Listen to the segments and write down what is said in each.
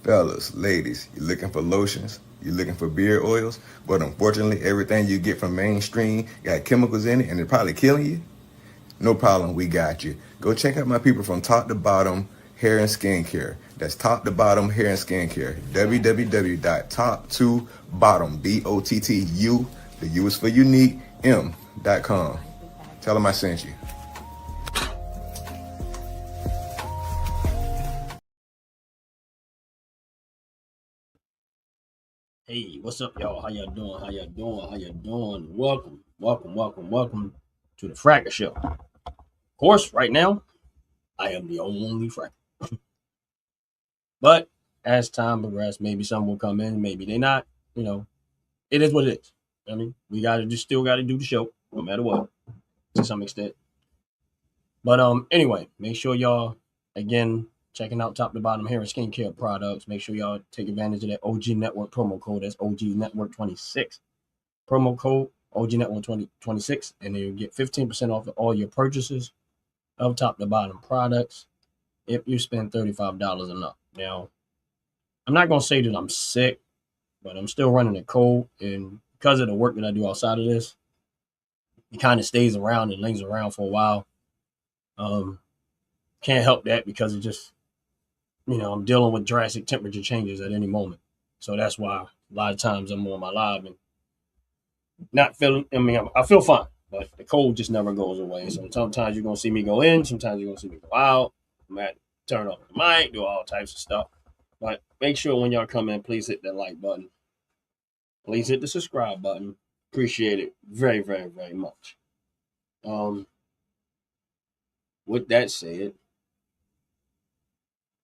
Fellas, ladies, you looking for lotions? You looking for beard oils? But unfortunately, everything you get from mainstream got chemicals in it and they're probably killing you? No problem, we got you. Go check out my people from Top to Bottom Hair and Skincare. That's Top to Bottom Hair and Skincare. www.top2bottom, BOTTU, the U is for unique, M.com. Tell them I sent you. Hey, what's up, y'all? How y'all doing? How y'all doing? How y'all doing? Welcome to the Frackers Show. Of course, right now, I am the only fracker. But as time progresses, maybe some will come in, maybe they not. You know, it is what it is. I mean, we gotta just still gotta do the show, no matter what, to some extent. But anyway, make sure y'all again checking out top to bottom hair and skincare products. Make sure y'all take advantage of that OG Network promo code. That's OG Network 26. Promo code OG Network 2026, and then you get 15% off of all your purchases of top to bottom products if you spend $35 and up. Now, I'm not gonna say that I'm sick, but I'm still running a cold, and because of the work that I do outside of this, it kind of stays around and lingers around for a while. Um, can't help that because it just, I'm dealing with drastic temperature changes at any moment. So that's why a lot of times I'm on my live and not feeling. I mean, I feel fine, but the cold just never goes away. So sometimes you're gonna see me go in, sometimes you're gonna see me go out. I'm at turn off the mic, do all types of stuff. But make sure when y'all come in, please hit that like button. Please hit the subscribe button. Appreciate it very, very, very much. Um, with that said,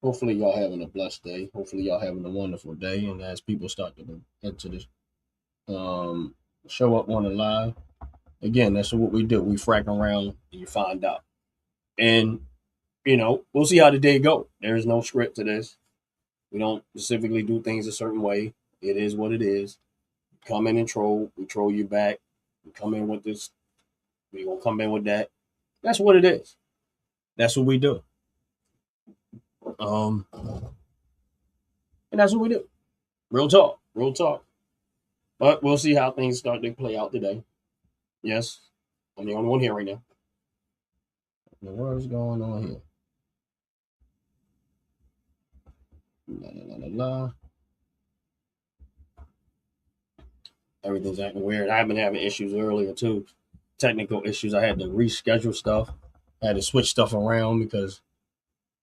hopefully y'all having a blessed day. Hopefully y'all having a wonderful day. And as people start to enter this, show up on the live, again, that's what we do. We frack around and you find out. And we'll see how the day go. There is no script to this. We don't specifically do things a certain way. It is what it is. Come in and troll. We troll you back. We come in with this. We gonna come in with that. That's what it is. That's what we do. Um, and that's what we do. Real talk. Real talk. But we'll see how things start to play out today. Yes, I'm the only one here right now. What's going on here? La, la, la, la, la. Everything's acting weird. I've been having issues earlier too. Technical issues. I had to reschedule stuff. I had to switch stuff around because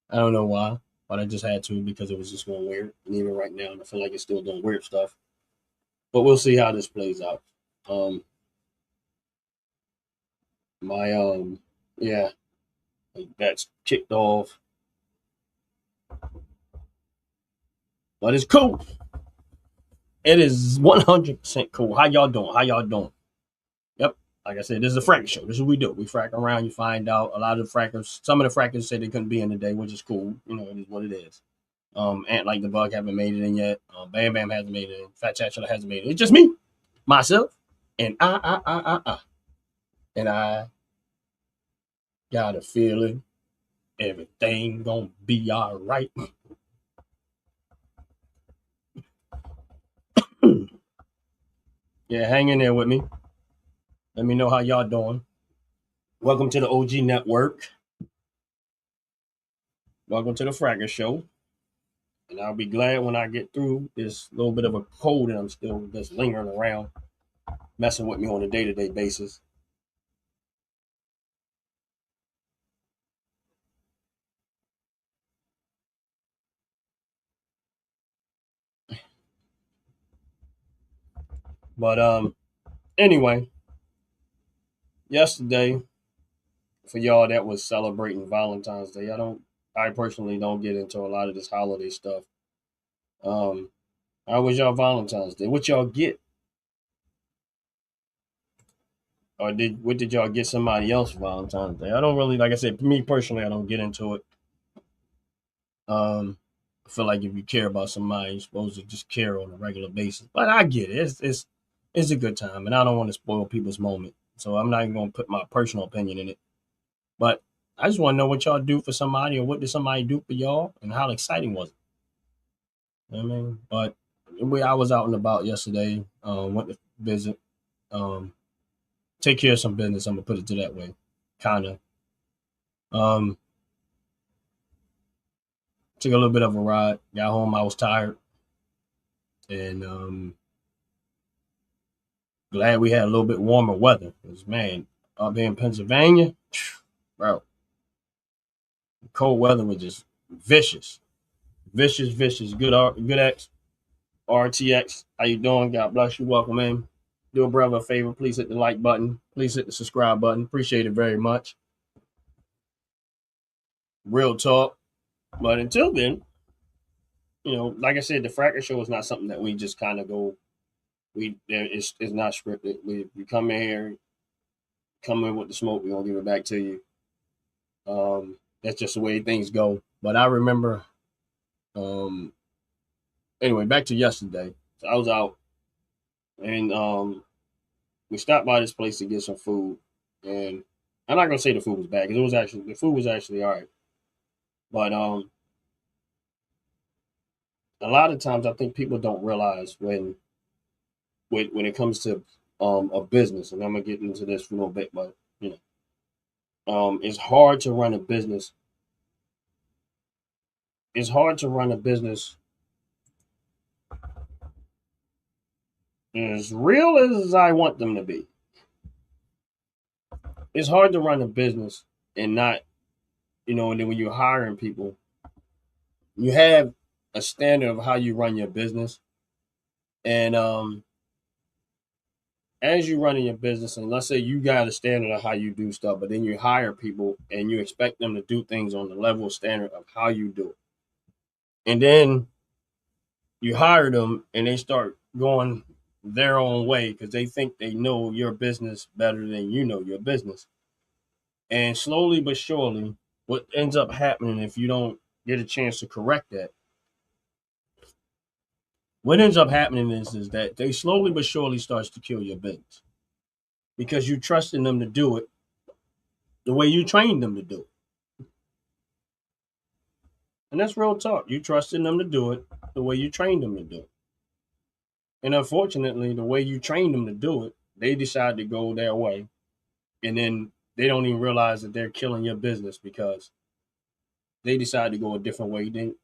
I don't know why, but I just had to because it was just going weird. And even right now, I feel like it's still doing weird stuff. But we'll see how this plays out. Um, my yeah, that's kicked off, but it's cool. It is 100% cool. How y'all doing? How y'all doing? Yep. Like I said, this is a frack show. This is what we do. We frack around. You find out a lot of the frackers. Some of the frackers said they couldn't be in today, which is cool. It is what it is. Ant like the bug haven't made it in yet. Bam Bam hasn't made it in. Fat Chatula hasn't made it. It's just me, myself, and and I got a feeling everything gonna be all right. Yeah, hang in there with me. Let me know how y'all doing. Welcome to the OG Network. Welcome to the Frackers Show. And I'll be glad when I get through this little bit of a cold and I'm still just lingering around, messing with me on a day-to-day basis. But anyway, yesterday, for y'all that was celebrating Valentine's Day, I personally don't get into a lot of this holiday stuff. Um, how was y'all Valentine's Day? What y'all get? Or what did y'all get somebody else for Valentine's Day? I don't really, like I said, me personally, I don't get into it. I feel like if you care about somebody, you're supposed to just care on a regular basis. But I get it. It's a good time, and I don't want to spoil people's moment. So I'm not even gonna put my personal opinion in it. But I just want to know what y'all do for somebody, or what did somebody do for y'all, and how exciting was it? I mean, but I was out and about yesterday. Went to visit, um, take care of some business. I'm gonna put it to that way, kind of. Um, took a little bit of a ride. Got home, I was tired, and glad we had a little bit warmer weather. Cause man, up here in Pennsylvania, bro, cold weather was just vicious, vicious, vicious. Good X, RTX. How you doing? God bless you. Welcome in. Do a brother a favor. Please hit the like button. Please hit the subscribe button. Appreciate it very much. Real talk. But until then, like I said, the Frackers Show is not something that we just kind of go. It's not scripted. We come in here, come in with the smoke. We're gonna give it back to you. That's just the way things go. But I remember, um, anyway, back to yesterday. So I was out, and we stopped by this place to get some food. And I'm not gonna say the food was bad because the food was actually all right. But a lot of times I think people don't realize when it comes to a business, and I'm gonna get into this for a little bit, but it's hard to run a business. It's hard to run a business as real as I want them to be. It's hard to run a business and not, and then when you're hiring people, you have a standard of how you run your business. And as you running your business, and let's say you got a standard of how you do stuff, but then you hire people and you expect them to do things on the level standard of how you do it. And then you hire them and they start going their own way because they think they know your business better than you know your business. And slowly but surely, what ends up happening if you don't get a chance to correct that, what ends up happening is that they slowly but surely starts to kill your business because you trusting them to do it the way you trained them to do it. And that's real talk. You trusting them to do it the way you trained them to do it. And unfortunately, the way you trained them to do it, they decide to go their way. And then they don't even realize that they're killing your business because they decide to go a different way than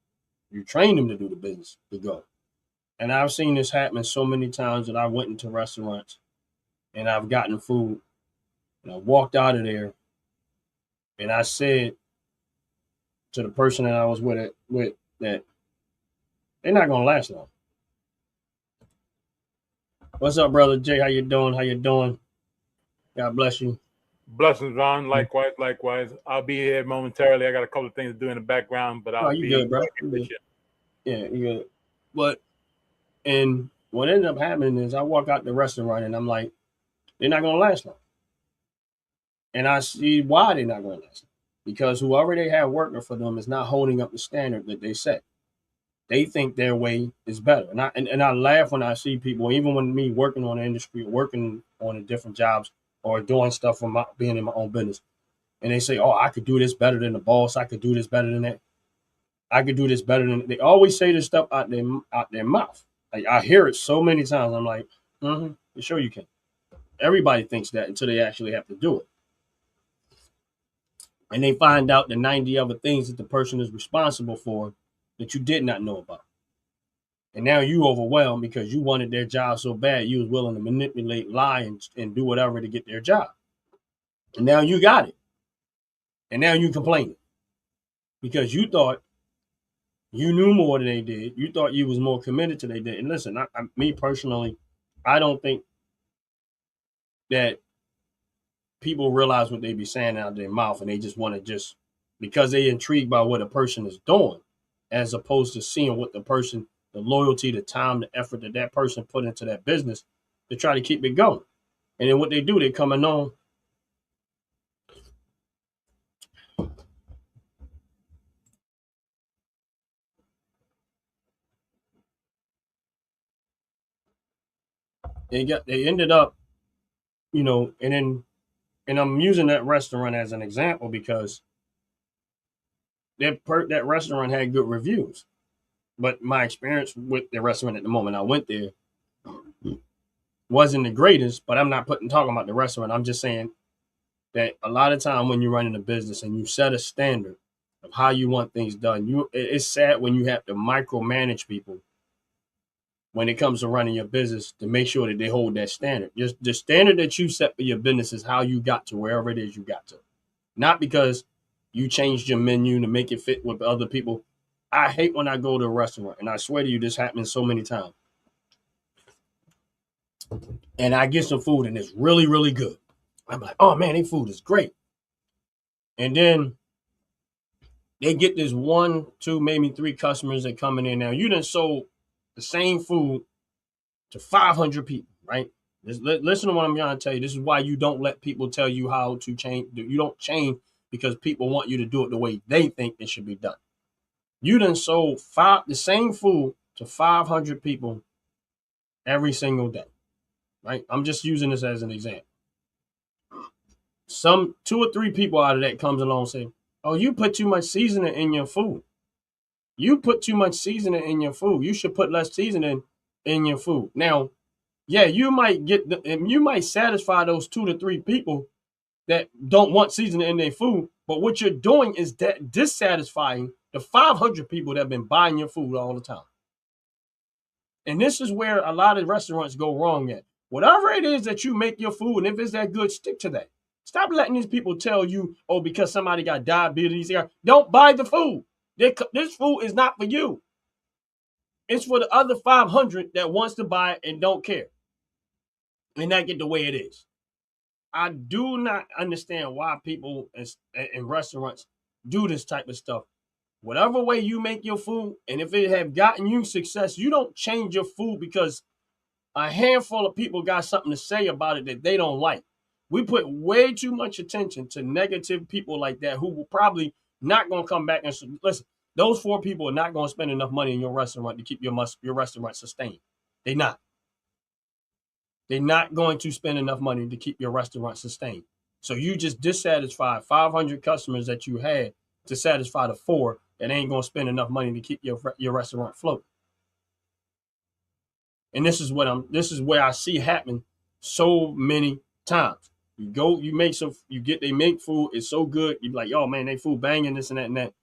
you trained them to do the business to go. And I've seen this happen so many times that I went into restaurants and I've gotten food and I walked out of there and I said to the person that I was with that they're not gonna last long. What's up, brother Jay? How you doing? How you doing? God bless you. Blessings, Ron. Likewise, likewise. I'll be here momentarily. I got a couple of things to do in the background, but I'll You be good, bro? right You with good. you. Yeah, you good. But and what ended up happening is I walk out the restaurant and I'm like, they're not gonna last long. And I see why they're not gonna last long. Because whoever they have working for them is not holding up the standard that they set. They think their way is better. And I laugh when I see people, even when me working on the industry, working on the different jobs or doing stuff from being in my own business. And they say, oh, I could do this better than the boss. I could do this better than that. I could do this better than they always say this stuff out their mouth. Like, I hear it so many times. I'm like, sure you can. Everybody thinks that until they actually have to do it. And they find out the 90 other things that the person is responsible for that you did not know about. And now you overwhelmed because you wanted their job so bad you was willing to manipulate, lie, and do whatever to get their job. And now you got it. And now you complaining because you thought you knew more than they did. You thought you was more committed to they did. And listen, me personally, I don't think that people realize what they be saying out of their mouth, and they just want to just because they intrigued by what a person is doing, as opposed to seeing what the loyalty, the time, the effort that person put into that business to try to keep it going. And then what they do, they come on. They ended up, and I'm using that restaurant as an example because that restaurant had good reviews. but my experience with the restaurant at the moment I went there wasn't the greatest. But I'm not talking about the restaurant. I'm just saying that a lot of time when you're running a business and you set a standard of how you want things done, it's sad when you have to micromanage people when it comes to running your business to make sure that they hold that standard. Just the standard that you set for your business is how you got to wherever it is you got to. Not because you changed your menu to make it fit with other people. I hate when I go to a restaurant, and I swear to you, this happens so many times. And I get some food, and it's really, really good. I'm like, oh, man, their food is great. And then they get this 1, 2, maybe 3 customers that coming in. Now, you done sold the same food to 500 people, right? Listen to what I'm trying to tell you. This is why you don't let people tell you how to change. You don't change because people want you to do it the way they think it should be done. You done sold the same food to 500 people every single day, right? I'm just using this as an example. Some 2 or 3 people out of that comes along and say, oh, you put too much seasoning in your food. You put too much seasoning in your food. You should put less seasoning in your food. Now, yeah, you might satisfy those 2 to 3 people that don't want seasoning in their food, but what you're doing is dissatisfying the 500 people that have been buying your food all the time. And this is where a lot of restaurants go wrong at. Whatever it is that you make your food, and if it's that good, stick to that. Stop letting these people tell you, oh, because somebody got diabetes, don't buy the food. This food is not for you. It's for the other 500 that wants to buy it and don't care. And that get the way it is. I do not understand why people in restaurants do this type of stuff. Whatever way you make your food, and if it have gotten you success, you don't change your food because a handful of people got something to say about it that they don't like. We put way too much attention to negative people like that who will probably not going to come back and listen. Those 4 people are not going to spend enough money in your restaurant to keep your restaurant sustained. They're not. They're not going to spend enough money to keep your restaurant sustained. So you just dissatisfied 500 customers that you had to satisfy the 4 that ain't going to spend enough money to keep your restaurant floating. And this is where I see happen so many times. They make food, it's so good. You be like, oh man, they food banging, this and that and that.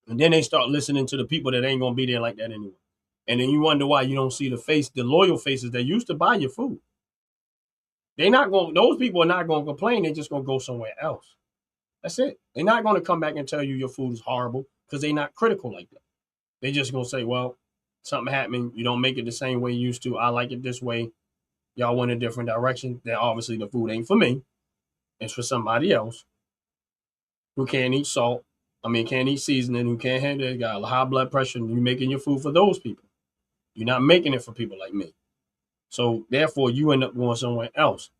And then they start listening to the people that ain't gonna be there like that anymore. And then you wonder why you don't see the loyal faces that used to buy your food. Those people are not gonna complain, they're just gonna go somewhere else. That's it. They're not gonna come back and tell you your food is horrible because they're not critical like that. They're just gonna say, well, something happened, you don't make it the same way you used to. I like it this way. Y'all went a different direction. Then obviously the food ain't for me. It's for somebody else who can't eat salt. Can't eat seasoning, who can't handle it, got high blood pressure, and you're making your food for those people. You're not making it for people like me. So therefore, you end up going somewhere else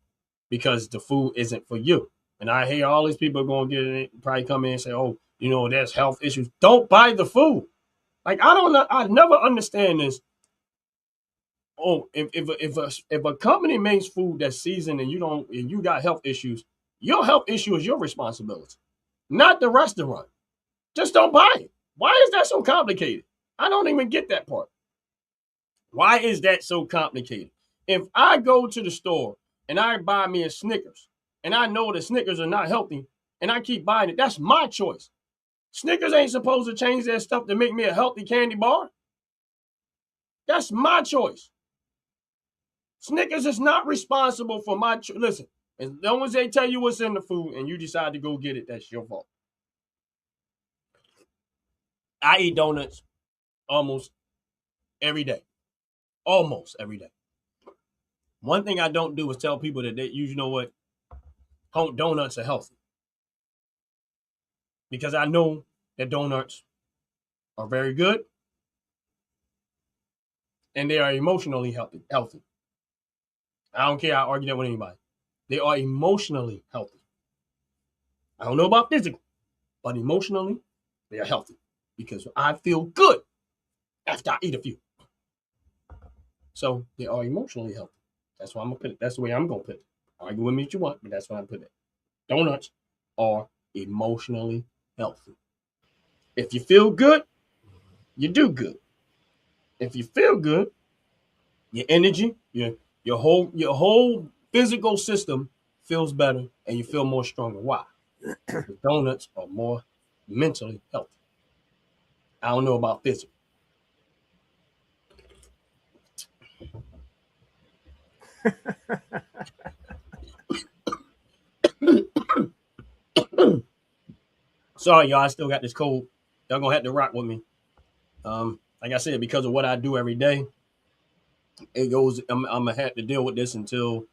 because the food isn't for you. And I hear all these people going to get it, probably come in and say, oh, there's health issues. Don't buy the food. Like, I don't know. I never understand this. Oh, if a company makes food that's seasoned and you got health issues, your health issue is your responsibility, not the restaurant. Just don't buy it. Why is that so complicated? I don't even get that part. Why is that so complicated? If I go to the store and I buy me a Snickers and I know the Snickers are not healthy and I keep buying it, that's my choice. Snickers ain't supposed to change their stuff to make me a healthy candy bar. That's my choice. Snickers is not responsible for my choice. Listen, as long as they tell you what's in the food and you decide to go get it, that's your fault. I eat donuts almost every day. Almost every day. One thing I don't do is tell people that donuts are healthy. Because I know that donuts are very good and they are emotionally healthy. I don't care. I argue that with anybody. They are emotionally healthy. I don't know about physical, but emotionally, they are healthy because I feel good after I eat a few. So they are emotionally healthy. That's why I'm gonna put it. That's the way I'm gonna put it. Argue with me if you want, but that's why I put it. Donuts are emotionally healthy. If you feel good, you do good. if you feel good, your energy, your whole physical system feels better, and you feel more stronger. Why? The donuts are more mentally healthy. I don't know about physical. Sorry, y'all. I still got this cold. Y'all gonna have to rock with me. Like I said, because of what I do every day, it goes. I'm gonna have to deal with this until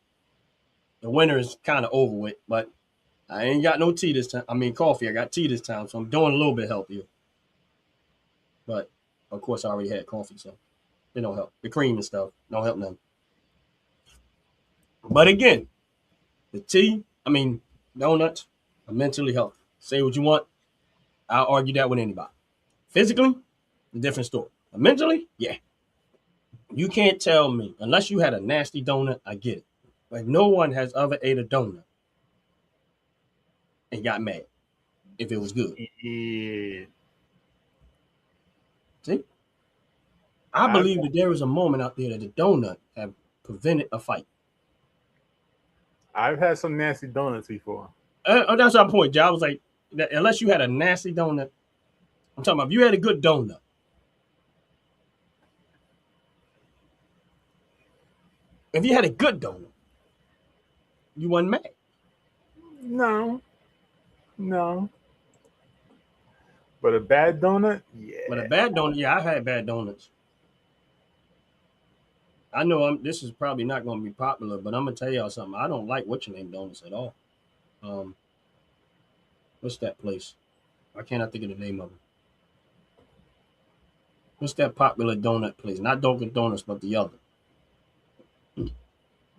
the winter is kind of over with. But I ain't got no tea this time. I mean, coffee. I got tea this time, so I'm doing a little bit healthier. But of course, I already had coffee, so it don't help. The cream and stuff don't help nothing. But again, the tea. I mean, donuts are mentally healthy. Say what you want. I'll argue that with anybody. Physically, a different story. But mentally, yeah. You can't tell me, unless you had a nasty donut, I get it. But no one has ever ate a donut and got mad if it was good. Yeah. See? I believe that there is a moment out there that the donut have prevented a fight. I've had some nasty donuts before. That's our point, Joe. I was like, unless you had a nasty donut, I'm talking about if you had a good donut. If you had a good donut, you wasn't mad. No. But a bad donut, yeah. But a bad donut, yeah, I've had bad donuts. I know this is probably not going to be popular, but I'm going to tell y'all something. I don't like what's your name donuts at all. What's that place? Why can't I think of the name of it? What's that popular donut place? Not Dunkin' Donuts, but the other.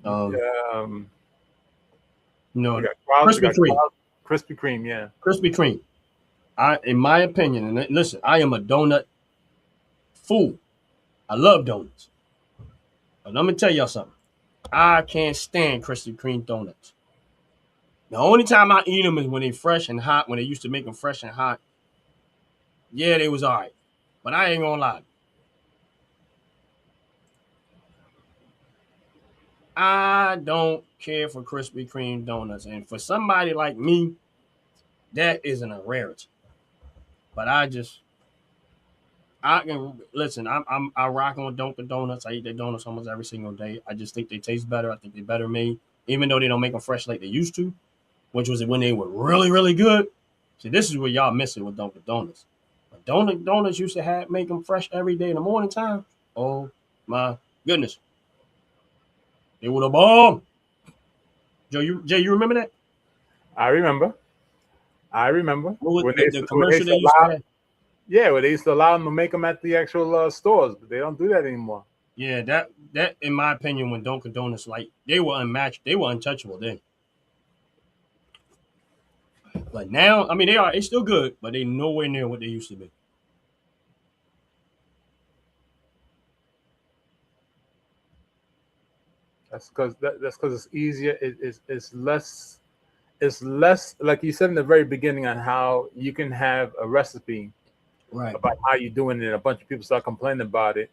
No, Krispy Kreme. Krispy Kreme, yeah. Krispy Kreme. In my opinion, and listen, I am a donut fool. I love donuts. But let me tell y'all something. I can't stand Krispy Kreme donuts. The only time I eat them is when they're fresh and hot, when they used to make them fresh and hot. Yeah, they was all right. But I ain't gonna lie. I don't care for Krispy Kreme donuts. And for somebody like me, that isn't a rarity. But I can listen. I rock on Dunkin' Donuts. I eat their donuts almost every single day. I just think they taste better. I think they're better made, even though they don't make them fresh like they used to, which was when they were really, really good. See, this is where y'all miss it with Dunkin' Donuts. But Dunkin' Donuts used to make them fresh every day in the morning time. Oh my goodness, they were the bomb. Jay, you remember that? I remember. What was the commercial they used to have? Yeah, well, they used to allow them to make them at the actual stores, but they don't do that anymore. Yeah, that in my opinion, when Dunkin' Donuts, like, they were unmatched, they were untouchable then. But now, I mean, they're still good, but they nowhere near what they used to be. That's because it's easier. It's less like you said in the very beginning on how you can have a recipe Right. about how you're doing it, and a bunch of people start complaining about it.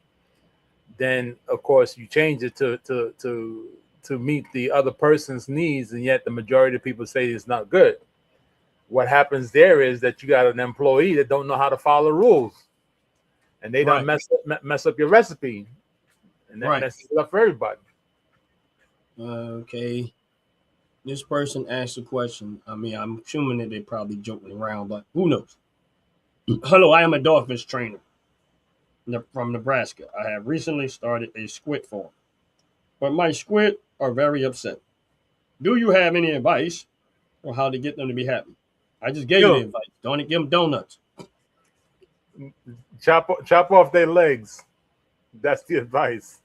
Then of course you change it to meet the other person's needs, and yet the majority of people say it's not good. What happens there is that you got an employee that don't know how to follow rules, and they don't mess up your recipe, and that messes it up for everybody. Okay. This person asked a question. I mean, I'm assuming that they're probably joking around, but who knows? Hello, I am a dolphins trainer from Nebraska. I have recently started a squid farm, but my squid are very upset. Do you have any advice on how to get them to be happy? I just gave you the advice. Don't give them donuts. Chop off their legs. That's the advice.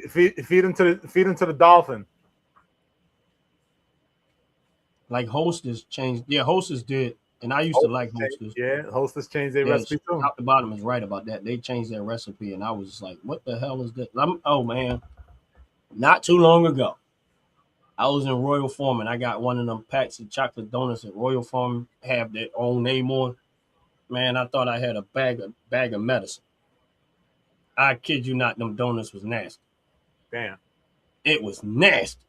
feed them to the dolphin. Like Hostess changed. Yeah, Hostess did. And I used to like Hostess. Yeah, Hostess changed their recipe too. Top to bottom is right about that. They changed their recipe, and I was just like, what the hell is this? Oh, man. Not too long ago, I was in Royal Farm and I got one of them packs of chocolate donuts that Royal Farm have their own name on. Man, I thought I had a bag of medicine. I kid you not, them donuts was nasty. Damn. It was nasty.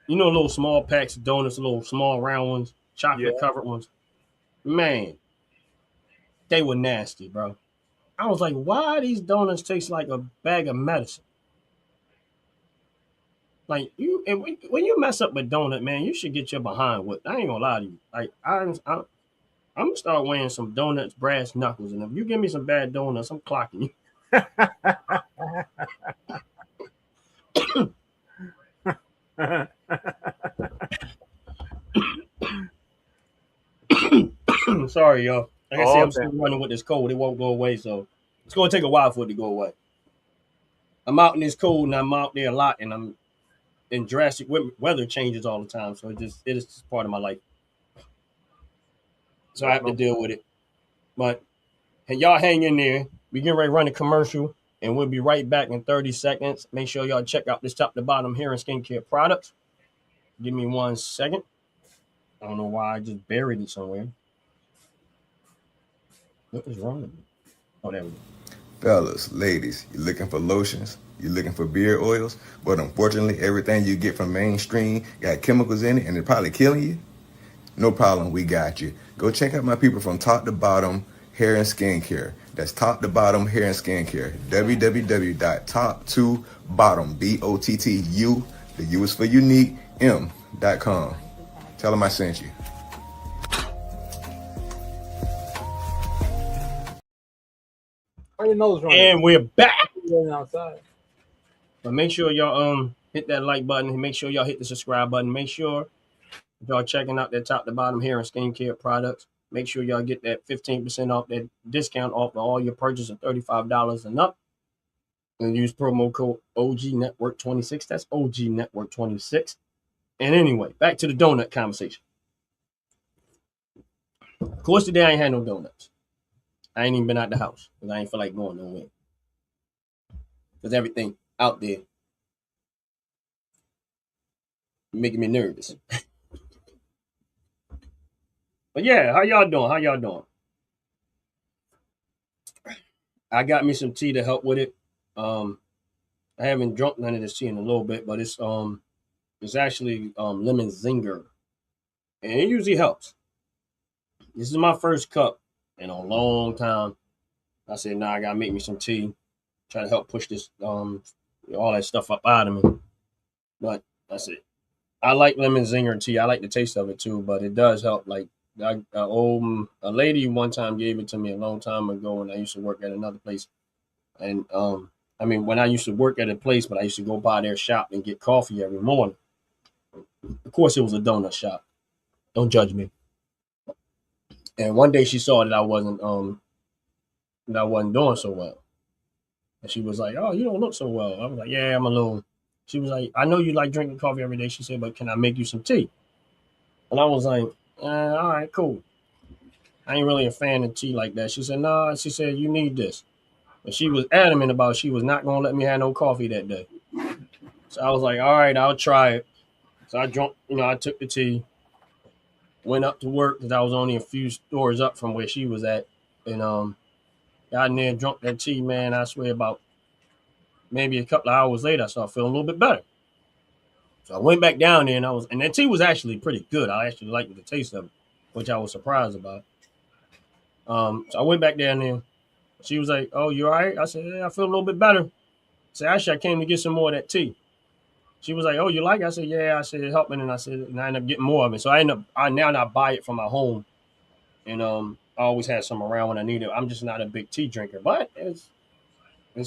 You know, little small packs of donuts, little small round ones, Yeah. chocolate covered ones. Man, they were nasty, bro. I was like, why these donuts taste like a bag of medicine? Like you, and when you mess up a donut, man, you should get your behind whipped. I ain't gonna lie to you. Like I'm gonna start wearing some donuts, brass knuckles, and if you give me some bad donuts, I'm clocking you. Sorry, y'all. Like I said, Oh, I'm still running with this cold. It won't go away, so it's gonna take a while for it to go away. I'm out in this cold, and I'm out there a lot, and I'm in drastic weather changes all the time. So it is just part of my life. So I have to deal with it. But hey, y'all hang in there. We getting ready to run a commercial, and we'll be right back in 30 seconds. Make sure y'all check out this top to bottom hair and skincare products. Give me 1 second. I don't know why I just buried it somewhere. What is wrong with me? Oh, there we go. Fellas, ladies, you looking for lotions? You looking for beard oils? But unfortunately, everything you get from mainstream got chemicals in it and it's probably killing you? No problem, we got you. Go check out my people from Top to Bottom Hair and Skincare. That's Top to Bottom Hair and Skincare. www.top2bottom, BOTTU, the U is for unique, M.com. Tell them I sent you. Why your nose running? And we're back. Running outside. But make sure y'all hit that like button. Make sure y'all hit the subscribe button. Make sure if y'all checking out that top to bottom hair and skincare products, make sure y'all get that 15% off, that discount off of all your purchase of $35 and up. And use promo code OG Network 26. That's OG Network 26. And anyway, back to the donut conversation. Of course, today I ain't had no donuts. I ain't even been out the house because I ain't feel like going nowhere. Because everything out there making me nervous. But yeah, how y'all doing? How y'all doing? I got me some tea to help with it. I haven't drunk none of this tea in a little bit, but it's actually lemon zinger, and it usually helps. This is my first cup in a long time. I said, nah, I gotta make me some tea, try to help push this all that stuff up out of me. But that's it. I like lemon zinger tea. I like the taste of it too, but it does help. Like a lady one time gave it to me a long time ago when I used to work at another place, and I mean when I used to work at a place, but I used to go by their shop and get coffee every morning. Of course, it was a donut shop. Don't judge me. And one day she saw that I wasn't doing so well, and she was like, "Oh, you don't look so well." I was like, "Yeah, I'm a little." She was like, "I know you like drinking coffee every day." She said, "But can I make you some tea?" And I was like, "All right, cool." I ain't really a fan of tea like that. She said, "Nah." She said, "You need this." And she was adamant about she was not gonna let me have no coffee that day. So I was like, "All right, I'll try it." So I drunk, I took the tea, went up to work because I was only a few stores up from where she was at, and got in there, drunk that tea, man. I swear, about maybe a couple of hours later, I started feeling a little bit better. So I went back down there, and that tea was actually pretty good. I actually liked the taste of it, which I was surprised about. So I went back down there. She was like, "Oh, you all right?" I said, "Yeah, I feel a little bit better." I said, "Actually, I came to get some more of that tea." She was like, "Oh, you like it?" I said, "Yeah." I said, "It helped me," and I ended up getting more of it. So I now buy it from my home, and I always have some around when I need it. I'm just not a big tea drinker, but it's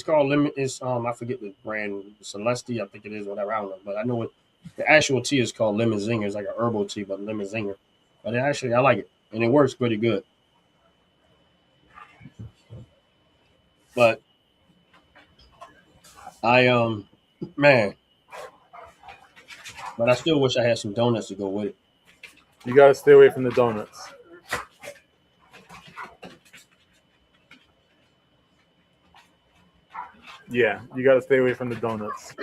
called lemon. It's I forget the brand, Celesti, I think it is, whatever. I don't know, but I know the actual tea is called lemon zinger. It's like a herbal tea, but lemon zinger. But actually, I like it, and it works pretty good. But I man, but I still wish I had some donuts to go with it. You gotta stay away from the donuts. Yeah, you gotta stay away from the donuts.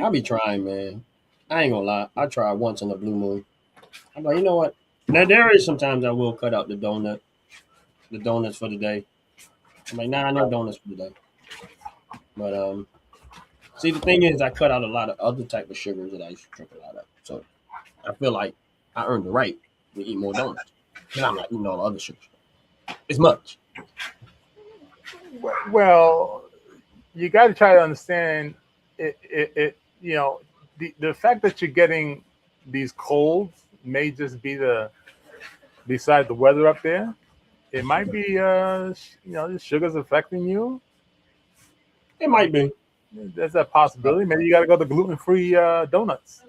I be trying, man. I ain't gonna lie. I try once in a blue moon. I'm like, you know what? Now there is sometimes I will cut out the donuts for the day. I'm like, nah, no donuts for the day. But see, the thing is, I cut out a lot of other type of sugars that I used to drink a lot of. So I feel like I earned the right to eat more donuts. And I'm not eating all the other sugars. It's much. Well, you got to try to understand it. You know, the fact that you're getting these colds may just be beside the weather up there. It might be the sugar's affecting you. It might be. There's a possibility. Maybe you got to go to gluten-free donuts.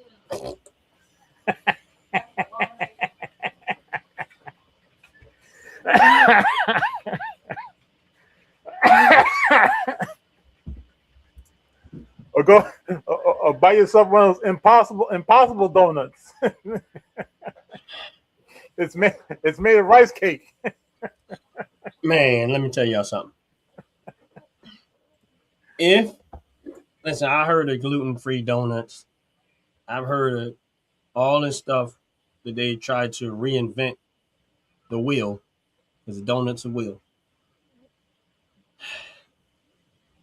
Or go or buy yourself one of those impossible donuts. It's made of rice cake. Man, let me tell y'all something. Listen, I heard of gluten-free donuts. I've heard of all this stuff that they tried to reinvent the wheel, because the donut's a wheel.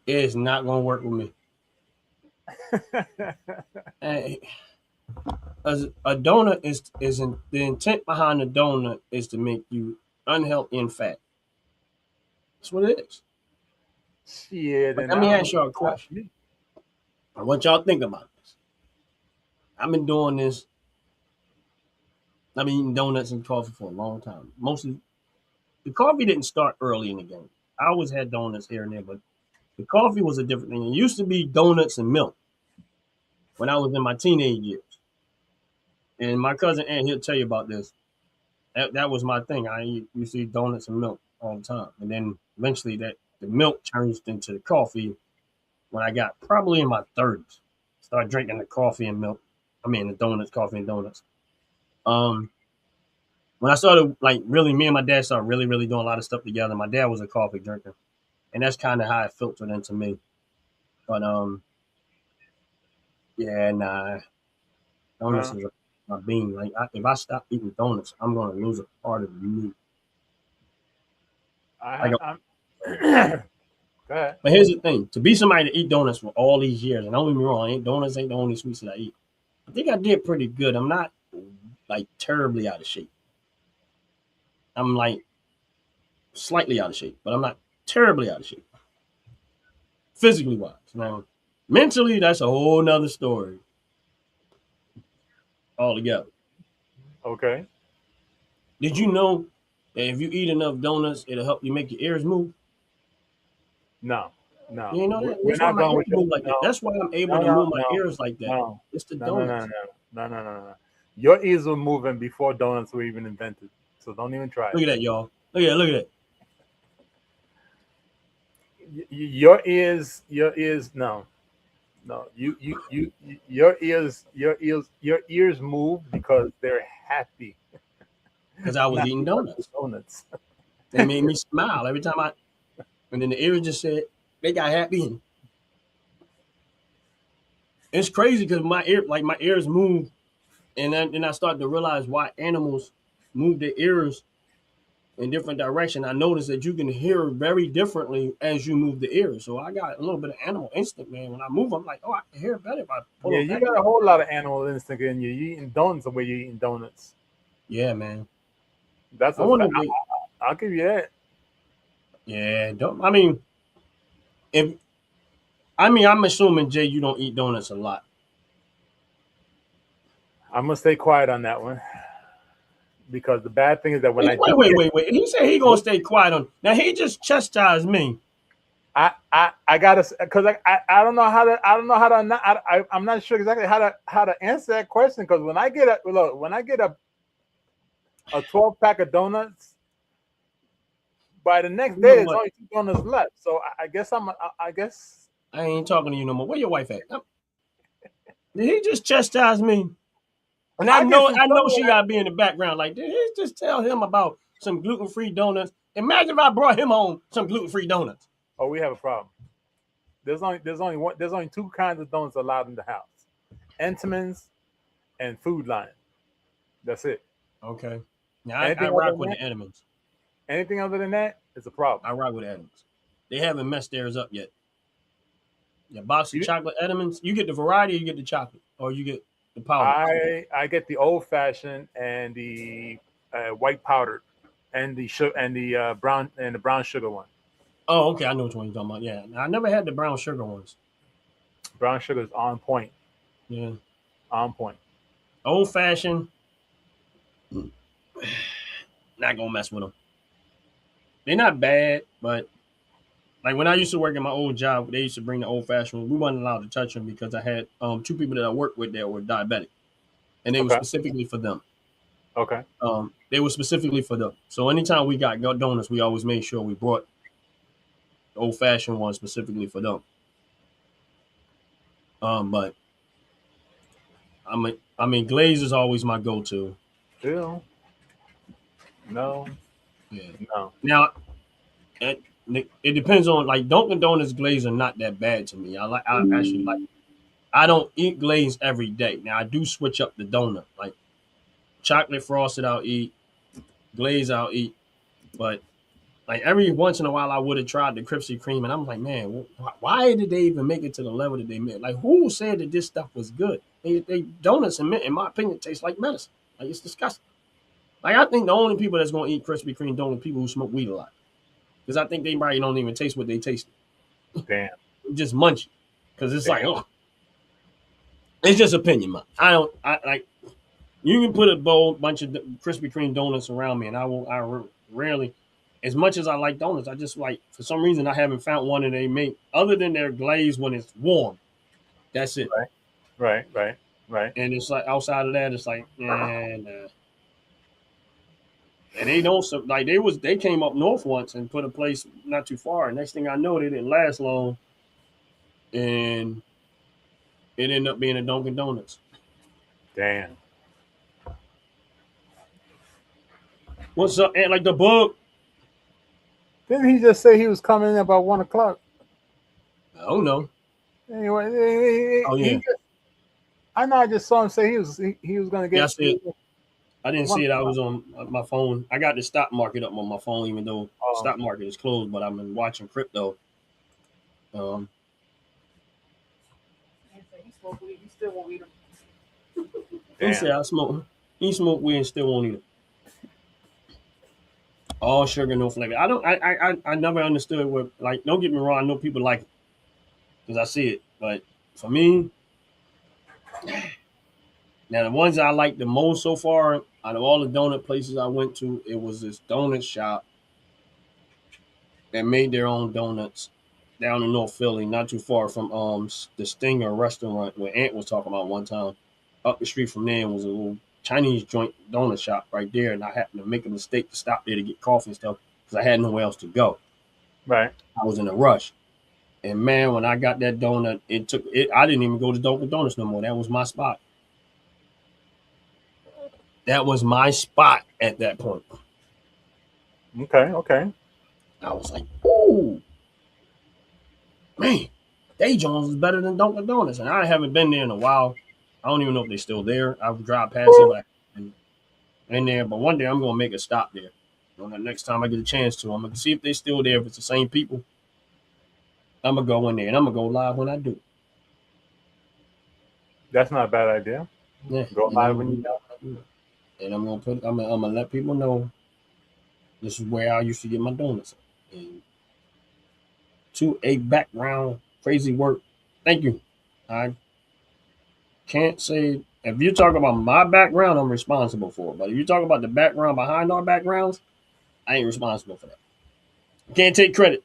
It's not gonna work with me. As a donut isn't the intent behind the donut is to make you unhealthy and fat. That's what it is. Yeah, But let me ask y'all a question. I want y'all to think about this. I've been doing this. I've been eating donuts and coffee for a long time. Mostly, the coffee didn't start early in the game. I always had donuts here and there, but the coffee was a different thing. It used to be donuts and milk when I was in my teenage years. And my cousin Aunt, he'll tell you about this. That was my thing. I used to eat donuts and milk all the time. And then eventually the milk turned into the coffee when I got probably in my 30s. Started drinking the coffee and milk. I mean, the donuts, coffee and donuts. When I started, like, really, me and my dad started really, really doing a lot of stuff together. My dad was a coffee drinker. And that's kind of how it filtered into me. But, yeah, nah. Donuts is my bean. Like, if I stop eating donuts, I'm going to lose a part of me. Go ahead. But here's the thing. To be somebody to eat donuts for all these years, and don't get me wrong, donuts ain't the only sweets that I eat. I think I did pretty good. I'm not, like, terribly out of shape. I'm, like, slightly out of shape, but I'm not terribly out of shape. Physically wise. Now, mentally, that's a whole nother story. Altogether. Okay. Did you know that if you eat enough donuts, it'll help you make your ears move? No. You know that? We're not going with move like that. That's why I'm able to move my ears like that. No. It's the donuts. No. Your ears were moving before donuts were even invented. So don't even try it. Look at that, y'all. Look at that. Your ears, no. Your ears move because they're happy. Because I was eating donuts. They made me smile every time and then the ears just said they got happy. It's crazy because my ears move, and then I started to realize why animals move their ears in different direction. I noticed that you can hear very differently as you move the ears. So I got a little bit of animal instinct, man. When I move, I'm like, oh, I can hear better if I pull them back. You got a whole lot of animal instinct in you. You're eating donuts the way you're eating donuts. Yeah, man. That's I'll give you that. Yeah, I'm assuming, Jay, you don't eat donuts a lot. I'm gonna stay quiet on that one. Because the bad thing is that when wait. He said he gonna stay quiet on. Now he just chastised me. I gotta, because I don't know how to I'm not sure exactly how to answer that question, because when I get a 12-pack of donuts, by the next day there's only 2 donuts left. So I guess I ain't talking to you no more. Where your wife at? Did he just chastise me? And I know she gotta be in the background. Like, did he just tell him about some gluten-free donuts? Imagine if I brought him home some gluten-free donuts. Oh, we have a problem. There's only 2 kinds of donuts allowed in the house. Entenmann's, and Food Lion. That's it. Okay. Now I Anything other rock than with that, the Edmonds. anything other than that is a problem. I rock with Edmonds. They haven't messed theirs up yet. The box of You, chocolate Edmonds, you get the variety, or you get the chocolate, or you get the powder. I get the old fashioned and the white powdered, and the brown sugar one. Oh, okay. I know which one you're talking about. Yeah, I never had the brown sugar ones. Brown sugar is on point. Yeah, On point. old fashioned. Not gonna mess with them. They're not bad, but like when I used to work at my old job, they used to bring the old fashioned. We weren't allowed to touch them because I had two people that I worked with that were diabetic, and they were Okay. specifically for them. Okay. They were specifically for them. So anytime we got donuts, we always made sure we brought the old fashioned one specifically for them. But I mean, glaze is always my go-to. Still, no, Yeah. no. Now, it, it depends on like Dunkin' Donuts glaze are not that bad to me. I actually like. I don't eat glaze every day. Now I do switch up the donut. Like chocolate frosted, I'll eat. Glaze, I'll eat. But like every once in a while, I would have tried the Krispy Kreme, and I'm like, man, why did they even make it to the level that they made? Like, who said that this stuff was good? They donuts, in my opinion, taste like medicine. Like it's disgusting. Like I think the only people that's gonna eat Krispy Kreme donuts are people who smoke weed a lot, because I think they probably don't even taste what they taste. Damn. Just munch it, because it's like, Damn. oh, it's just opinion, man. I like. You can put a bunch of Krispy Kreme donuts around me, and I will. Rarely, as much as I like donuts, I just like for some reason I haven't found one that they make other than their glaze when it's warm. That's it. Right. Right. Right. Right. And it's like outside of that, it's like, and they don't like they came up north once and put a place not too far. Next thing I know, they didn't last long, and it ended up being a Dunkin' Donuts. Damn. What's up, and like the bug? Didn't he just say he was coming in about 1 o'clock? Oh no. Anyway, Oh yeah. I know. I just saw him say he was going to get. Yeah, I see it. I didn't see it. I was 1 o'clock. on my phone. I got the stock market up on my phone, even though Oh, stock market is closed. But I've been watching crypto. Um, he said damn. I smoke. He smoke weed and still won't eat it. All sugar, no flavor. I don't. I never understood what. Like, don't get me wrong. I know people like it because I see it. But for me, now the ones I like the most so far out of all the donut places I went to, it was this donut shop that made their own donuts down in North Philly, not too far from the Stinger restaurant where Ant was talking about one time. Up the street from there was a little Chinese joint donut shop right there, and I happened to make a mistake to stop there to get coffee and stuff because I had nowhere else to go. Right. I was in a rush, and man, when I got that donut, it took it. I didn't even go to Dunkin' Donuts no more. That was my spot. That was my spot at that point. Okay. Okay. I was like, ooh, man, Day Jones is better than Dunkin' Donuts, and I haven't been there in a while. I don't even know if they're still there. I would drive past it like in there, but one day I'm gonna make a stop there. You know, the next time I get a chance to, I'm gonna see if they're still there. If it's the same people, I'm gonna go in there and I'm gonna go live when I do. That's not a bad idea. Yeah, Go and live when you know. I'm gonna I'm gonna let people know this is where I used to get my donuts. And to a background crazy work. Thank you. I can't say if you talk about my background, I'm responsible for it. But if you talk about the background behind our backgrounds, I ain't responsible for that. Can't take credit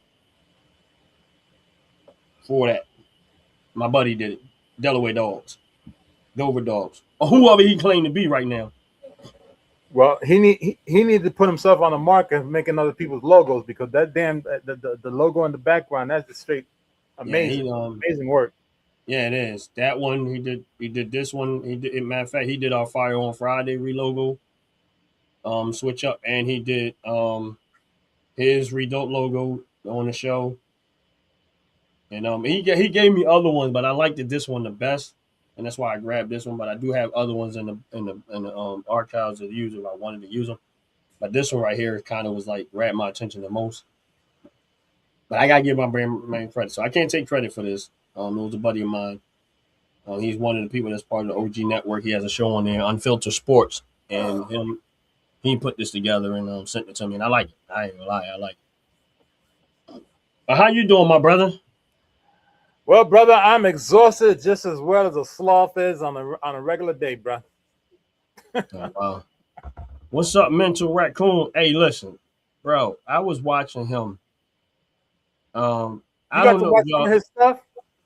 for that. My buddy did it. Delaware Dogs, Dover Dogs, or whoever he claimed to be right now. Well, he needs to put himself on the market making other people's logos because that damn the logo in the background, that's just straight amazing. Yeah, amazing work. yeah, it is. That one he did. He did this one. He did. Matter of fact, he did our Fire on Friday relogo, switch up, and he did his Redope logo on the show. And he gave me other ones, but I liked this one the best. and that's why I grabbed this one. But I do have other ones in the archives of use if I wanted to use them. But this one right here kind of was like grabbed my attention the most. But I gotta give my man credit, so I can't take credit for this. It was a buddy of mine. He's one of the people that's part of the OG network. He has a show on there, Unfiltered Sports, and he put this together and sent it to me, and I like it. I ain't gonna lie, I like it. But how you doing, my brother? Well, brother, I'm exhausted just as well as a sloth is on a regular day, bro. Oh, wow. What's up, Mental Raccoon? Hey, listen, bro, I was watching him. You I got don't to know watch if some y'all. of his stuff?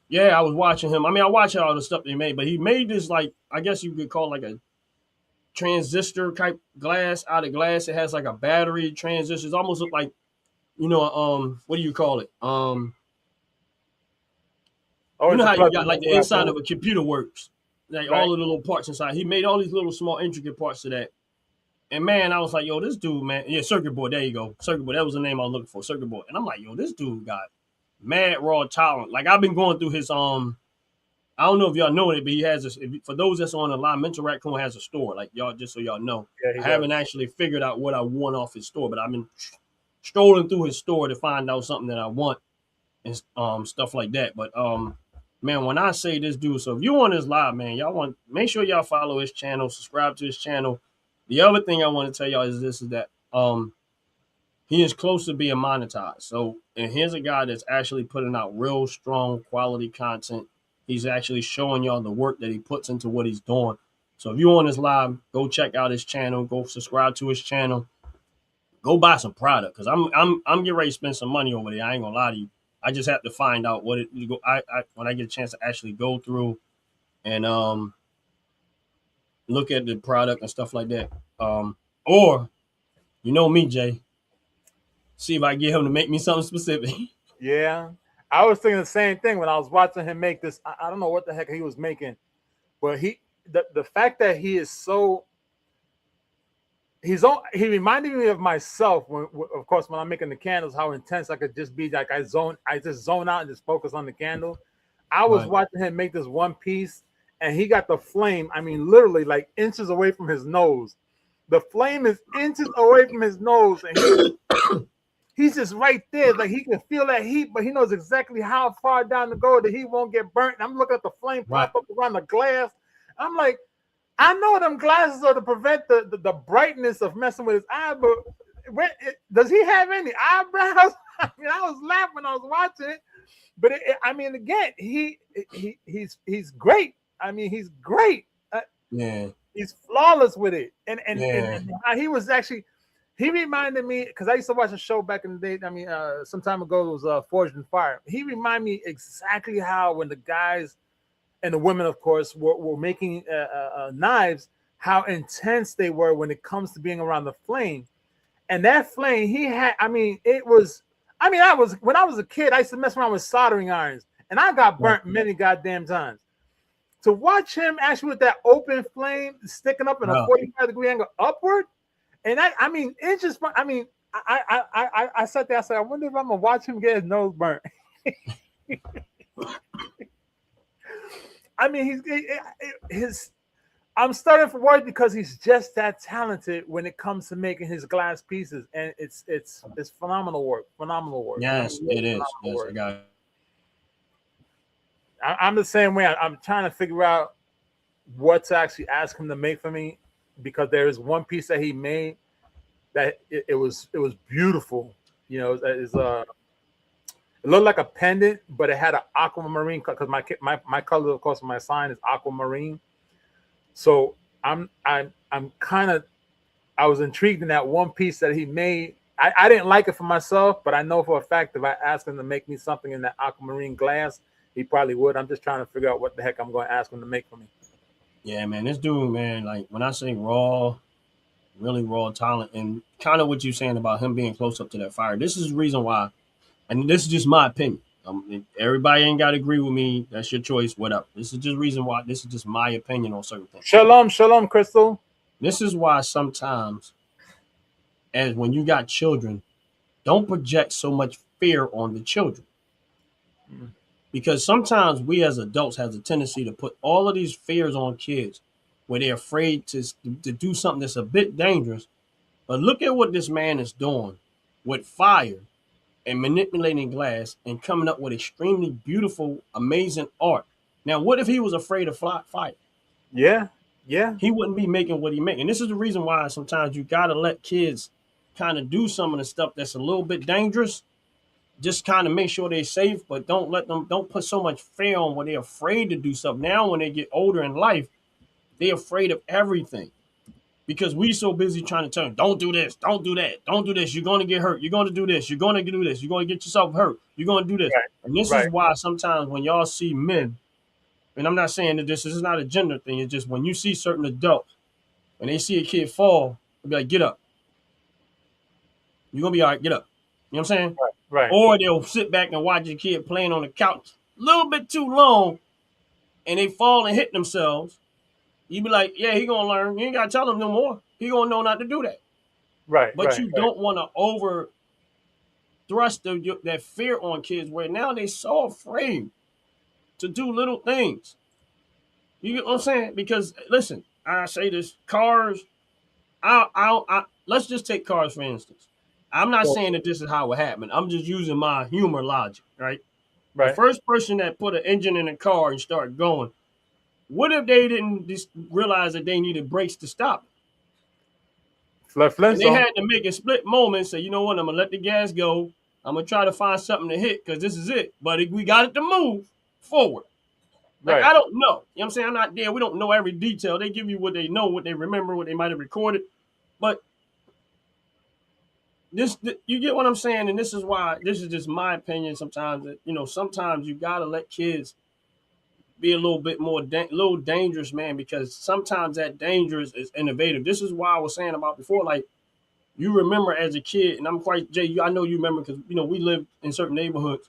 Yeah, I was watching him. I mean, I watch all the stuff they made, but he made this like I guess you could call like a transistor type glass out of glass. It has like a battery transistor. It almost look like what do you call it? Or You is know it how you plugged got in like the the inside of laptop? a computer works, like Right. all of the little parts inside. He made all these little small intricate parts of that. And man, I was like, yo, this dude, man, yeah, circuit board. There you go, circuit board. That was the name I was looking for, circuit board. And I'm like, yo, this dude got mad raw talent. Like I've been going through his I don't know if y'all know it, but he has this. For those that's on the line, Mental Raccoon has a store. Like y'all, just so y'all know, Yeah, he I does. haven't actually figured out what I want off his store, but I've been strolling through his store to find out something that I want and stuff like that. But man, when I say this dude, so if you on his live, man, y'all make sure y'all follow his channel, subscribe to his channel. The other thing I want to tell y'all is that he is close to being monetized. So, and here's a guy that's actually putting out real strong quality content. He's actually showing y'all the work that he puts into what he's doing. So if you're on his live, go check out his channel, go subscribe to his channel, go buy some product. Cause I'm getting ready to spend some money over there. I ain't gonna lie to you. I just have to find out what it I when I get a chance to actually go through and look at the product and stuff like that. Or you know me, Jay. See if I get him to make me something specific. Yeah. I was thinking the same thing when I was watching him make this. I don't know what the heck he was making, but the fact that he is so he reminded me of myself when, of course, when I'm making the candles, how intense I could just be. Like I just zone out and just focus on the candle. I was Right. watching him make this one piece, and he got the flame. I mean, literally like inches away from his nose. The flame is inches away from his nose, and he's just right there. Like he can feel that heat, but he knows exactly how far down to go that he won't get burnt. And I'm looking at the flame pop up around the glass. I'm like, I know them glasses are to prevent the brightness of messing with his eye, but does he have any eyebrows? I mean, I was laughing when I was watching it, but I mean, again, he's great. I mean, he's great. Yeah. He's flawless with it, and Yeah. he was actually. He reminded me because I used to watch a show back in the day. I mean, some time ago it was Forged in Fire. He reminded me exactly how when the guys and the women, of course, were making knives, how intense they were when it comes to being around the flame. And that flame, he had. I mean, it was. I mean, when I was a kid, I used to mess around with soldering irons, and I got burnt many goddamn times. To watch him actually with that open flame sticking up in a 45-degree angle upward. And I mean, it's just. I mean, I sat there. I said, I wonder if I'm gonna watch him get his nose burnt. I mean, I'm starting for worry because he's just that talented when it comes to making his glass pieces, and it's phenomenal work. Phenomenal work. Yes, it is. Yes, I got it. I'm the same way. I'm trying to figure out what to actually ask him to make for me, because there is one piece that he made that it was beautiful. You know, it looked like a pendant, but it had an aquamarine because my color, of course, my sign is aquamarine. So I was intrigued in that one piece that he made. I didn't like it for myself, but I know for a fact if I asked him to make me something in that aquamarine glass, he probably would. I'm just trying to figure out what the heck I'm going to ask him to make for me. Yeah, man, this dude, man, like when I say raw, really raw talent, and kind of what you're saying about him being close up to that fire. This is the reason why, and this is just my opinion. Everybody ain't got to agree with me. That's your choice. Whatever. This is just reason why. This is just my opinion on certain things. Shalom, Crystal. This is why sometimes, as when you got children, don't project so much fear on the children. because sometimes we as adults have a tendency to put all of these fears on kids where they're afraid to do something that's a bit dangerous. But look at what this man is doing with fire and manipulating glass and coming up with extremely beautiful, amazing art. Now, what if he was afraid of fire? Yeah, yeah, He wouldn't be making what he making. And this is the reason why sometimes you got to let kids kind of do some of the stuff that's a little bit dangerous. Just kind of make sure they're safe, but don't put so much fear on where they're afraid to do stuff. Now, when they get older in life, they're afraid of everything because we so busy trying to tell them, don't do this, don't do that, don't do this. You're going to get hurt. You're going to do this. You're going to do this. You're going to get yourself hurt. You're going to do this. right, And this is right, why sometimes when y'all see men, and I'm not saying that this is not a gender thing. It's just when you see certain adults, when they see a kid fall, they'll be like, get up. You're going to be all right. Get up. You know what I'm saying? right. Or they'll sit back and watch a kid playing on the couch a little bit too long and they fall and hit themselves. You be like, yeah, he going to learn. You ain't got to tell him no more. He going to know not to do that. Right, But right, you don't want to over thrust that fear on kids where now they so afraid to do little things. You get what I'm saying? Because listen, I say this: cars. Let's just take cars for instance. I'm not Well, saying that this is how it happened. I'm just using my humor logic, right? The right. first person that put an engine in a car and started going, what if they didn't just realize that they needed brakes to stop? And they Flintstone. had to make a split moment. Say, you know what? I'm gonna let the gas go. I'm gonna try to find something to hit because this is it. But we got it to move forward. Like, Right, I don't know. You know what I'm saying? I'm not there. We don't know every detail. They give you what they know, what they remember, what they might have recorded. But you get what I'm saying? And this is why, this is just my opinion sometimes, that, sometimes you got to let kids be a little bit more, little dangerous, man, because sometimes that dangerous is innovative. This is why I was saying about before, like, you remember as a kid, and I'm quite, Jay, I know you remember because, we lived in certain neighborhoods.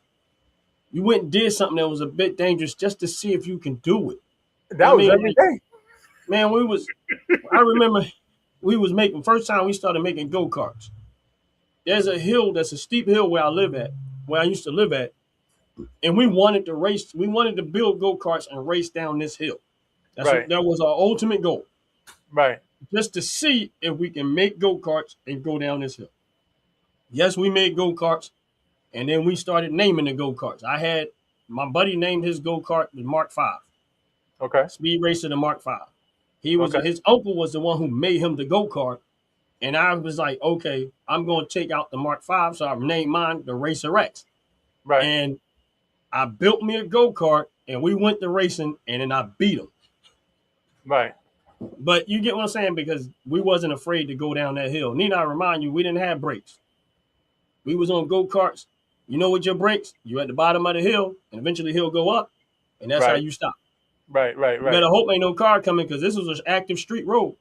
You went and did something that was a bit dangerous just to see if you can do it. You know that what I was mean? every Like, day. man, I remember we was making, first time we started making go-karts. There's a hill that's a steep hill where I used to live at, and we wanted to build go-karts and race down this hill. Right, That was our ultimate goal, right, just to see if we can make go-karts and go down this hill. Yes, we made go-karts, and then we started naming the go-karts. I had my buddy named his go-kart the Mark V, okay, Speed Racer the Mark V. okay, His uncle was the one who made him the go-kart. And I was like, okay, I'm going to take out the Mark V. So I named mine the Racer X. right, And I built me a go-kart and we went to racing and then I beat him. right, But you get what I'm saying? Because we wasn't afraid to go down that hill. Need I remind you, we didn't have brakes. We was on go-karts. You know what your brakes? You at the bottom of the hill and eventually the hill go up. And that's how right, you stop. right, right, You right. better hope ain't no car coming because this was an active street road.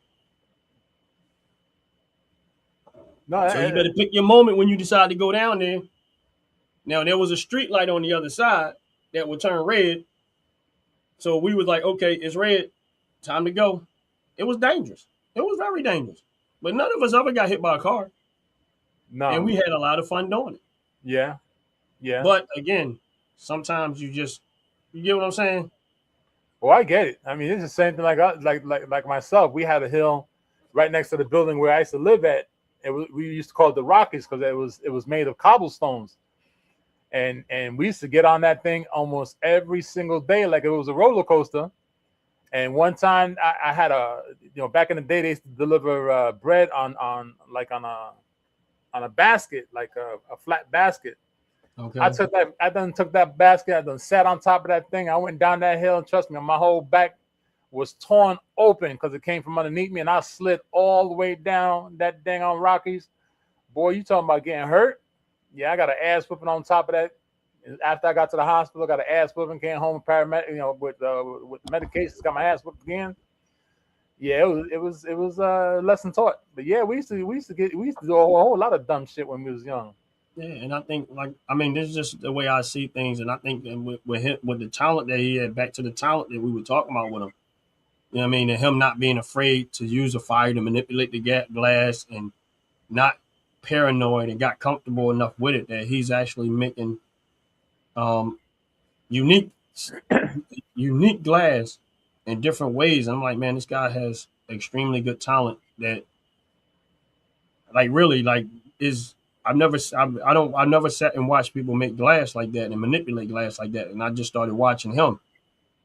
No, So you better pick your moment when you decide to go down there. Now, there was a street light on the other side that would turn red. So we was like, okay, it's red. Time to go. It was dangerous. It was very dangerous. But none of us ever got hit by a car. And no, we had a lot of fun doing it. yeah, yeah. But again, sometimes you get what I'm saying? Well, I get it. I mean, it's the same thing like myself. We had a hill right next to the building where I used to live at. We used to call it the Rockies because it was made of cobblestones, and we used to get on that thing almost every single day like it was a roller coaster. And one time I had back in the day they used to deliver bread on a basket, like a flat basket. Okay. I took that basket, I done sat on top of that thing. I went down that hill, and trust me, my whole back was torn open because it came from underneath me, and I slid all the way down that dang on Rockies. Boy, you talking about getting hurt? Yeah, I got an ass whooping on top of that. After I got to the hospital, I got an ass whooping, came home paramedic, with medications, got my ass whooped again. Yeah, it was a lesson taught. But yeah, we used to do a whole lot of dumb shit when we was young. Yeah, and I think, this is just the way I see things. And I think that with the talent that he had, back to the talent that we were talking about with him, you know what I mean? And him not being afraid to use a fire to manipulate the glass and not paranoid and got comfortable enough with it that he's actually making, unique, unique glass in different ways. I'm like, man, this guy has extremely good talent that, like, really, like, is I never sat and watched people make glass like that and manipulate glass like that, and I just started watching him,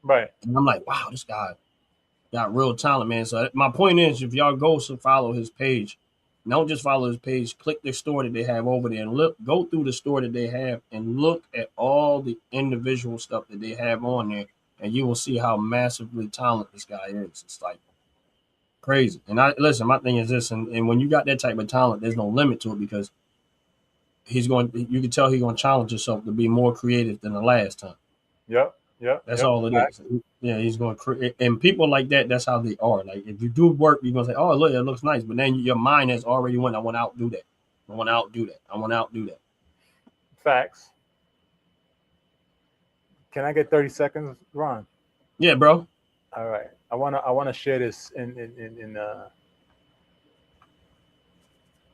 Right. and I'm like, wow, this guy got real talent, man. So my point is, if y'all go to follow his page, don't just follow his page. Click the store that they have over there and look. Go through the store that they have and look at all the individual stuff that they have on there, and you will see how massively talented this guy is. It's like crazy. And I listen. My thing is this, and when you got that type of talent, there's no limit to it because he's going. You can tell he's going to challenge himself to be more creative than the last time. Yep. Yep. That's Yep. all it is. Yeah, he's going to create, and people like that. That's how they are. Like if you do work, you're gonna say, "Oh, look, it looks nice," but then your mind has already went. I want to outdo that. I want to outdo that. I want to outdo that. Facts. Can I get 30 seconds, Ron? Yeah, bro. All right. I wanna share this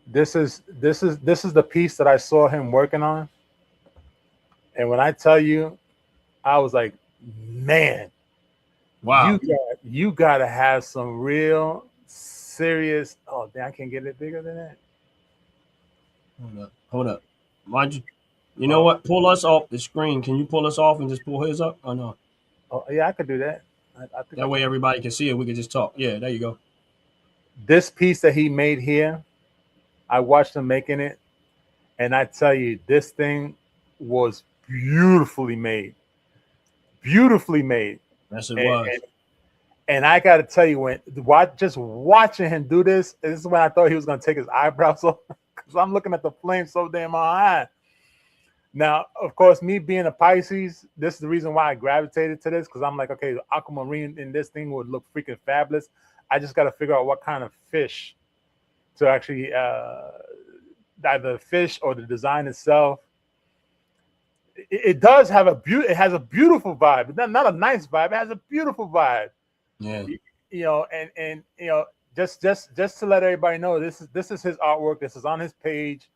this is the piece that I saw him working on. And when I tell you, I was like, man, Wow. you gotta have some real serious. Oh, damn, I can't get it bigger than that. Hold up. Why'd you? You know what? Pull us off the screen. Can you pull us off and just pull his up? Or no? Oh, yeah, I could do that. I think That way everybody can see it. We can just talk. Yeah, there you go. this piece that he made here, I watched him making it, and I tell you, this thing was beautifully made. Beautifully made. Yes, it was. And I got to tell you, just watching him do this is when I thought he was going to take his eyebrows off because I'm looking at the flame so damn high. Now, of course, me being a Pisces, this is the reason why I gravitated to this because I'm like, okay, the aquamarine in this thing would look freaking fabulous. I just got to figure out what kind of fish to actually either fish or the design itself. It does have it has a beautiful vibe. Not a nice vibe. It has a beautiful vibe. Yeah. You know, and you know, just to let everybody know, this is his artwork. This is on his page.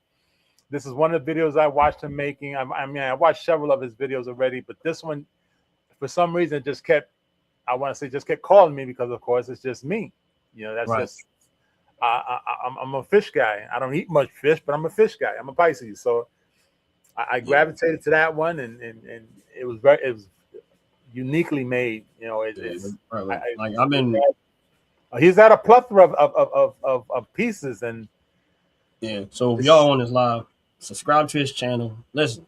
This is one of the videos I watched him making. I mean, I watched several of his videos already, but this one, for some reason, just kept calling me because, of course, it's just me. You know, that's right. Just I'm a fish guy. I don't eat much fish, but I'm a fish guy. I'm a Pisces, so I gravitated to that one, and it was uniquely made. You know, he's got a plethora of pieces, and yeah. So if y'all on this live, subscribe to his channel. Listen,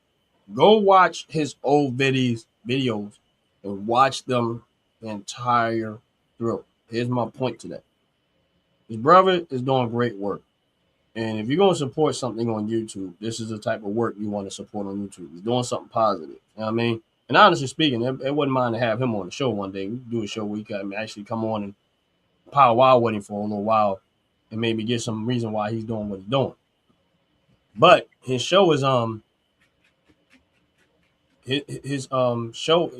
go watch his old videos, and watch them the entire through. Here's my point to that. His brother is doing great work. And if you're going to support something on YouTube, this is the type of work you want to support on YouTube. He's doing something positive. You know what I mean? And honestly speaking, it wouldn't mind to have him on the show one day. We could do a show where he can actually come on and powwow with him for a little while and maybe get some reason why he's doing what he's doing. But his show is his show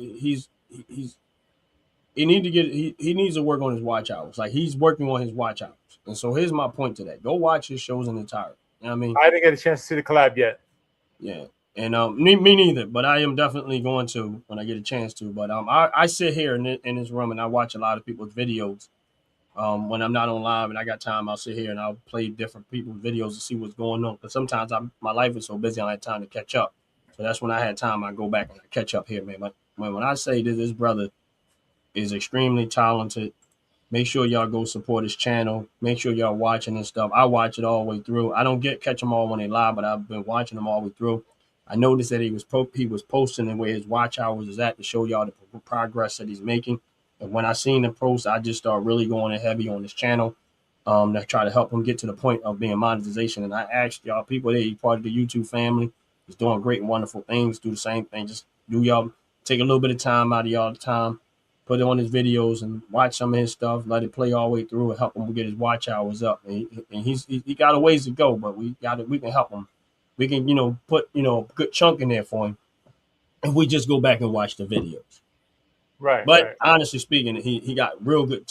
he needs to work on his watch hours. Like he's working on his watch hours. And so here's my point to that. Go watch his shows in entirety. You know what I mean? I didn't get a chance to see the collab yet. Yeah. And me neither, but I am definitely going to when I get a chance to. But I sit here in this room and I watch a lot of people's videos. When I'm not on live and I got time, I'll sit here and I'll play different people's videos to see what's going on. Because sometimes my life is so busy, I don't have time to catch up. So that's when I had time. I go back and I catch up here, man. But when I say that this brother is extremely talented, make sure y'all go support his channel. Make sure y'all watching this stuff. I watch it all the way through. I don't catch them all when they live, but I've been watching them all the way through. I noticed that he was posting and where his watch hours is at to show y'all the progress that he's making. And when I seen the post, I just started really going heavy on his channel to try to help him get to the point of being monetization. And I asked y'all, people there, he's part of the YouTube family. He's doing great and wonderful things. Do the same thing. Just take a little bit of time out of y'all time. Put it on his videos and watch some of his stuff. Let it play all the way through and help him get his watch hours up. And he got a ways to go, but we can help him. We can put a good chunk in there for him, if we just go back and watch the videos. Right. But right. honestly speaking, he got real good.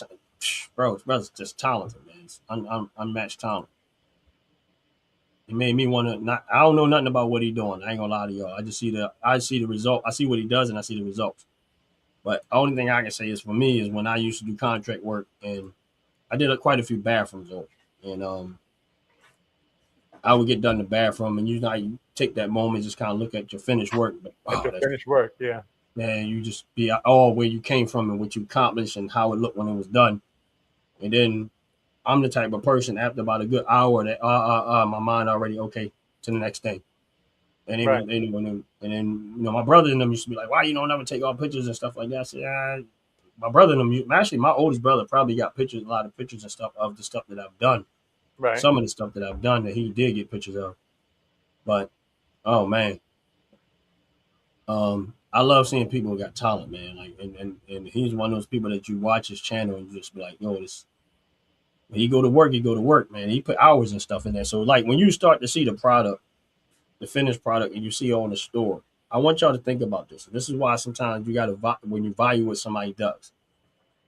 Bro, his brother's just talented, man. He's unmatched talent. It made me want to not. I don't know nothing about what he's doing. I ain't gonna lie to y'all. I see the result. I see what he does, and I see the results. But the only thing I can say is for me is when I used to do contract work, and I did quite a few bathrooms work, and I would get done in the bathroom, and you take that moment, just kind of look at your finished work. But, At wow, your that's finished work, yeah. man, you just be all where you came from and what you accomplished and how it looked when it was done. And then I'm the type of person after about a good hour that my mind already okay to the next thing. And Right. then my brother and them used to be like, why you don't ever take all pictures and stuff like that? I said, my brother and them, actually my oldest brother probably got pictures, a lot of pictures and stuff of the stuff that I've done. Right. Some of the stuff that I've done that he did get pictures of. But oh man, I love seeing people who got talent, man. Like and he's one of those people that you watch his channel and you just be like, yo, this. When he go to work, man. He put hours and stuff in there. So like when you start to see the product, the finished product, and you see it on the store, I want y'all to think about this. This is why sometimes you gotta when you value what somebody does.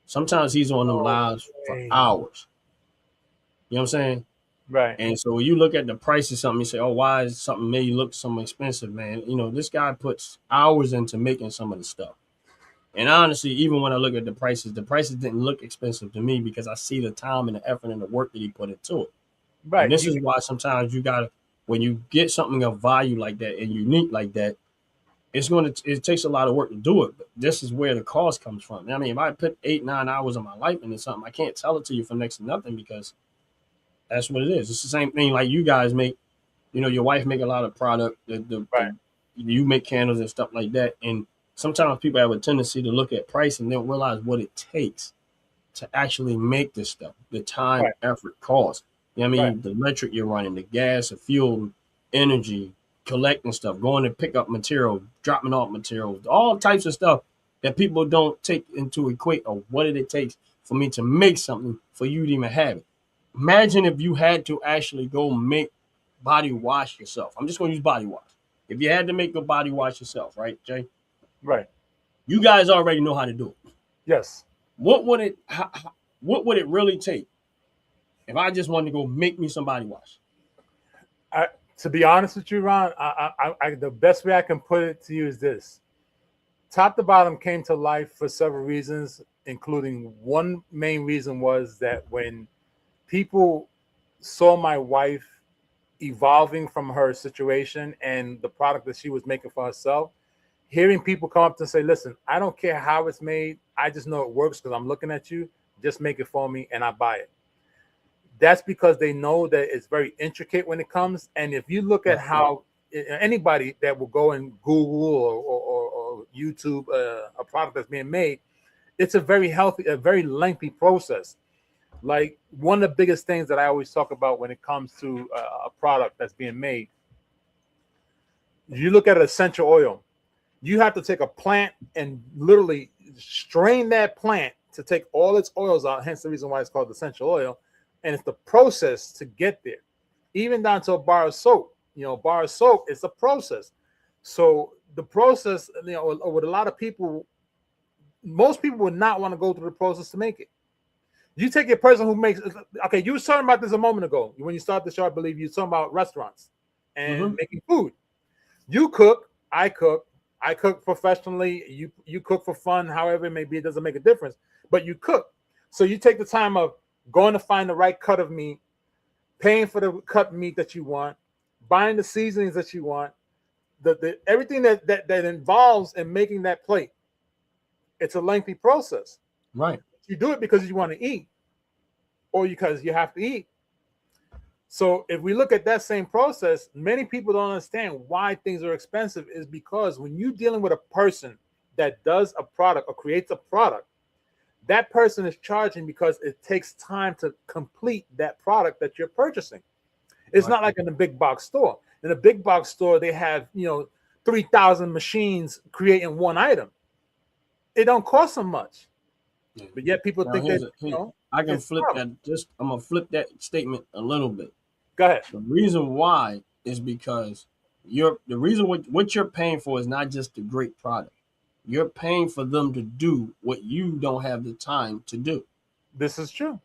Sometimes he's on them lives for hours. You know what I'm saying? Right. And so when you look at the price of something, you say, oh, why is something made look so expensive, man? You know, this guy puts hours into making some of the stuff. And honestly, even when I look at the prices didn't look expensive to me because I see the time and the effort and the work that he put into it. Right. And this is why sometimes you gotta, when you get something of value like that and unique like that, it takes a lot of work to do it. But this is where the cost comes from. I mean, if I put 8-9 hours of my life into something, I can't tell it to you for next to nothing because that's what it is. It's the same thing like you guys make. You know, your wife make a lot of product. You make candles and stuff like that. And sometimes people have a tendency to look at price and don't realize what it takes to actually make this stuff. The time, Right. effort, cost. You know what I mean? Right. The electric you're running, the gas, the fuel, energy, collecting stuff, going to pick up material, dropping off materials, all types of stuff that people don't take into equate of what it takes for me to make something for you to even have it. Imagine if you had to actually go make body wash yourself. I'm just going to use body wash. If you had to make a body wash yourself, right, Jay? Right. You guys already know how to do it. Yes. What would it really take if I just wanted to go make me some body wash? To be honest with you, Ron, the best way I can put it to you is this: Top to Bottom came to life for several reasons, including one main reason was that when people saw my wife evolving from her situation and the product that she was making for herself, hearing people come up to say, listen, I don't care how it's made. I just know it works because I'm looking at you. Just make it for me and I buy it. That's because they know that it's very intricate when it comes. And if you look at how anybody that will go and Google or YouTube a product that's being made, it's a very lengthy process. Like one of the biggest things that I always talk about when it comes to a product that's being made, you look at essential oil. You have to take a plant and literally strain that plant to take all its oils out. Hence the reason why it's called essential oil. And it's the process to get there. Even down to a bar of soap. You know, a bar of soap is a process. So the process, you know, with a lot of people, most people would not want to go through the process to make it. You take a person who makes, okay, you were talking about this a moment ago. When you started the show, I believe you were talking about restaurants and making food. You cook, I cook professionally, you cook for fun, however it may be, it doesn't make a difference, but you cook. So you take the time of going to find the right cut of meat, paying for the cut meat that you want, buying the seasonings that you want, the everything that involves in making that plate. It's a lengthy process. Right. You do it because you want to eat or because you have to eat. So if we look at that same process, many people don't understand why things are expensive is because when you're dealing with a person that does a product or creates a product, that person is charging because it takes time to complete that product that you're purchasing. It's not like in a big box store. In a big box store, they have, 3,000 machines creating one item. It don't cost them much. Yeah. But yet people think that, I can flip that. I'm going to flip that statement a little bit. Go ahead. The reason why is because the reason what you're paying for is not just a great product. You're paying for them to do what you don't have the time to do. This is true.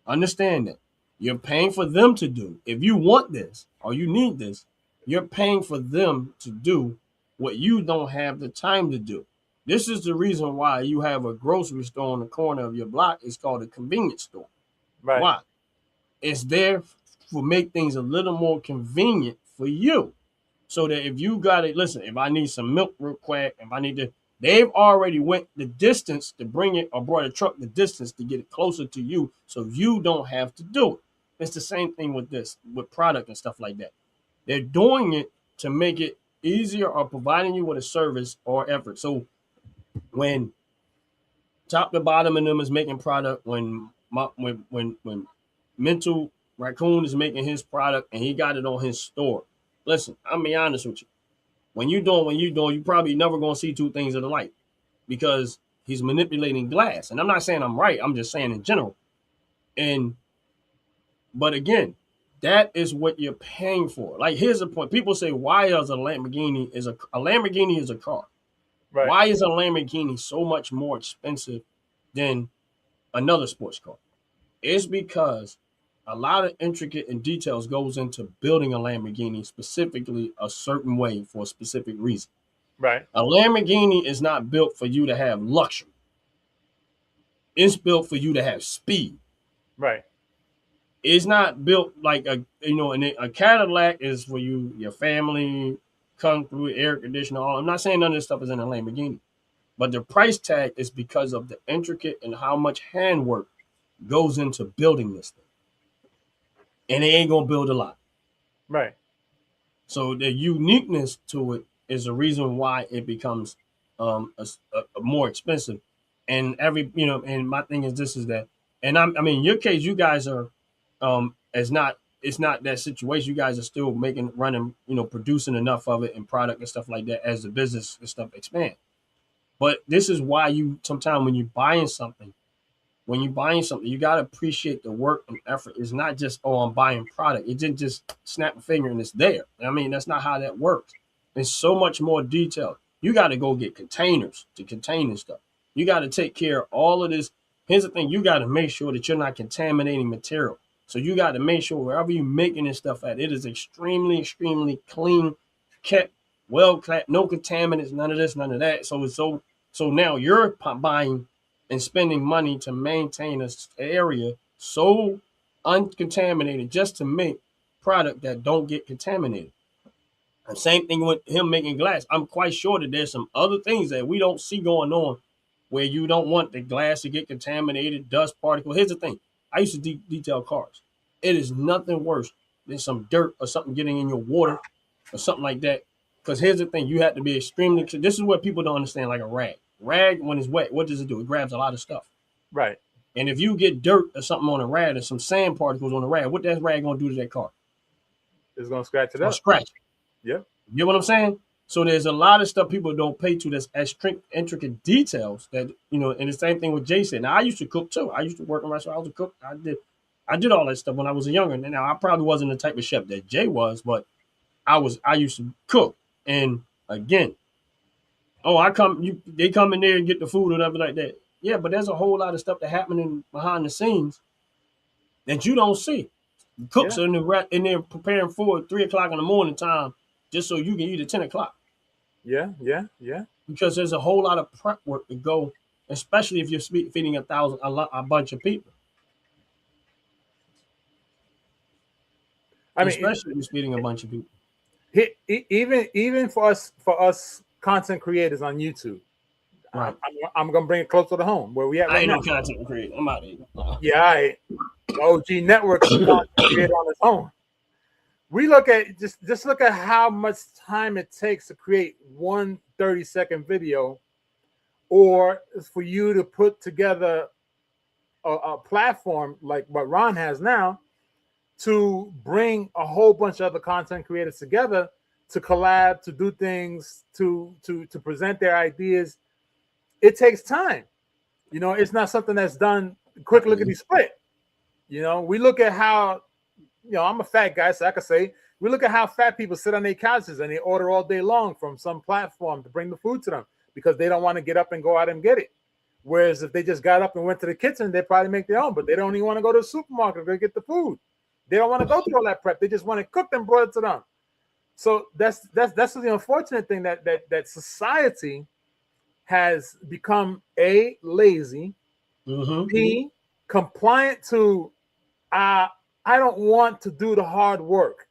Understand that. You're paying for them to do. If you want this or you need this, you're paying for them to do what you don't have the time to do. This is the reason why you have a grocery store on the corner of your block. It's called a convenience store. Right. Why? It's there to make things a little more convenient for you. So that if you got it, listen, if I need some milk real quick, if I need to, they've already went the distance to bring it or brought a truck the distance to get it closer to you so you don't have to do it. It's the same thing with this, with product and stuff like that. They're doing it to make it easier or providing you with a service or effort. So when top to bottom of them is making product, when Mental Raccoon is making his product and he got it on his store. Listen, I'll be honest with you. When you're doing, you probably never gonna see two things of the light because he's manipulating glass. And I'm not saying I'm right. I'm just saying in general. But again, that is what you're paying for. Like, here's the point. People say, why is a Lamborghini is a car? Right. Why is a Lamborghini so much more expensive than another sports car? It's because a lot of intricate and details goes into building a Lamborghini specifically a certain way for a specific reason. Right. A Lamborghini is not built for you to have luxury. It's built for you to have speed. Right. It's not built like a Cadillac is for you, your family, come through air conditioner. I'm not saying none of this stuff is in a Lamborghini, but the price tag is because of the intricate and how much handwork goes into building this thing. And they ain't gonna build a lot. Right. So the uniqueness to it is the reason why it becomes a more expensive. And and my thing is this is that, and in your case, you guys are it's not that situation. You guys are still running, producing enough of it and product and stuff like that as the business and stuff expand. But this is why sometimes when you're buying something, you got to appreciate the work and effort. It's not just, oh, I'm buying product. It didn't just snap a finger and it's there. That's not how that works. It's so much more detailed. You got to go get containers to contain this stuff. You got to take care of all of this. Here's the thing. You got to make sure that you're not contaminating material. So you got to make sure wherever you're making this stuff at, it is extremely, extremely clean, kept, well-kept, no contaminants, none of this, none of that. So now you're buying and spending money to maintain an area so uncontaminated just to make product that don't get contaminated. And same thing with him making glass. I'm quite sure that there's some other things that we don't see going on where you don't want the glass to get contaminated, dust particles. Here's the thing. I used to detail cars. It is nothing worse than some dirt or something getting in your water or something like that. Because here's the thing. You have to be extremely, this is what people don't understand, like a rag. Rag, when it's wet, what does it do? It grabs a lot of stuff. Right. And if you get dirt or something on a rag or some sand particles on the rag, what that rag going to do to that car? It's going to scratch it up. Scratch it. Yep. You know what I'm saying? So there's a lot of stuff people don't pay to that's intricate details that, and the same thing with Jason. Now, I used to cook too. I used to work in restaurants. I was a cook. I did all that stuff when I was younger. And now I probably wasn't the type of chef that Jay was, but I used to cook. And again, they come in there and get the food or whatever like that. Yeah, but there's a whole lot of stuff that happening behind the scenes that you don't see. Cooks are in there preparing for 3 o'clock in the morning time just so you can eat at 10 o'clock. Yeah. Because there's a whole lot of prep work to go, especially if you're feeding a bunch of people. Especially if you're feeding a bunch of people. Even for us content creators on YouTube, right. I'm gonna bring it closer to home where we at. I ain't no content creator. I'm out of here. Yeah, OG Network is content creator on its own. We look at just look at how much time it takes to create one 30-second video, or for you to put together a platform like what Ron has now to bring a whole bunch of other content creators together to collab, to do things, to present their ideas. It takes time. It's not something that's done quick lickety split. We look at how, I'm a fat guy, so I can say, we look at how fat people sit on their couches and they order all day long from some platform to bring the food to them because they don't want to get up and go out and get it. Whereas if they just got up and went to the kitchen, they'd probably make their own, but they don't even want to go to the supermarket to get the food. They don't want to go through all that prep. They just want to cook them, brought it to them. So that's the unfortunate thing that society has become A, lazy, B, compliant to I don't want to do the hard work.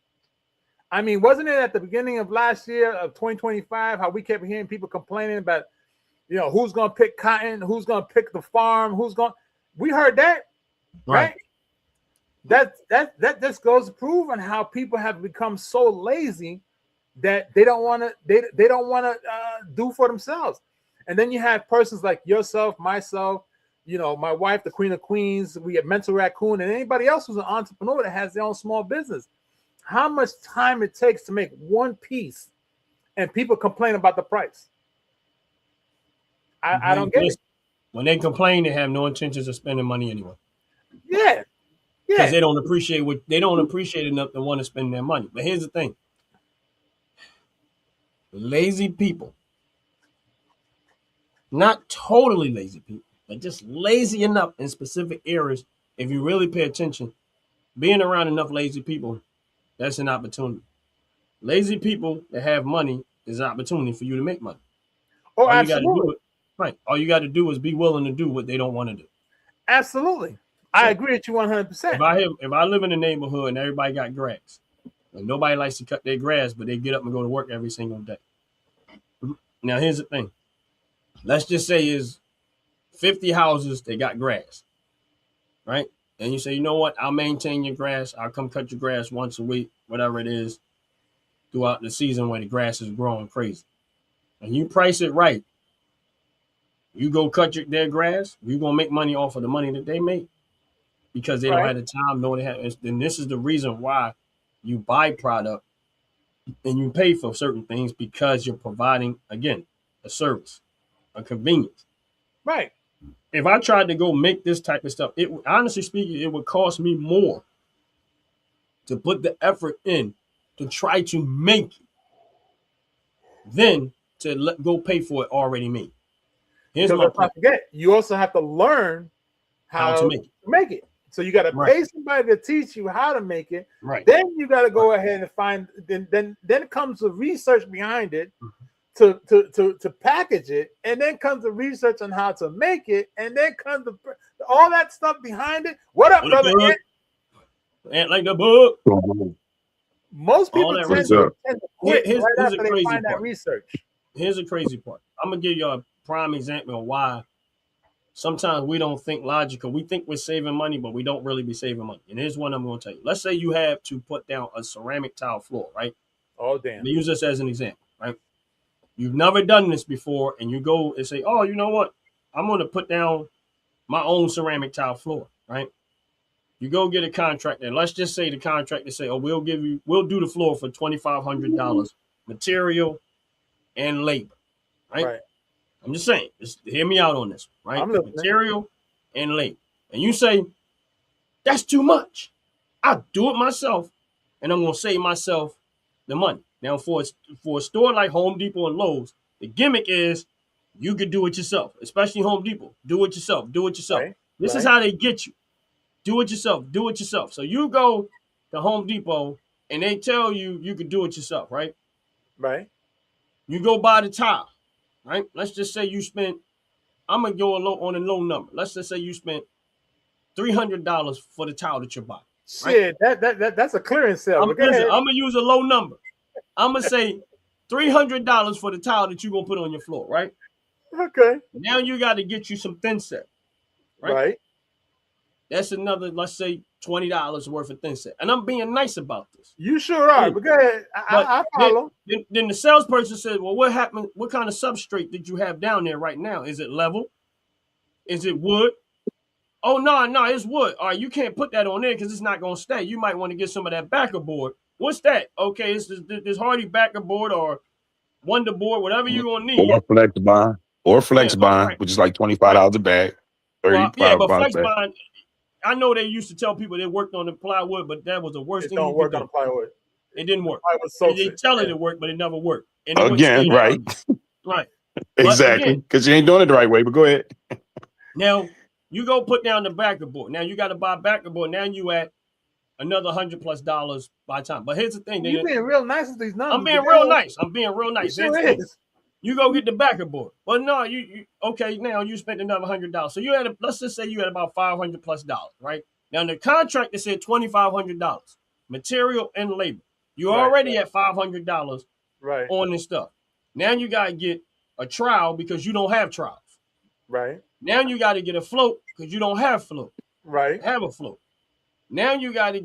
I mean, wasn't it at the beginning of last year of 2025 how we kept hearing people complaining about, who's going to pick cotton, who's going to pick the farm, we heard that, right? That just goes to prove on how people have become so lazy that they don't want to they don't want to do for themselves. And then you have persons like yourself, myself, my wife, the Queen of Queens, we have Mental Raccoon, and anybody else who's an entrepreneur that has their own small business. How much time it takes to make one piece, and people complain about the price. I don't get it. When they complain, they have no intentions of spending money anyway. Yeah. Because they don't appreciate enough to want to spend their money. But here's the thing. Lazy people, not totally lazy people, but just lazy enough in specific areas, if you really pay attention, being around enough lazy people, that's an opportunity. Lazy people that have money is an opportunity for you to make money. Oh, absolutely. All you got to do is be willing to do what they don't want to do. Absolutely. I agree with you 100%. If I live in a neighborhood and everybody got grass, and nobody likes to cut their grass, but they get up and go to work every single day. Now, here's the thing. Let's just say is 50 houses, they got grass, right? And you say, you know what? I'll maintain your grass. I'll come cut your grass once a week, whatever it is, throughout the season when the grass is growing crazy. And you price it right. You go cut their grass, you're going to make money off of the money that they make because they don't have the time, nor they have. And this is the reason why you buy product and you pay for certain things, because you're providing, again, a service, a convenience. Right. If I tried to go make this type of stuff, honestly speaking, it would cost me more to put the effort in to try to make it than to go pay for it already made. Here's my point. Forget, you also have to learn how to make it. So you got to pay somebody to teach you how to make it. Right. Then you got to go ahead and find. Then comes the research behind it to package it, and then comes the research on how to make it, and then comes all that stuff behind it. What up, brother? Ant like the book. Most people tend to quit right after they find that research. Here's the crazy part. I'm gonna give you a prime example of why sometimes we don't think logical. We think we're saving money, but we don't really be saving money. And here's one I'm going to tell you. Let's say you have to put down a ceramic tile floor, right? Oh, damn. Use this as an example, right? You've never done this before, and you go and say, oh, you know what? I'm going to put down my own ceramic tile floor, right? You go get a contractor, and let's just say the contractor say, oh, we'll do the floor for $2,500, material and labor, right? I'm just saying, just hear me out on this, right? Material and labor. And you say, that's too much. I'll do it myself, and I'm going to save myself the money. Now, for a store like Home Depot and Lowe's, the gimmick is you could do it yourself, especially Home Depot. Do it yourself. Do it yourself. This is how they get you. Do it yourself. Do it yourself. So you go to Home Depot, and they tell you you could do it yourself, right? Right. You go buy the tile. Right? Let's just say you spent, I'm going to go on a low number. Let's just say you spent $300 for the tile that you buy. Shit, right? That's a clearance sale. I'm going to use a low number. I'm going to say $300 for the tile that you're going to put on your floor, right? Okay. Now you got to get you some thin set. Right? That's another, let's say, $20 worth of thin set. And I'm being nice about this. You sure are. But go ahead. I follow. Then the salesperson said, well, what happened? What kind of substrate did you have down there right now? Is it level? Is it wood? Oh, no, it's wood. All right, you can't put that on there because it's not going to stay. You might want to get some of that backer board. What's that? Okay, it's this Hardy backer board or Wonder board, whatever you're going to need. Or flex bond, which is like $25 a bag. But flex bond, I know they used to tell people they worked on the plywood, but that was the worst thing. It don't work on the plywood. It didn't work. They tell it worked, but it never worked. And again, right? Right. Exactly. Because you ain't doing it the right way, but go ahead. Now, you go put down the backer board. Now, you got to buy backer board. Now, you at another $100+ by time. But here's the thing. You're being real nice with these numbers. I'm being real nice. I'm being real nice. It sure is. You go get the backer board. But no, you okay, now you spent another $100. So you had let's just say you had about $500+, right? Now in the contract it said $2,500, material and labor. You already at $500 on this stuff. Now you gotta get a trowel because you don't have trowels. Right. Now you gotta get a float because you don't have float. Right. Have a float. Now you gotta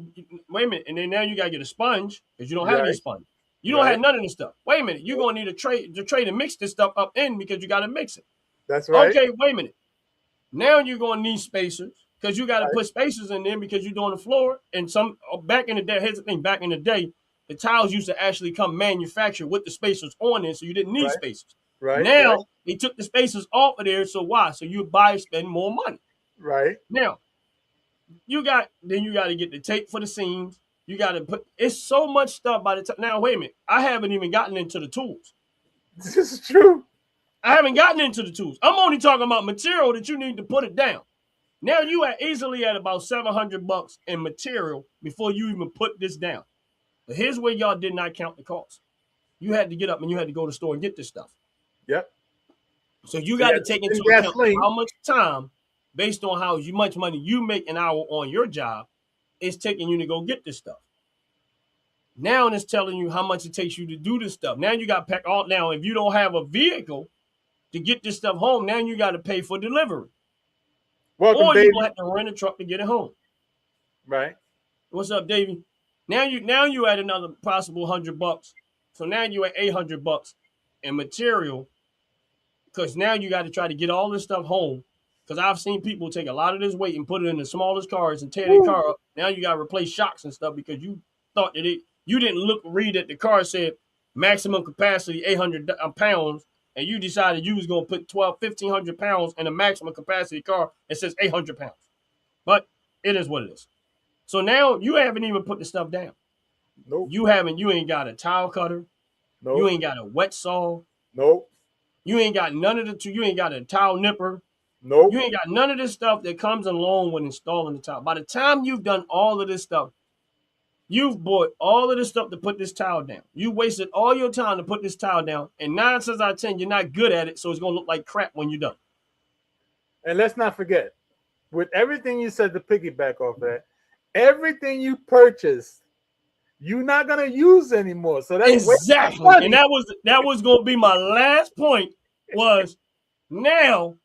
wait a minute, and then now you gotta get a sponge because you don't have any sponge. You don't have none of this stuff. Wait a minute, you're gonna need a tray to mix this stuff up in because you gotta mix it. That's right. Okay, wait a minute. Now you're gonna need spacers because you gotta put spacers in there because you're doing the floor. And some back in the day, here's the thing: back in the day, the tiles used to actually come manufactured with the spacers on it, so you didn't need spacers. Right. Now they took the spacers off of there, so why? So you buy, spend more money. Right. Now you got to get the tape for the seams. You got to put. It's so much stuff by the time. Now wait a minute, I haven't even gotten into the tools. This is true. I haven't gotten into the tools. I'm only talking about material that you need to put it down. Now you are easily at about $700 in material before you even put this down. But here's where y'all did not count the cost. You had to get up and you had to go to the store and get this stuff. Yep. So you got to take into account how much time, based on how much money you make an hour on your job, it's taking you to go get this stuff. Now it's telling you how much it takes you to do this stuff. Now you got to pack all. Now if you don't have a vehicle to get this stuff home, now you got to pay for delivery. Welcome, or baby. you have to rent a truck to get it home. Right. What's up, Davey? Now you at another possible $100. So now you at $800 in material, because now you got to try to get all this stuff home. Because I've seen people take a lot of this weight and put it in the smallest cars and tear their car up. Now you got to replace shocks and stuff because you thought that you didn't read that the car said maximum capacity 800 pounds, and you decided you was going to put 1,500 pounds in a maximum capacity car that says 800 pounds. But it is what it is. So now you haven't even put the stuff down. Nope. You ain't got a tile cutter. Nope. You ain't got a wet saw. Nope. You ain't got none of you ain't got a tile nipper. Nope. You ain't got none of this stuff that comes along with installing the tile. By the time you've done all of this stuff, you've bought all of this stuff to put this tile down. You wasted all your time to put this tile down, and 9 times out of 10, you're not good at it, so it's going to look like crap when you're done. And let's not forget, with everything you said to piggyback off that, everything you purchased, you're not going to use anymore. So that's exactly. And that was going to be my last point was now,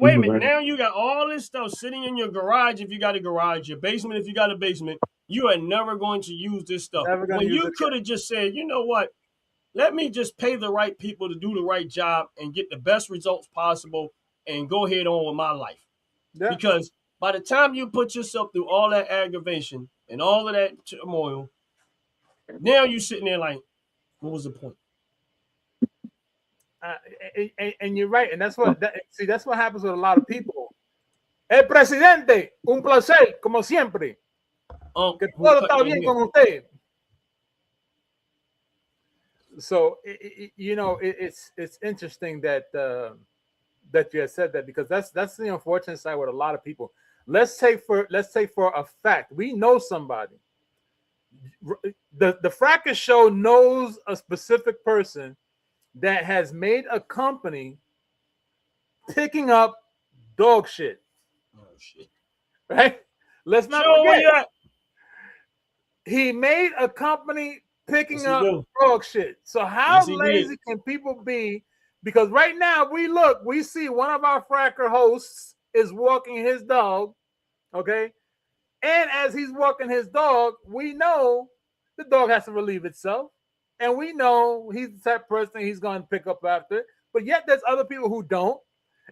wait a minute, now you got all this stuff sitting in your garage if you got a garage, your basement if you got a basement. You are never going to use this stuff. When you could have just said, you know what, let me just pay the right people to do the right job and get the best results possible and go ahead on with my life. Yeah. Because by the time you put yourself through all that aggravation and all of that turmoil, now you're sitting there like, what was the point? And you're right. And that's what happens with a lot of people. El presidente, un placer, como siempre. Que todo está bien con usted. So it's interesting that that you had said that, because that's the unfortunate side with a lot of people. Let's say for a fact, we know somebody. The Frackers Show knows a specific person that has made a company picking up dog shit. Oh shit! Right? Let's not forget. He made a company picking up dog shit. So how lazy can people be? Because right now we see one of our Fracker hosts is walking his dog, okay? And as he's walking his dog, we know the dog has to relieve itself. And we know he's the type of person he's going to pick up after. But yet there's other people who don't.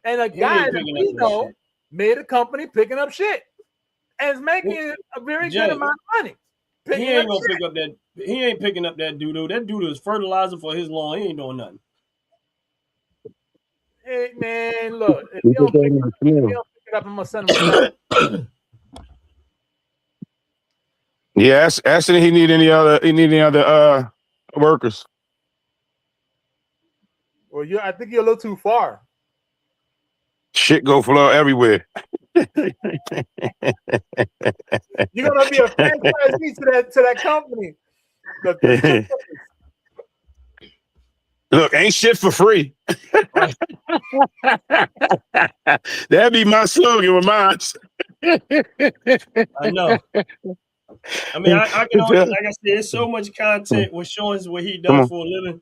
And a guy that we know made a company picking up shit. And is making a very good amount of money. He ain't gonna pick up that. He ain't picking up that doo-doo. That doo-doo is fertilizer for his lawn. He ain't doing nothing. Hey man, look. If you don't pick it up, I'm gonna send him. Yeah, ask him if he need any other workers. Well, I think you're a little too far. Shit go flow everywhere. You're gonna be a franchisee to that company. Look, ain't shit for free. That'd be my slogan with mine. I know. I mean, I can only, like I said, there's so much content with showing what he does for a living.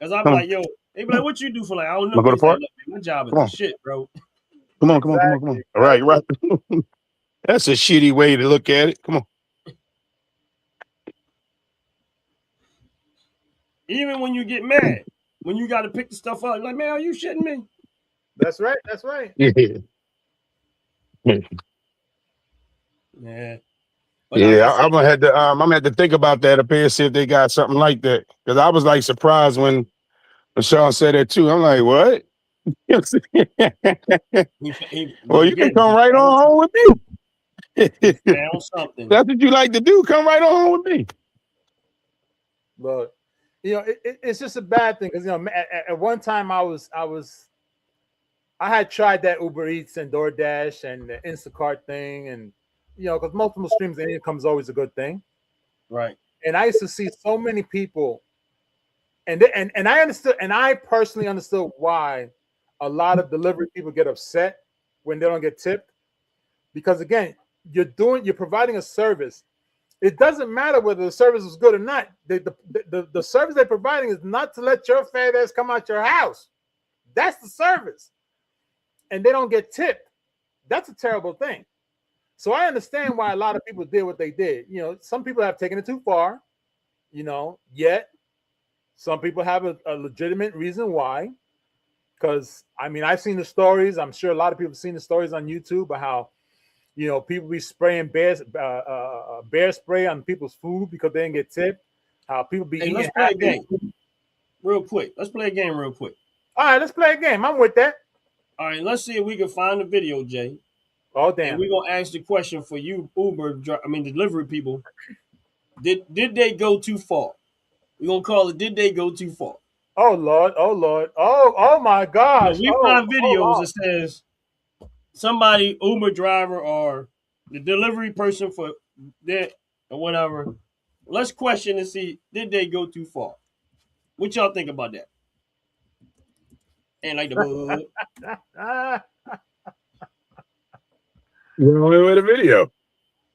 Cause I'm like, yo, they be like, what you do for like, I don't know. Go to He's like, park? look, man, my job is the shit, bro. Come on. All right. That's a shitty way to look at it. Come on. Even when you get mad, when you got to pick the stuff up, like, man, are you shitting me? That's right. That's right. Yeah. Yeah. Yeah, I'm gonna have to think about that up here, see if they got something like that. Because I was like surprised when Sean said that too. I'm like, what? Well, you can come right on home with me. Found something. That's what you like to do. Come right on home with me. Look, you know, it's just a bad thing because, you know, at one time I had tried that Uber Eats and DoorDash and the Instacart thing, and you know, because multiple streams of income is always a good thing, right? And I used to see so many people, and I understood, and I personally understood why a lot of delivery people get upset when they don't get tipped, because again, you're providing a service. It doesn't matter whether the service is good or not. The service they're providing is not to let your fat ass come out your house. That's the service. And they don't get tipped. That's a terrible thing. So I understand why a lot of people did what they did. You know, some people have taken it too far, you know, yet some people have a legitimate reason why. Because, I mean, I've seen the stories. I'm sure a lot of people have seen the stories on YouTube about how, you know, people be spraying bear spray on people's food because they didn't get tipped. How people be eating. Let's play a game real quick. All right, let's play a game. I'm with that. All right, let's see if we can find the video, Jay. Oh, damn. And we're going to ask the question for you, delivery people. Did they go too far? We're going to call it, did they go too far? Oh, Lord. Oh, my gosh. We find videos that says somebody, Uber driver or the delivery person for that or whatever. Let's question and see, did they go too far? What y'all think about that? And like the You're with a video.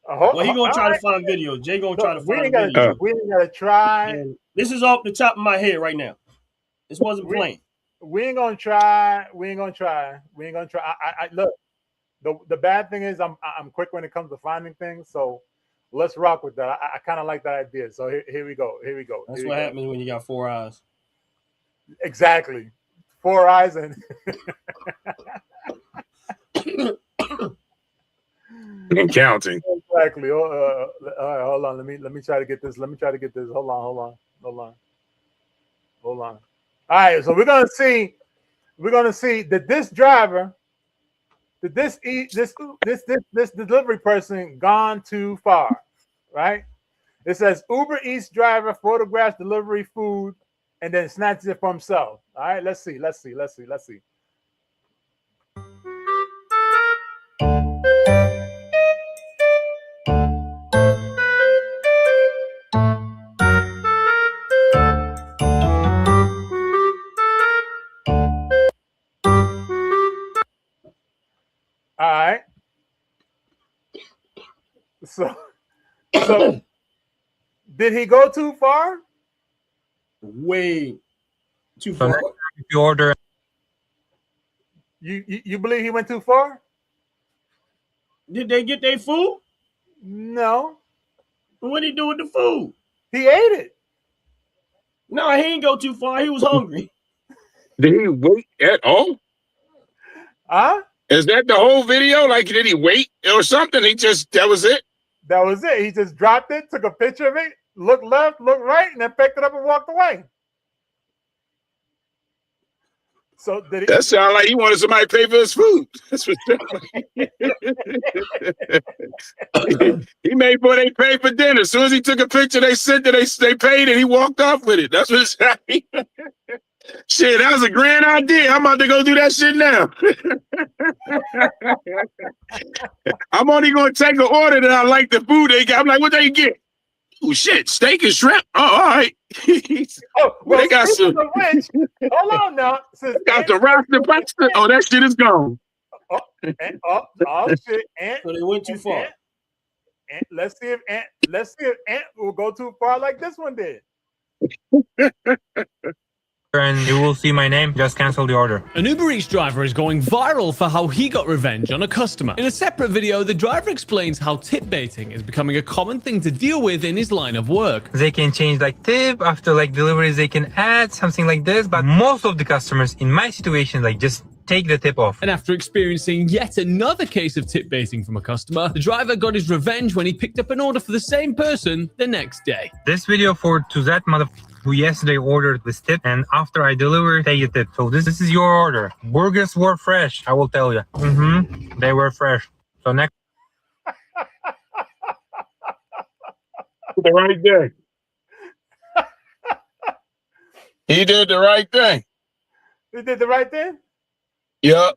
Well, he gonna try to find video. Jay gonna try to find video. We ain't gotta try. And this is off the top of my head right now. This wasn't playing. We ain't gonna try. I look. The bad thing is I'm quick when it comes to finding things. So let's rock with that. I kind of like that idea. So here we go. That's what happens when you got 4 eyes. Exactly. 4 eyes and counting. Exactly. All right, hold on. Let me try to get this. Hold on. All right, so we're gonna see that this driver, this delivery person gone too far, right? It says Uber Eats driver photographs delivery food and then snatches it for himself. All right, let's see. All right. So did he go too far? Way too far. If you order, You believe he went too far? Did they get their food? No. What did he do with the food? He ate it. No, he didn't go too far. He was hungry. Did he wait at all? Huh? Is that the whole video? Like, did he wait or something? That was it? That was it. He just dropped it, took a picture of it, looked left, looked right, and then picked it up and walked away. So did he? That sounded like he wanted somebody to pay for his food. That's what he made sure they paid for dinner. As soon as he took a picture, they said that they paid and he walked off with it. That's what it's happening. Shit, that was a grand idea. I'm about to go do that shit now. I'm only gonna take an order that I like the food they got. I'm like, what they get? Oh shit, steak and shrimp. Oh, all right. Oh, well, they got some. of which, hold on now. Got the roster pasta. Oh, that shit is gone. Oh shit! Ant, So they went too far. Ant, let's see if Ant will go too far like this one did. And you will see my name. Just cancel the order. An Uber Eats driver is going viral for how he got revenge on a customer. In a separate video, the driver explains how tip baiting is becoming a common thing to deal with in his line of work. They can change like tip after like deliveries. They can add something like this, but most of the customers in my situation like just take the tip off. And after experiencing yet another case of tip baiting from a customer, the driver got his revenge when he picked up an order for the same person the next day. This video to that motherfucker who yesterday ordered this tip, and after I deliver, take a tip. So this is your order. Burgers were fresh, I will tell you. They were fresh. So next. The right thing. He did the right thing. He did the right thing? Yeah.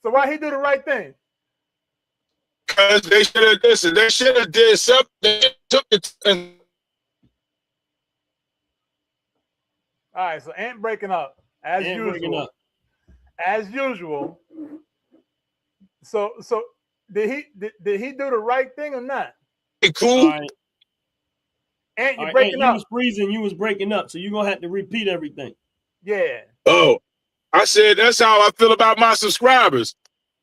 So why he do the right thing? Because they should have listened. They should have did something. They took it and All right, so Ant breaking up as Ant usual. breaking up. As usual. So did he do the right thing or not? cool. All right. Ant, you All right, breaking you up? was freezing. You was breaking up. So you're gonna have to repeat everything. Yeah. Oh, I said that's how I feel about my subscribers.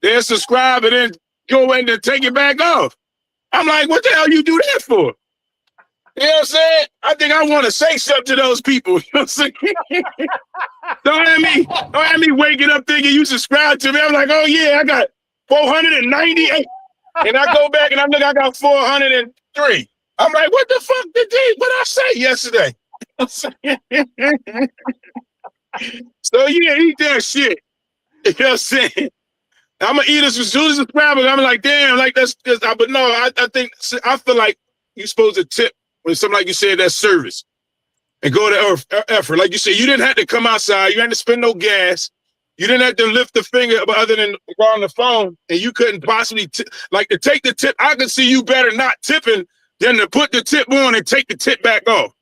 They'll subscribe and then go in and take it back off. I'm like, what the hell you do that for? You know what I'm saying? I think I want to say something to those people. You know what I'm saying? Don't have me waking up thinking you subscribe to me. I'm like, oh yeah, I got 498. And I go back and I'm looking, I got 403. I'm like, what the fuck what I say yesterday? So yeah, eat that shit. You know what I'm saying? I'm gonna eat this as soon as it's private. I'm like, damn, like that's but no, I feel like you're supposed to tip when something like you said, that's service. And go to effort. Like you said, you didn't have to come outside, you didn't have to spend no gas, you didn't have to lift the finger other than go on the phone, and you couldn't possibly like to take the tip. I could see you better not tipping than to put the tip on and take the tip back off.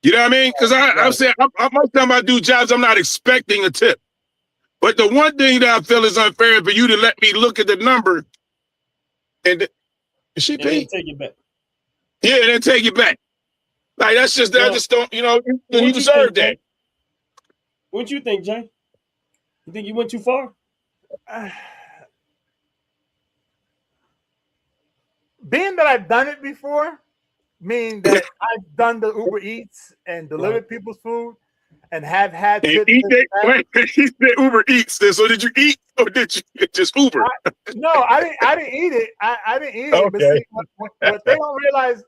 You know what I mean? Because I'm saying most time I do jobs, I'm not expecting a tip. But the one thing that I feel is unfair is for you to let me look at the number and she paid. Take it back. Yeah, and then take it back. Like that's just I just don't, you deserve that. What you think, Jay? You think you went too far? Being that I've done it before, meaning that I've done the Uber Eats and delivered people's food and have had tips. He said Uber Eats. So did you eat or did you just Uber? No, I didn't eat it. I didn't eat it. Okay. But see,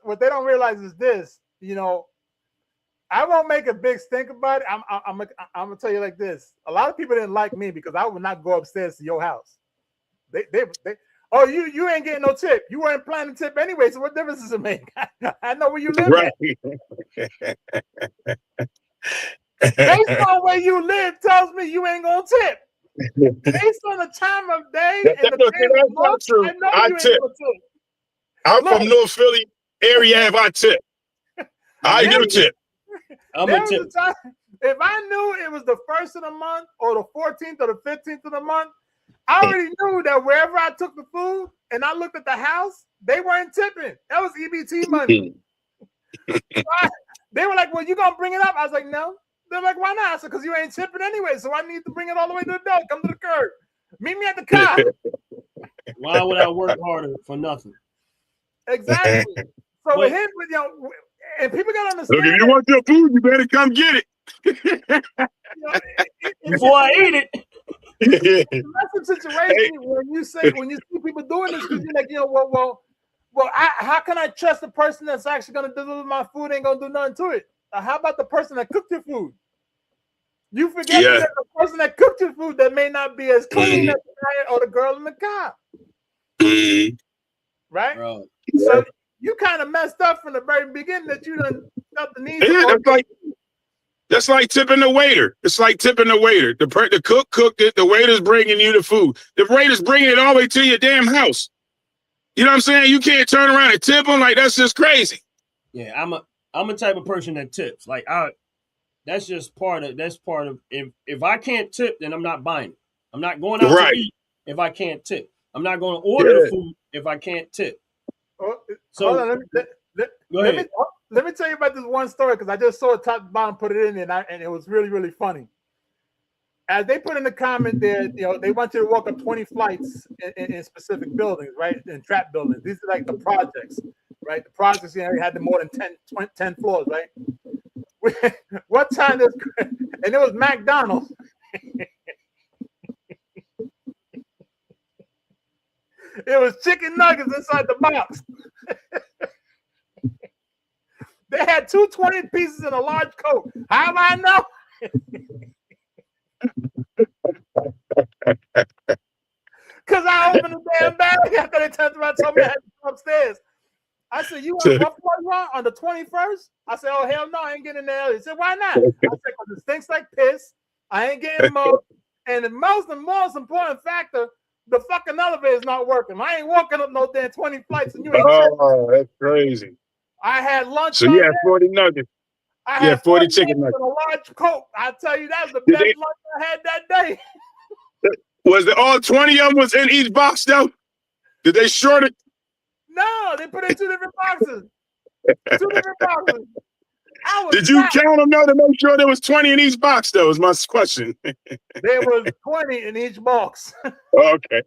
what they don't realize is this. I won't make a big stink about it. I'm gonna tell you like this. A lot of people didn't like me because I would not go upstairs to your house. They oh, you ain't getting no tip. You weren't planning tip anyway, so what difference does it make? I know where you live Right. Based on where you live tells me you ain't gonna tip. Based on the time of day and the day of month, I know you ain't gonna tip. I'm from North Philly area. If I tip, I do tip. I'm a tip. If I knew it was the 1st of the month or the 14th or the 15th of the month, I already knew that wherever I took the food and I looked at the house, they weren't tipping. That was EBT money. They were like, well, you gonna bring it up? I was like, no. They're like, why not? I said, because you ain't tipping anyway, so I need to bring it all the way to the door. Come to the curb. Meet me at the car. Why would I work harder for nothing? Exactly. So with him, and people gotta understand. Look, if you want your food, you better come get it. Before I eat it. That's a situation when you see people doing this because you're like, well, how can I trust the person that's actually gonna deliver my food ain't gonna do nothing to it? How about the person that cooked your food? You forget that the person that cooked your food that may not be as clean as the guy or the girl in the car. Right? Bro. So you kind of messed up from the very beginning that you done felt the need. Yeah, that's like That's like tipping the waiter. It's like tipping the waiter. The cook cooked it. The waiter's bringing you the food. The waiter's bringing it all the way to your damn house. You know what I'm saying? You can't turn around and tip them. Like, that's just crazy. Yeah, I'm a type of person that tips. Like, that's just part of if I can't tip, then I'm not buying it. I'm not going out to eat if I can't tip. I'm not going to order the food if I can't tip. So hold on, let me tell you about this one story, because I just saw it top to bottom, put it in there, and it was really, really funny. As they put in the comment there, you know, they want you to walk up 20 flights in specific buildings, right? In trap buildings. These are like the projects, right? The projects, you know, you had more than 10 floors, right? What time and it was McDonald's. It was chicken nuggets inside the box. They had 220 pieces in a large Coke. How do I know? Because I opened the damn bag after they turned around and told me I had to go upstairs. I said, you want what floor you on the 21st? I said, oh, hell no, I ain't getting in there. He said, why not? I said, because it stinks like piss. I ain't getting more. And the most important factor, the fucking elevator is not working. I ain't walking up no damn 20 flights and you ain't Oh, that's crazy. I had lunch. So you had 40 nuggets. I had 40 chicken nuggets. And a large Coke. I tell you, that was the best lunch I had that day. Was it all 20 of them was in each box though? Did they short it? No, they put it in 2 different boxes. 2 different boxes. Did you count them though to make sure there was 20 in each box though? Is my question. There was 20 in each box. Okay.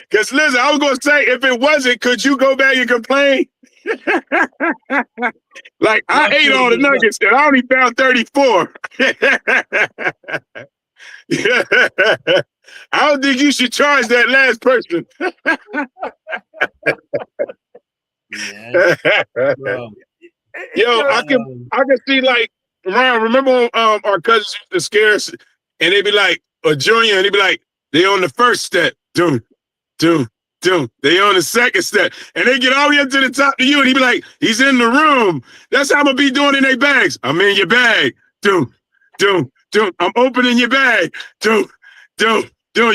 Because listen, I was gonna say, if it wasn't, could you go back and complain? Like, I ate all the nuggets and I only found 34. I don't think you should charge that last person. Yo, I can see, like, Ryan, remember our cousins used to scare us, and they'd be like, or Junior, and they'd be like, they on the first step, doom. They on the second step, and they get all the way up to the top of you, and he'd be like, he's in the room. That's how I'm gonna be doing in their bags. I'm in your bag, doom. I'm opening your bag, doom. You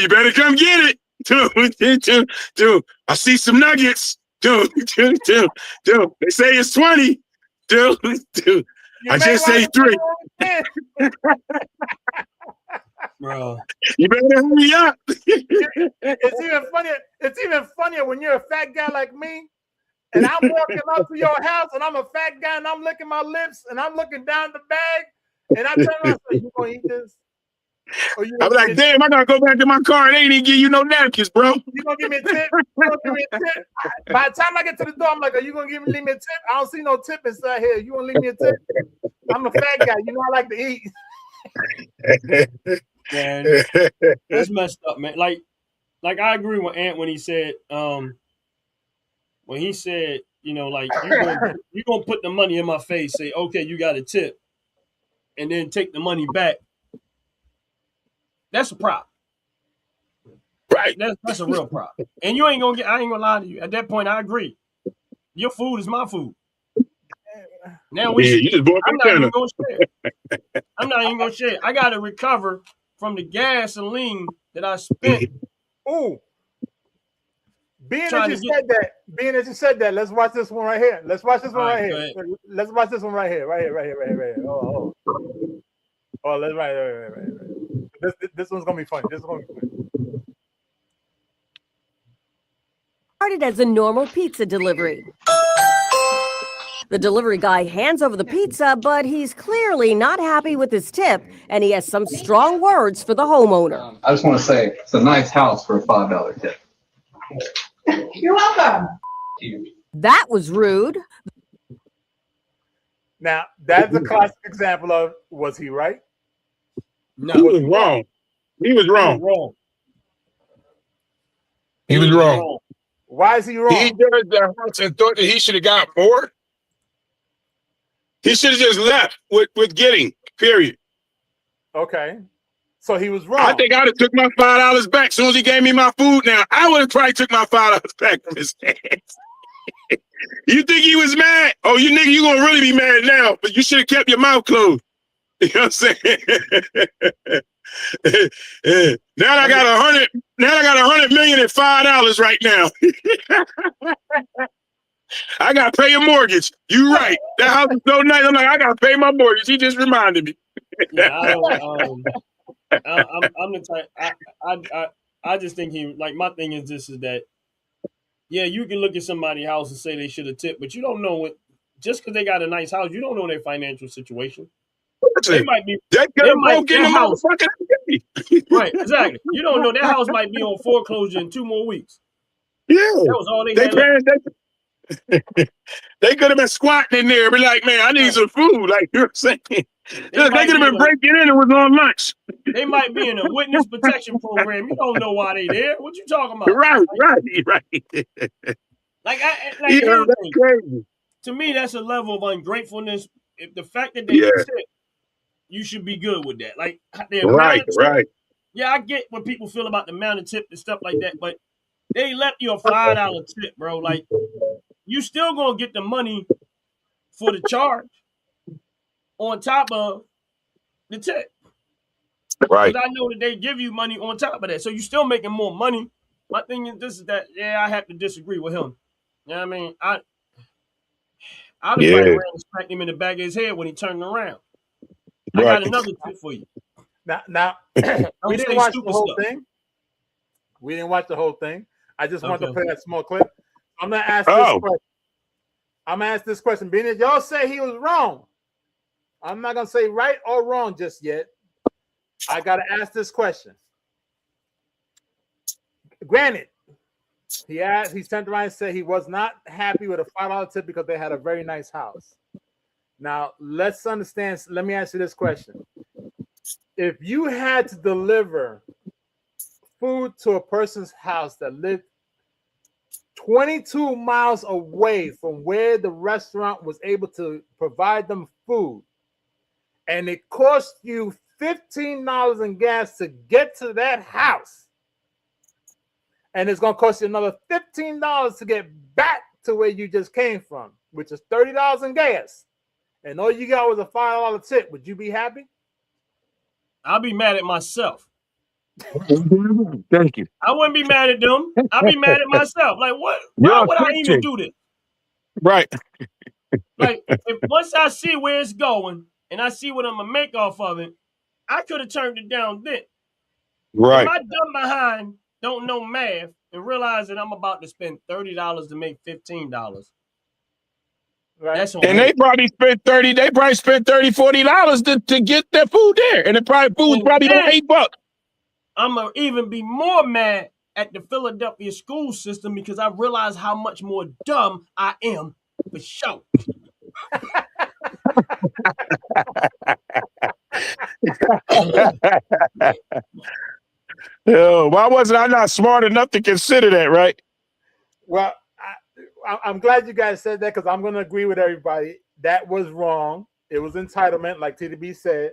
better come get it, doom. I see some nuggets, doom. They say it's 20, doom. I just say 3. Bro, you better hurry up. It's even funnier when you're a fat guy like me, and I'm walking up to your house, and I'm a fat guy, and I'm licking my lips, and I'm looking down the bag, and I turn around and say, "You gonna eat this?" I'm like, damn, I gotta go back to my car and they didn't give you no napkins, bro. You gonna give me a tip? By the time I get to the door, I'm like, are you gonna leave me a tip? I don't see no tip inside here. You gonna leave me a tip? I'm a fat guy. You know I like to eat. Man, that's messed up, man. Like I agree with Ant when he said, you know, like you gonna put the money in my face, say, okay, you got a tip, and then take the money back. That's a problem. Right. That's a real problem. And you ain't gonna get, I ain't gonna lie to you. At that point, I agree. Your food is my food. Now I'm not even gonna share. I'm not even gonna share. I gotta recover from the gasoline that I spent. Ooh. Being that you said that, let's watch this one right here. Let's watch this one right here. Let's watch this one right here. Right here. Oh, let's right. This one's gonna be funny. Started as a normal pizza delivery. The delivery guy hands over the pizza, but he's clearly not happy with his tip, and he has some strong words for the homeowner. I just want to say it's a nice house for a $5 tip. You're welcome. That was rude. Now, that's a classic example of, was he right? No, he was wrong. He was wrong. Why is he wrong? He judged the house and thought that he should have got more. He should have just left with getting, period. Okay. So he was wrong. I think I'd have took my $5 back as soon as he gave me my food now. I would have probably took my $5 back from his hands. You think he was mad? Oh, you nigga, you gonna really be mad now, but you should have kept your mouth closed. You know what I'm saying? Now I got 100. Now I got 100 million at $5 right now. I gotta pay a mortgage. You right. That house is so nice. I'm like, I gotta pay my mortgage. He just reminded me. Yeah, I don't. I'm the type. I just think he like my thing is this is that. Yeah, you can look at somebody's house and say they should have tipped, but you don't know what. Just because they got a nice house, you don't know their financial situation. They might be. They could They have might broke in the their house. motherfucking. Right, exactly. You don't know that house might be on foreclosure in 2 more weeks. Yeah, That was all they had left. they could have been squatting in there, be like, man, I need some food. Like you're saying, they could have been breaking in and was on lunch. They might be in a witness protection program. You don't know why they there. What you talking about? Right. Like, Yeah, that's crazy. To me, that's a level of ungratefulness. If the fact that they tip, you should be good with that. Like, the amount of tip, Right. Yeah, I get what people feel about the amount of tip and stuff like that, but they left you a $5 tip, bro. Like, you still gonna get the money for the charge on top of the tip. Right. Because I know that they give you money on top of that. So you're still making more money. My thing is this is that, yeah, I have to disagree with him. You know what I mean? I'd have probably ran and smacked him in the back of his head when he turned around. I got another tip for you. Now we didn't watch the whole thing. We didn't watch the whole thing. I just wanted to play that small clip. I'm gonna ask this question. I'm gonna ask this question. Being that y'all say he was wrong, I'm not gonna say right or wrong just yet. I gotta ask this question. Granted, he turned around and said he was not happy with a $5 tip because they had a very nice house. Now let's understand. Let me ask you this question. If you had to deliver food to a person's house that lived 22 miles away from where the restaurant was able to provide them food, and it cost you $15 in gas to get to that house, and it's going to cost you another $15 to get back to where you just came from, which is $30 in gas, and all you got was a $5 tip, would you be happy? I'll be mad at myself. Thank you. I wouldn't be mad at them. I'll be mad at myself. Like, what? Why would I even do this? Right. Like, if once I see where it's going and I see what I'm gonna make off of it, I could have turned it down then. Right. If my dumb behind don't know math and realize that I'm about to spend $30 to make $15. Right. That's on And me. they probably spent $30, $40 to get their food there. And the food's probably on $8. I'm gonna even be more mad at the Philadelphia school system because I realize how much more dumb I am for sure. Why wasn't I not smart enough to consider that, right? Well, I'm glad you guys said that because I'm going to agree with everybody. That was wrong. It was entitlement, like TDB said.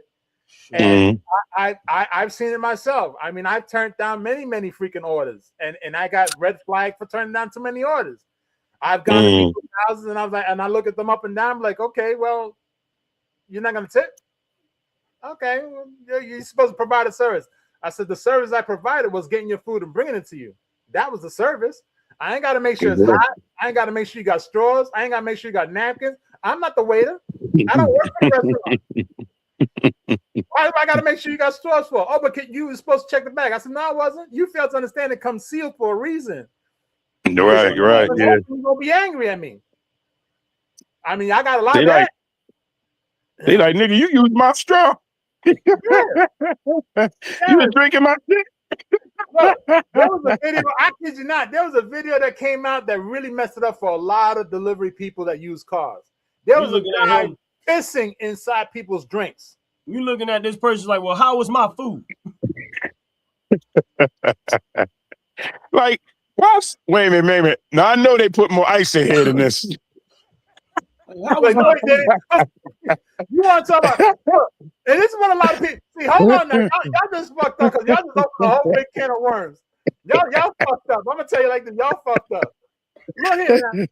And I've seen it myself. I mean, I've turned down many freaking orders, and I got red flag for turning down too many orders. I've gone to people's houses, and I was like, and I look at them up and down, I'm like, okay, well, you're not going to tip. Okay, well, you're supposed to provide a service. I said the service I provided was getting your food and bringing it to you. That was the service. I ain't got to make sure it's hot. I ain't got to make sure you got straws. I ain't got to make sure you got napkins. I'm not the waiter. I don't work for the restaurant. Why do I got to make sure you got straws for? Oh, but you were supposed to check the bag. I said, no, I wasn't. You failed to understand it comes sealed for a reason. Right, yeah. You're going to be angry at me. I mean, I got a lot of that. They like, nigga, you use my straw. You been drinking my shit. Look, there was a video, I kid you not, there was a video that came out that really messed it up for a lot of delivery people that use cars. There was a guy pissing inside people's drinks. You looking at this person like, well, how was my food? Like, what? Wait a minute. Now I know they put more ice in here than this. How was my food? You want to talk about? Look, and this is what a lot of people see. Hold on now, y'all just fucked up because y'all just opened a whole big can of worms. Y'all fucked up. I'm gonna tell you like this. Y'all fucked up. Look here now.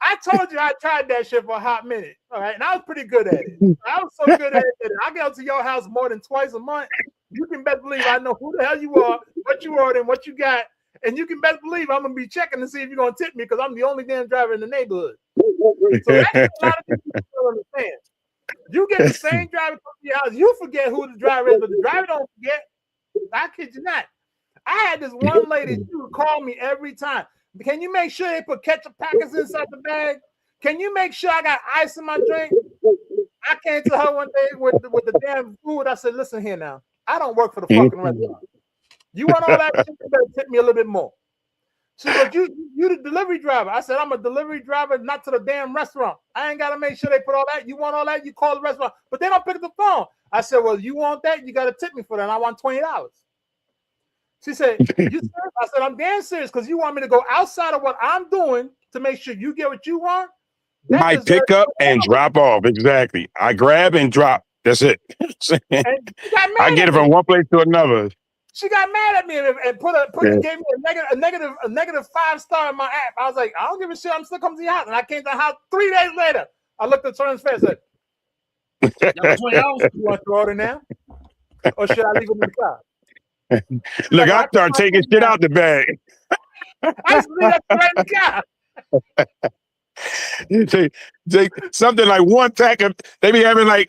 I told you I tried that shit for a hot minute. All right, and I was pretty good at it. I was so good at it that I get to your house more than twice a month. You can best believe I know who the hell you are, what you ordered, what you got, and you can best believe I'm gonna be checking to see if you're gonna tip me because I'm the only damn driver in the neighborhood. So that's what a lot of people don't understand. You get the same driver to your house, you forget who the driver is, but the driver don't forget. I kid you not. I had this one lady, she would call me every time. Can you make sure they put ketchup packets inside the bag? Can you make sure I got ice in my drink? I came to her one day with the damn food. I said, listen here now. I don't work for the fucking restaurant. You want all that shit? You better tip me a little bit more. She said, you the delivery driver. I said, I'm a delivery driver, not to the damn restaurant. I ain't got to make sure they put all that. You want all that? You call the restaurant. But they don't pick up the phone. I said, well, you want that? You got to tip me for that. And I want $20. She said, you serious? I said, I'm damn serious because you want me to go outside of what I'm doing to make sure you get what you want? I pick up and drop off. Exactly. I grab and drop. That's it. I get it from one place to another. She got mad at me and gave me a negative 5-star in my app. I was like, I don't give a shit. I'm still coming to your house. And I came to the house 3 days later. I looked at Turner's face and said, $20. You want to order now? Or should I leave it in the car? Look, I start taking shit out the bag. I used to leave that right in the car. Take something like one pack of, they be having like,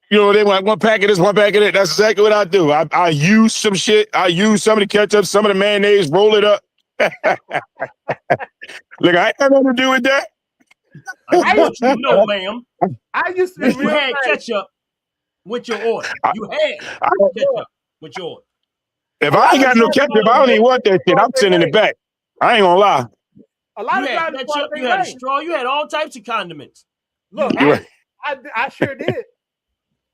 they want one pack of this, one pack of that. That's exactly what I do. I use some shit. I use some of the ketchup, some of the mayonnaise, roll it up. Look, I ain't got nothing to do with that. I want you to know, ma'am. I used to You had ketchup with your order. You had ketchup with your order. If I ain't got no ketchup, I don't even want that shit. I'm sending it back. I ain't gonna lie. A lot you of had ketchup, you had a straw, you had all types of condiments. Look, I sure did.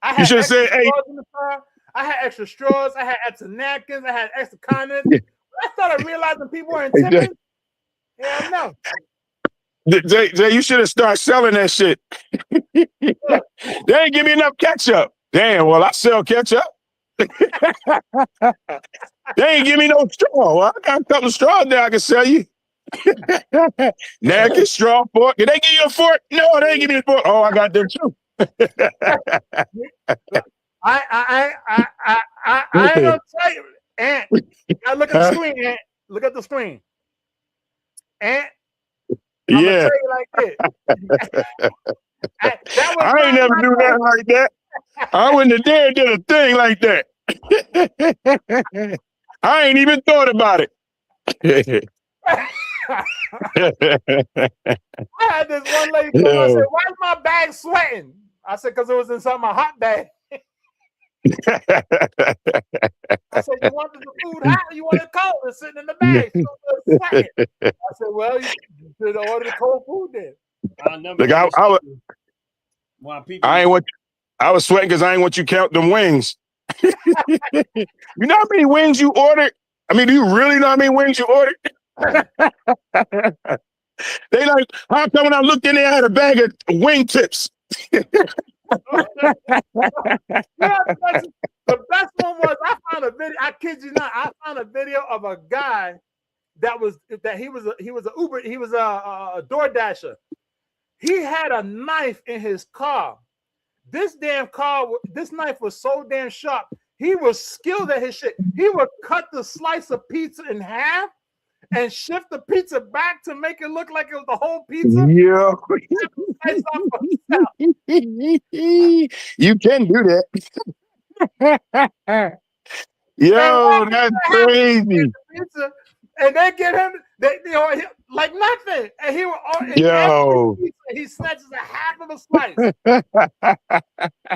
I had extra straws in the car. I had extra straws. I had extra napkins. I had extra condiments. Yeah. I started realizing people weren't tipping. Hell no. Jay, you should have started selling that shit. They ain't give me enough ketchup. Damn, well, I sell ketchup. They ain't give me no straw. Well, I got a couple of straws there I can sell you. Napkin, straw, fork. Did they give you a fork? No, they ain't give me a fork. Oh, I got them too. I ain't gonna tell you, Aunt. Now look at the screen, Aunt. Look at the screen, Aunt. I'm gonna tell you like this. I ain't never do that like that. I wouldn't have dared did a thing like that. I ain't even thought about it. I had this one lady come and said, "Why is my bag sweating?" I said, "Because it was inside my hot bag." I said, "You wanted the food hot or you want it cold? It's sitting in the bag." So sweating. I said, "Well, you should order the cold food then." Look, I was sweating because I ain't want you count them wings. You know how many wings you ordered? I mean, do you really know how many wings you ordered? They like, how come when I looked in there, I had a bag of wing tips? The best one was I found a video. I kid you not. I found a video of a guy he was a door dasher. He had a knife in his car. This knife was so damn sharp. He was skilled at his shit. He would cut the slice of pizza in half and shift the pizza back to make it look like it was the whole pizza. Yeah. You can do that. Yo, that's crazy. And they get him, like nothing. And he snatches a half of a slice.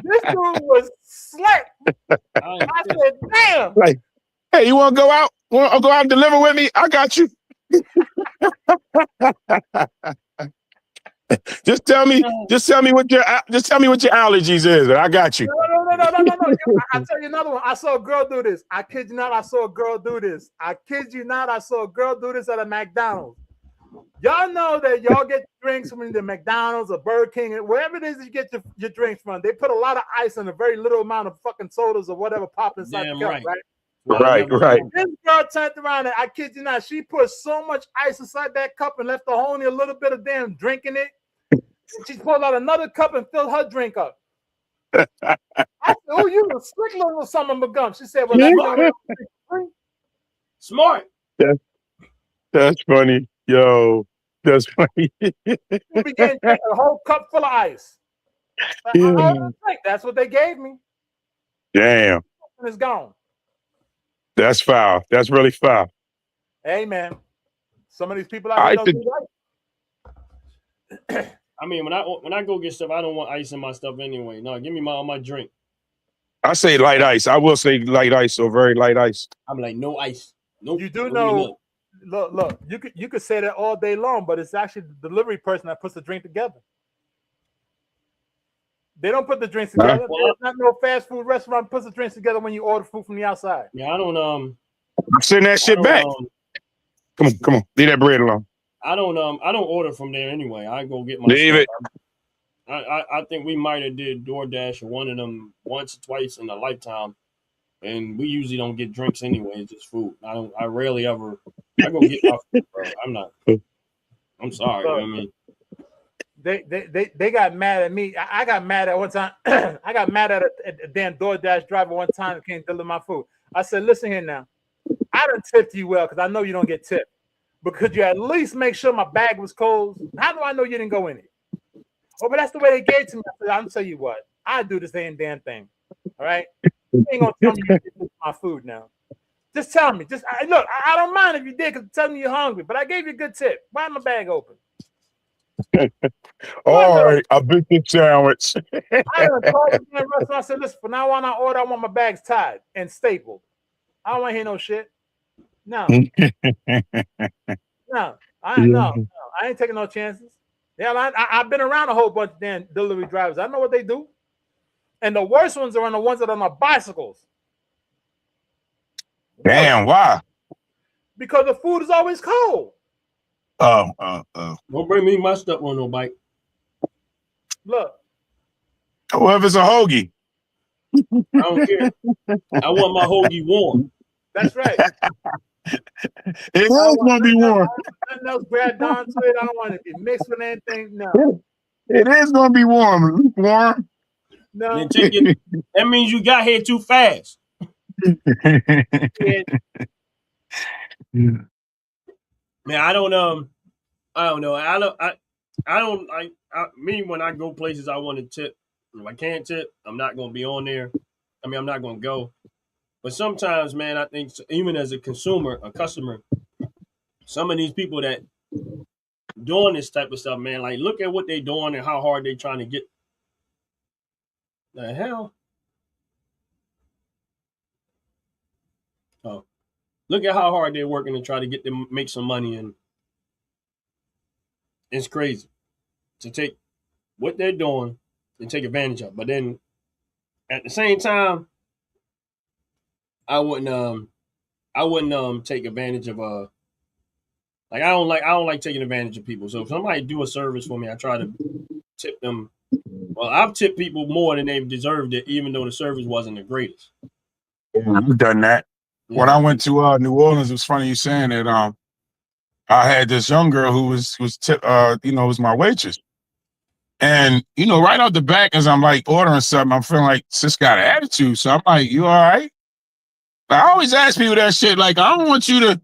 This dude was slick. I said, damn. Like, hey, you want to go out? Want to go out and deliver with me? I got you. Just tell me what your allergies is, and I got you. No. I'll tell you another one. I saw a girl do this. I kid you not, I saw a girl do this. I kid you not, I saw a girl do this at a McDonald's. Y'all know that y'all get drinks from the McDonald's or Burger King, wherever it is you get your drinks from. They put a lot of ice and a very little amount of fucking sodas or whatever pop inside the cup, right? Right, right. This girl turned around and I kid you not, she put so much ice inside that cup and left only a little bit of damn drink in it. And she pulled out another cup and filled her drink up. I said, "Oh, you a slick little something McGum." She said, "Well, that's Smart. That's funny. Yo, that's funny. you began to drink a whole cup full of ice." That's what they gave me. Damn. And it's gone. That's foul. That's really foul. Hey, man. Some of these people out here don't do right. I mean, when I go get stuff, I don't want ice in my stuff anyway. No, give me my drink. I say light ice. I will say light ice or very light ice. I'm like, no ice. Nope. You do know. Look. You could say that all day long, but it's actually the delivery person that puts the drink together. They don't put the drinks together. There's not no fast food restaurant puts the drinks together when you order food from the outside. Yeah, I don't send that shit back. Come on. Leave that bread alone. I don't order from there anyway. I go get my Leave it. I think we might have did DoorDash or one of them once or twice in a lifetime. And we usually don't get drinks anyway, it's just food. I rarely ever I go get my food, bro. I'm sorry. I mean They got mad at me. I got mad at one time. I got mad at a damn DoorDash driver one time that came to deliver my food. I said, "Listen here now. I done tipped you well because I know you don't get tipped. But could you at least make sure my bag was closed? How do I know you didn't go in it?" "Oh, but that's the way they gave it to me." I said, "I'm tell you what. I do the same damn thing. All right? You ain't gonna tell me you did my food now. Just tell me. Look, I don't mind if you did because tell me you're hungry. But I gave you a good tip. Why my bag open?" All right, a biscuit sandwich. I called the restaurant. I said, "Listen, from now on, I want my bags tied and stapled. I don't want to hear no shit. No, I ain't taking no chances. Yeah, I've been around a whole bunch of damn delivery drivers. I know what they do. And the worst ones are on the ones that are on the bicycles. Damn, why? Because the food is always cold. Don't bring me my stuff on no bike. Look. Well, if it's a hoagie. I don't care. I want my hoagie warm. That's right. It is going to be warm. Nothing else grabbed onto it. I don't want to be mixed with anything. No. It is going to be warm. Lukewarm. No. That means you got here too fast. Man, I don't know. Me, when I go places I want to tip. If I can't tip, I'm not going to be on there. I mean, I'm not going to go. But sometimes, man, I think even as a consumer, a customer, some of these people that doing this type of stuff, man, like look at what they're doing and how hard they're trying to get. The hell? Oh, look at how hard they're working to try to get them make some money, and it's crazy to take what they're doing and take advantage of. But then at the same time, I wouldn't take advantage of like I don't like taking advantage of people. So if somebody do a service for me, I try to tip them. Well, I've tipped people more than they've deserved it, even though the service wasn't the greatest. I've done that. Yeah. When I went to New Orleans, it was funny you saying that. I had this young girl who was was my waitress, and right out the back as I'm like ordering something, I'm feeling like sis got an attitude. So I'm like, "You all right?" I always ask people that shit. Like, I don't want you to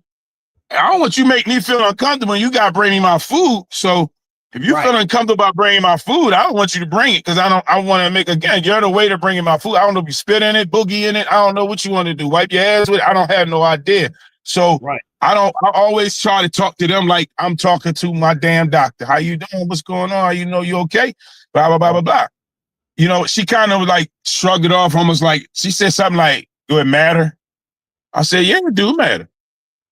make me feel uncomfortable. You got to bring me my food. So if you feel uncomfortable about bringing my food, I don't want you to bring it because I want to make, again, you're the waiter bringing my food. I don't know if you spit in it, boogie in it. I don't know what you want to do. Wipe your ass with it. I don't have no idea. So I always try to talk to them like I'm talking to my damn doctor. How you doing? What's going on? You okay? Blah, blah, blah, blah, blah. She kind of like shrugged it off, almost like she said something like, "Do it matter?" I said, "Yeah, it do matter.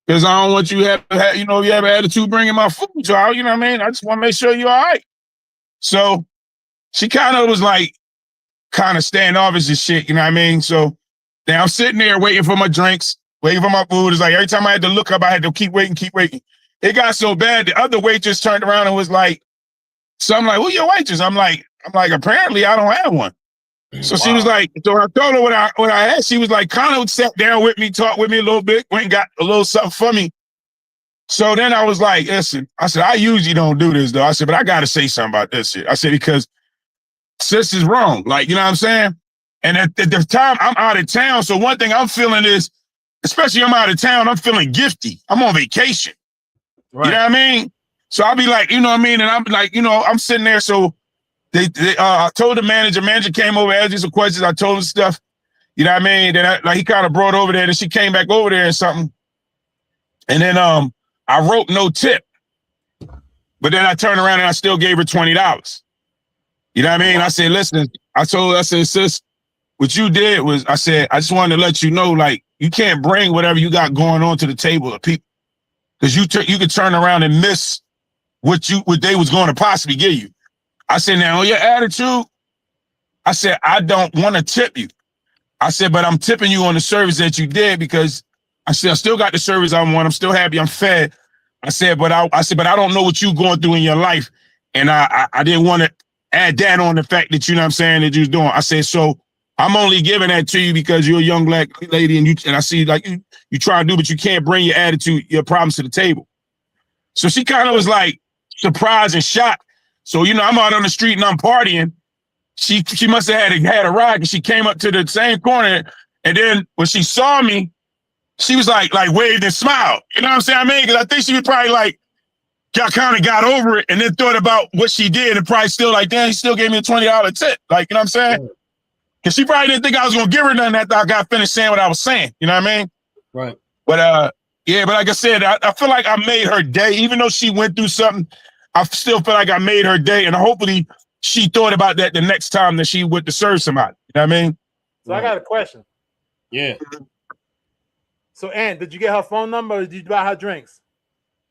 Because I don't want you to have you have an attitude bringing my food. So, I just want to make sure you're all right." So she kind of was like, kind of standoffish and shit, you know what I mean? So now I'm sitting there waiting for my drinks, waiting for my food. It's like every time I had to look up, I had to keep waiting. It got so bad, the other waitress turned around and was like, so I'm like, "Who's your waitress?" I'm like, apparently I don't have one. So she was like, so I told her what I had. She was like, kind of sat down with me, talked with me a little bit, went and got a little something for me. So then I was like, listen, I said, I usually don't do this though. I said, but I got to say something about this shit. I said, because sis is wrong. Like, you know what I'm saying? And at the time I'm out of town. So one thing I'm feeling is, especially I'm out of town, I'm feeling gifty. I'm on vacation. Right. You know what I mean? So I'll be like, you know what I mean? And I'm like, you know, I'm sitting there. So I told the manager came over, asked me some questions. I told him stuff, you know what I mean? Then he kind of brought over there, and she came back over there and something. And then I wrote no tip, but then I turned around and I still gave her $20. You know what I mean? I said, listen, I said, sis, what you did was, I said, I just wanted to let you know, like, you can't bring whatever you got going on to the table of people, because you could turn around and miss what they was going to possibly give you. I said, now, on your attitude, I said, I don't want to tip you. I said, but I'm tipping you on the service that you did, because I said, I still got the service I want. I'm still happy. I'm fed. I said, but I don't know what you're going through in your life. And I didn't want to add that on the fact that, you know what I'm saying, that you was doing. I said, so I'm only giving that to you because you're a young black lady, and I see like you try to do, but you can't bring your attitude, your problems to the table. So she kind of was like surprised and shocked. So, you know, I'm out on the street and I'm partying. She must have had a ride, because she came up to the same corner, and then when she saw me, she was like waved and smiled. You know what I'm saying? I mean, because I think she was probably like kind of got over it and then thought about what she did, and probably still like, damn, he still gave me a $20 tip. Like, you know what I'm saying? Because she probably didn't think I was gonna give her nothing after I got finished saying what I was saying. You know what I mean? Right. But yeah, but like I said, I feel like I made her day, even though she went through something. I still feel like I made her day, and hopefully she thought about that the next time that she went to serve somebody. You know what I mean? So I got a question. Yeah. So, Ann, did you get her phone number, or did you buy her drinks?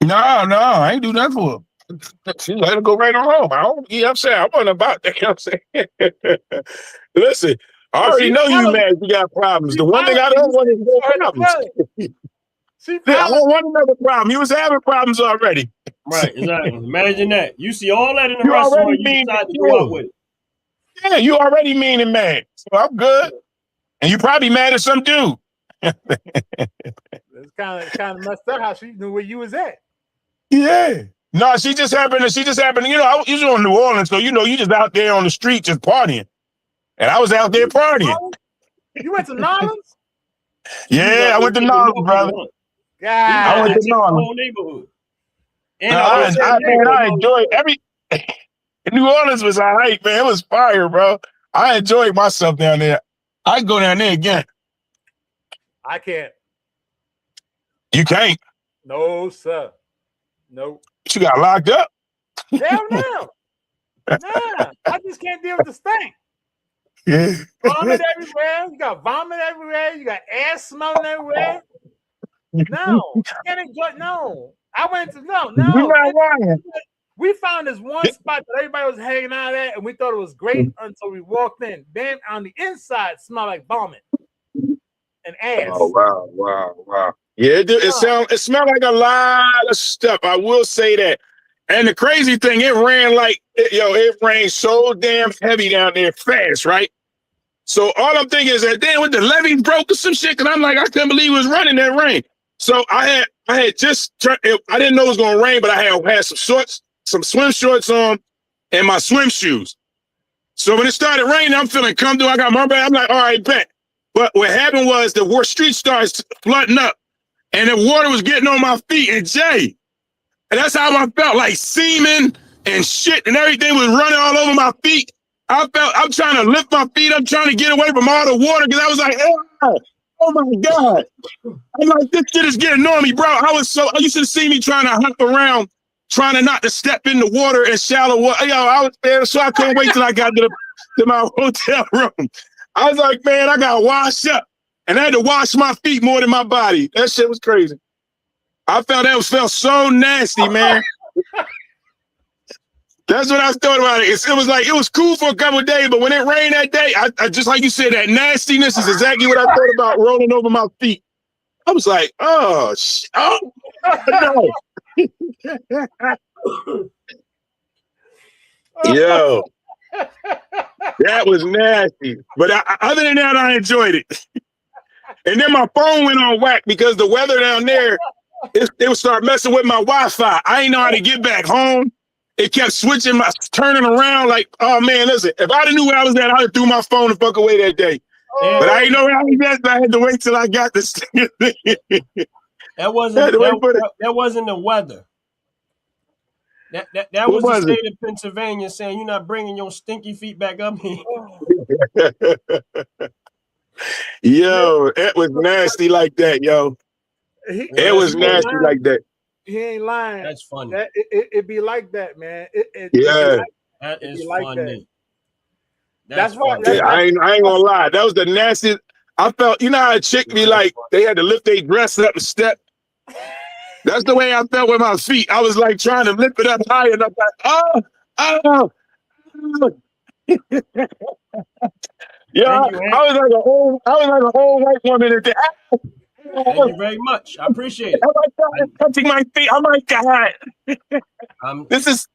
No, I ain't do nothing for her. She let her go right on home. You know what I'm saying? I wasn't about that. You know what I'm saying? Listen, I already know you mad. You got problems. The one thing I don't want is no problems. I don't want another problem. He was having problems already. Right, exactly. Imagine that. You see all that in the You restaurant, already you decide to go out with it. Yeah, you already mean and mad. So I'm good. And you probably mad at some dude. It's kind of messed up how she knew where you was at. Yeah. No, she just happened, you know, I was usually in New Orleans, so, you know, you just out there on the street just partying. And I was out there partying. You went to Nolans? Yeah, I went to Nolans, brother. God. I went to Nolans. Whole neighborhood. And I enjoyed New Orleans was all right, man. It was fire, bro. I enjoyed myself down there. I'd go down there again. I can't. You can't? No, sir. Nope. You got locked up? Hell no. Nah, I just can't deal with the stink. Yeah. Vomit everywhere. You got vomit everywhere. You got ass smelling everywhere. No, I can't enjoy. No, I went to no. You're not lying. We found this one spot that everybody was hanging out at, and we thought it was great until we walked in. Then on the inside, smelled like vomit and ass. Oh wow. Yeah, it smelled like a lot of stuff. I will say that. And the crazy thing, it rained so damn heavy down there fast, right? So all I'm thinking is that then with the levees broke or some shit, because I'm like, I couldn't believe it was running that rain. So I had just turned. I didn't know it was gonna rain, but I had some swim shorts on, and my swim shoes. So when it started raining, I'm feeling comfortable. I got my bag. I'm like, all right, bet. But what happened was the street starts flooding up, and the water was getting on my feet. And Jay, and that's how I felt, like semen and shit and everything was running all over my feet. I'm trying to lift my feet up, trying to get away from all the water, because I was like, oh my God. I'm like, this shit is getting on me, bro. You should have seen me trying to hop around, trying to not to step in the water and shallow water. Yo, I was there, so I couldn't wait till I got to my hotel room. I was like, man, I got washed up. And I had to wash my feet more than my body. That shit was crazy. I felt so nasty, man. That's what I thought about it. It was cool for a couple of days, but when it rained that day, I just like you said, that nastiness is exactly what I thought about rolling over my feet. I was like, oh no. Yo. That was nasty. But other than that, I enjoyed it. And then my phone went on whack because the weather down there, it would start messing with my Wi-Fi. I didn't know how to get back home. It kept switching, turning around like, oh man, listen, if I knew where I was at, I'd have threw my phone the fuck away that day. But I didn't know where I was at, so I had to wait till I got this. That wasn't the weather. That was the state of Pennsylvania saying you're not bringing your stinky feet back up here. Yo, it was nasty like that, yo. It was nasty like that. He ain't lying. That's funny. It be like that, man. That is funny. That's why. Yeah, I ain't gonna lie. That was the nastiest. I felt, you know how a chick be like, they had to lift their dress up a step. That's the way I felt with my feet. I was like trying to lift it up high enough. Like, oh. Yeah, I was like an old white woman at that. Thank you very much. I appreciate it. I'm touching my feet. Oh my God. This is.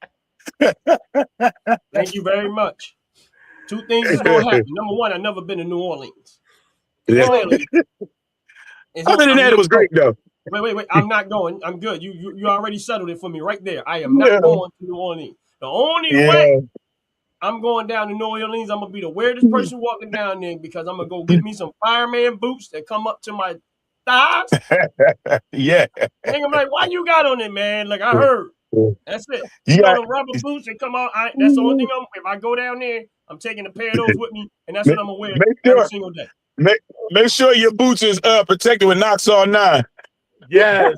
Thank you very much. Two things is gonna happen. Number one, I've never been to New Orleans. Yeah. Other than that, it was great though. Wait. I'm not going. I'm good. You already settled it for me right there. I am not going to New Orleans. The only way I'm going down to New Orleans, I'm gonna be the weirdest person walking down there because I'm gonna go get me some fireman boots that come up to my thighs. Yeah. And I'm like, why you got on it, man? Like I heard. That's it. You got the rubber boots that come out. That's the only thing if I go down there, I'm taking a pair of those with me, and that's what I'm gonna wear every single day. Make sure your boots is protected with Knoxall 9. Yes.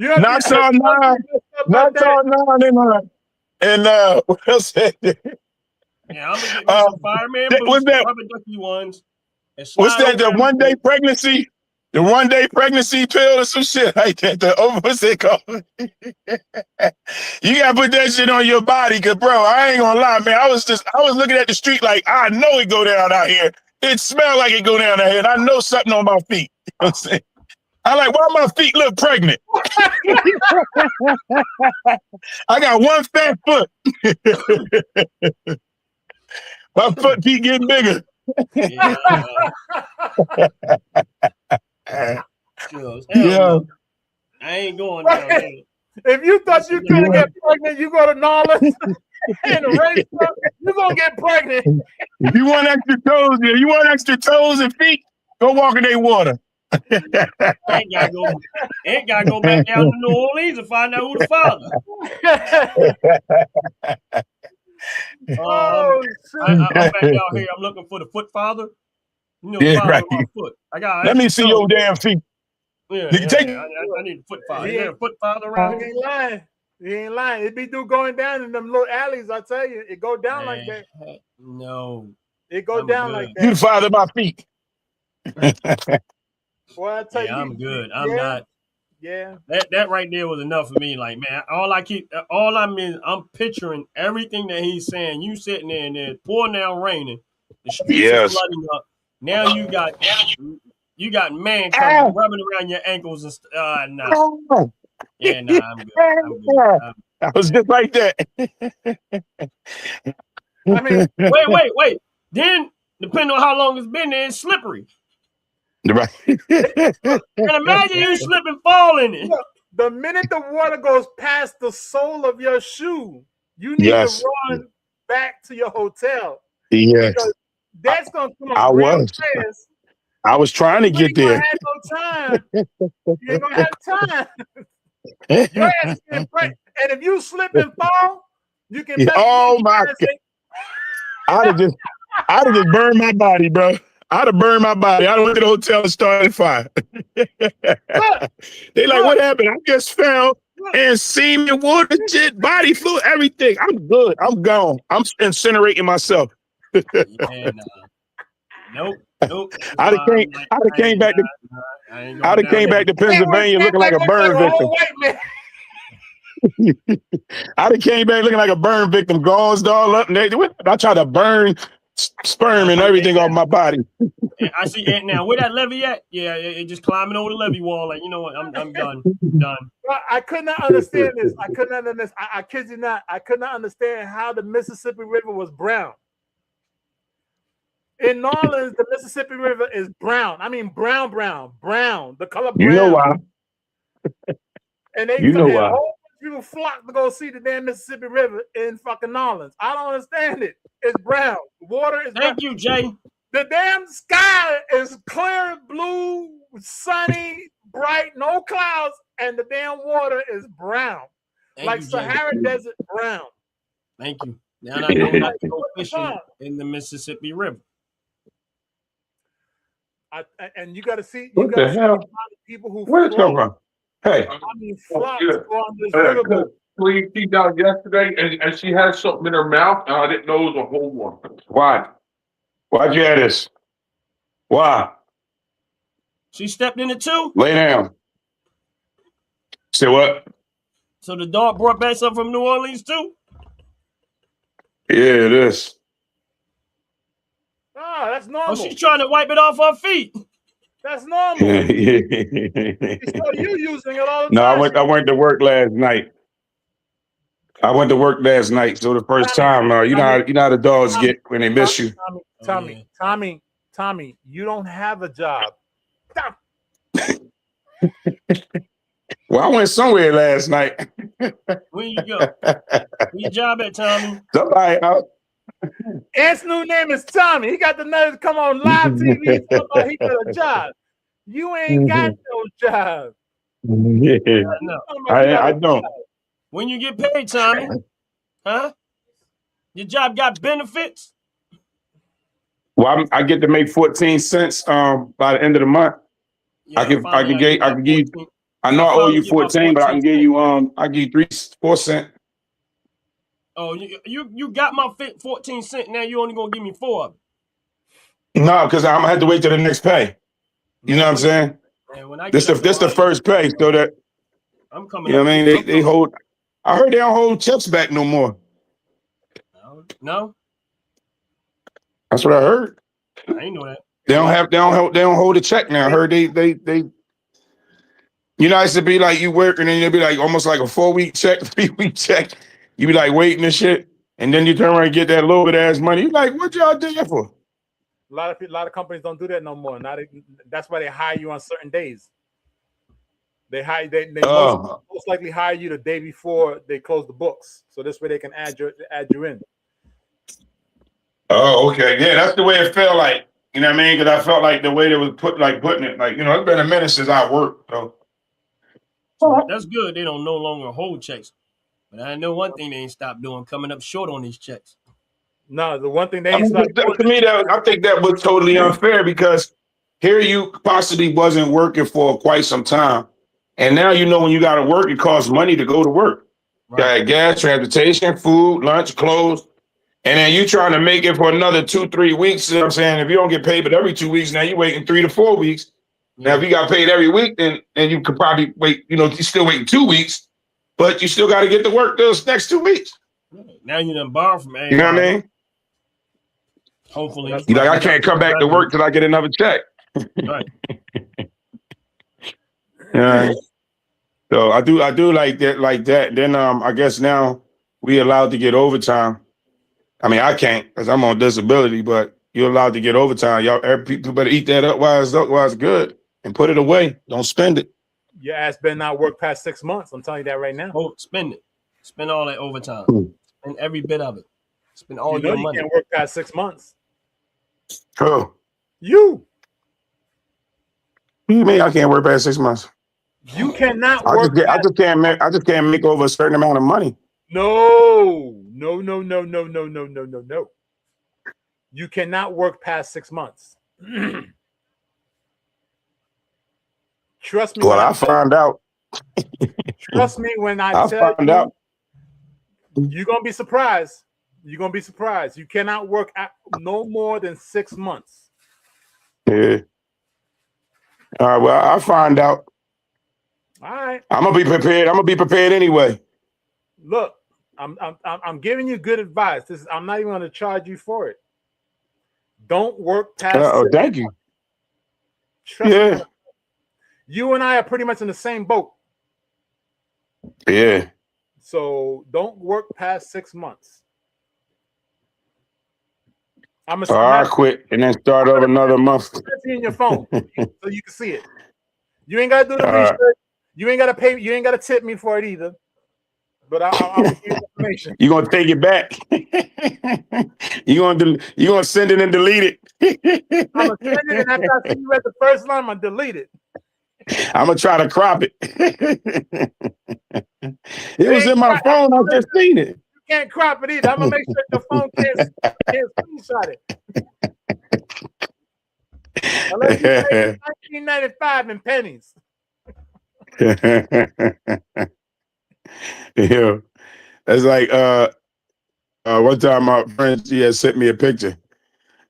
Knoxall 9 and what else? Yeah, I'm gonna get me some fireman boots, rubber ducky ones. What's that? The 1 day pregnancy? The 1 day pregnancy pill or some shit like that. What's it called? You gotta put that shit on your body, cause bro, I ain't gonna lie, man. I was looking at the street like I know it go down out here. It smelled like it go down out here, and I know something on my feet. You know what I'm saying? I like, why my feet look pregnant? I got one fat foot. My foot keep getting bigger. Yeah. I ain't going down there. If you thought you couldn't get pregnant, you go to Nolan and the race truck, you're gonna get pregnant. If you want extra toes and feet, go walk in their water. Ain't gotta go back down to New Orleans and find out who the father. I'm back out here. I'm looking for the foot father. You know, father of my foot. Let me see your damn feet. Yeah, I need a foot father. Is there a foot father around here? He ain't lying. It be going down in them little alleys. I tell you, it go down like that. No, it go down like that. You the father of my feet. Well, I tell you, I'm good. I'm not. Yeah. That right there was enough for me. Like, man, I'm picturing everything that he's saying. You sitting there and it's pouring down raining. The streets are flooding up. Now you got man coming rubbing around your ankles and nah. Yeah, nah, I'm good. I was just like that. I mean, wait. Then, depending on how long it's been there, it's slippery. Right. And imagine you slip and fall in it. The minute the water goes past the sole of your shoe, you need to run back to your hotel. Yes. Because that's going to come up real fast. I was trying to get there. You ain't going to have time. Your ass is getting pregnant. And if you slip and fall, you can. Oh my God! I'd have just burned my body, bro. I'd have burned my body. I'd have went to the hotel and started fire. They like, what happened? I just fell and semen, water, shit, body fluid, everything. I'm good. I'm gone. I'm incinerating myself. Nope. I'd have came back to Pennsylvania looking like a burn victim. I'd have came back looking like a burn victim, gauze all up. I tried to burn sperm and everything off my body. I see Ant now. Where that levee at? Yeah, it just climbing over the levee wall. Like, you know what? I'm done. Done. I could not understand this. I could not understand. I kid you not. I could not understand how the Mississippi River was brown. In New Orleans, the Mississippi River is brown. I mean, brown. The color brown. You know why? And they You know and why? a whole bunch of people flock to go see the damn Mississippi River in fucking New Orleans. I don't understand it. It's brown. Water is brown. Thank you, Jay. The damn sky is clear, blue, sunny, bright, no clouds, and the damn water is brown. Like Sahara Desert brown. Thank you. Now I know not to go fishing in the Mississippi River. And you got to see. What the hell? People who Where's it come from? Hey. I mean, flock to go on this riverboat. Please, she down yesterday, and she had something in her mouth, and I didn't know it was a whole one. Why? Why'd you have this? Why? She stepped in it too? Lay down. Say what? So the dog brought back something from New Orleans too? Yeah, it is. Oh, that's normal. Oh, she's trying to wipe it off her feet. That's normal. Yeah. You using it all the No, time. I went to work last night. So the first time, you know how the dogs get when they miss you. Tommy, you don't have a job. Stop. Well, I went somewhere last night. Where you go? Where your job at, Tommy? Somebody out. Ant's new name is Tommy. He got the nerve to come on live TV. He got a job. You ain't got no job. Yeah. I don't. When you get paid, Tommy? Huh? Your job got benefits? Well, I get to make 14 cents by the end of the month. Yeah, I can give you. I know I owe you 14, but I can give you I give you 4 cents. Oh, you got my 14 cents. Now you only gonna give me 4 of it. No, because I'm gonna have to wait till the next pay. You know what I'm saying? Man, when I This the first pay, so that I'm coming. You know what I mean? They hold. I heard they don't hold checks back no more. No. That's what I heard. I ain't know that. They don't hold a check now. I heard they you know, it used to be like you work and then it'd be like almost like a 4-week check, 3-week check. You be like waiting and shit. And then you turn around and get that little bit of ass money. You like, what y'all do that for? A lot of companies don't do that no more. That's why they hire you on certain days. They most likely hire you the day before they close the books. So this way they can add you in. Oh, okay. Yeah, that's the way it felt like. You know what I mean? Because I felt like the way they was putting it, like, you know, it's been a minute since I worked. So that's good. They don't no longer hold checks. But I know one thing they ain't stopped doing, coming up short on these checks. No, the one thing they ain't stopped doing. To me, I think that was totally unfair because here you possibly wasn't working for quite some time. And now you know when you got to work, it costs money to go to work. Right. Got gas, transportation, food, lunch, clothes. And then you trying to make it for another 2-3 weeks. You know what I'm saying? If you don't get paid but every 2 weeks, now you're waiting 3 to 4 weeks. Yeah. Now, if you got paid every week, then you could probably wait, you know, you're still waiting 2 weeks, but you still got to get to work those next 2 weeks. Now you done borrow from everybody. You know what I mean? Hopefully. You like, I can't come back to work till I get another check. Right. Yeah. So I do like that. Then I guess now we allowed to get overtime. I mean, I can't because I'm on disability, but you're allowed to get overtime. Y'all, people better eat that up while it's good and put it away. Don't spend it. Your ass better not work past 6 months. I'm telling you that right now. Oh, spend it. Spend all that overtime. Spend every bit of it. Spend all your money. You can't work past 6 months. Oh. You. What do you mean I can't work past 6 months? You cannot work. I just can't make over a certain amount of money. No. You cannot work past 6 months. Trust me. Well, I found out. Trust me when I tell found out. You're gonna be surprised. You're gonna be surprised. You cannot work at no more than 6 months. Yeah. All right. Well, I'll find out. All right. I'm gonna be prepared anyway. Look, I'm giving you good advice. I'm not even gonna charge you for it. Don't work past. Thank you. Trust Yeah. me. You and I are pretty much in the same boat. Yeah. So don't work past 6 months. I'm Or I quit and then start over another month. in your phone so you can see it. You ain't gotta do the All right. research. You ain't gotta pay. You ain't gotta tip me for it either. But I'll give you information. You gonna take it back? you gonna send it and delete it? I'm gonna send it, and after I see you at the first line, I'm gonna delete it. I'm gonna try to crop it. It was in my phone. I just seen it. You can't crop it either. I'm gonna make sure your phone can't screenshot it. Unless you pay $19.95 in pennies. Yeah, that's like one time my friend, she had sent me a picture,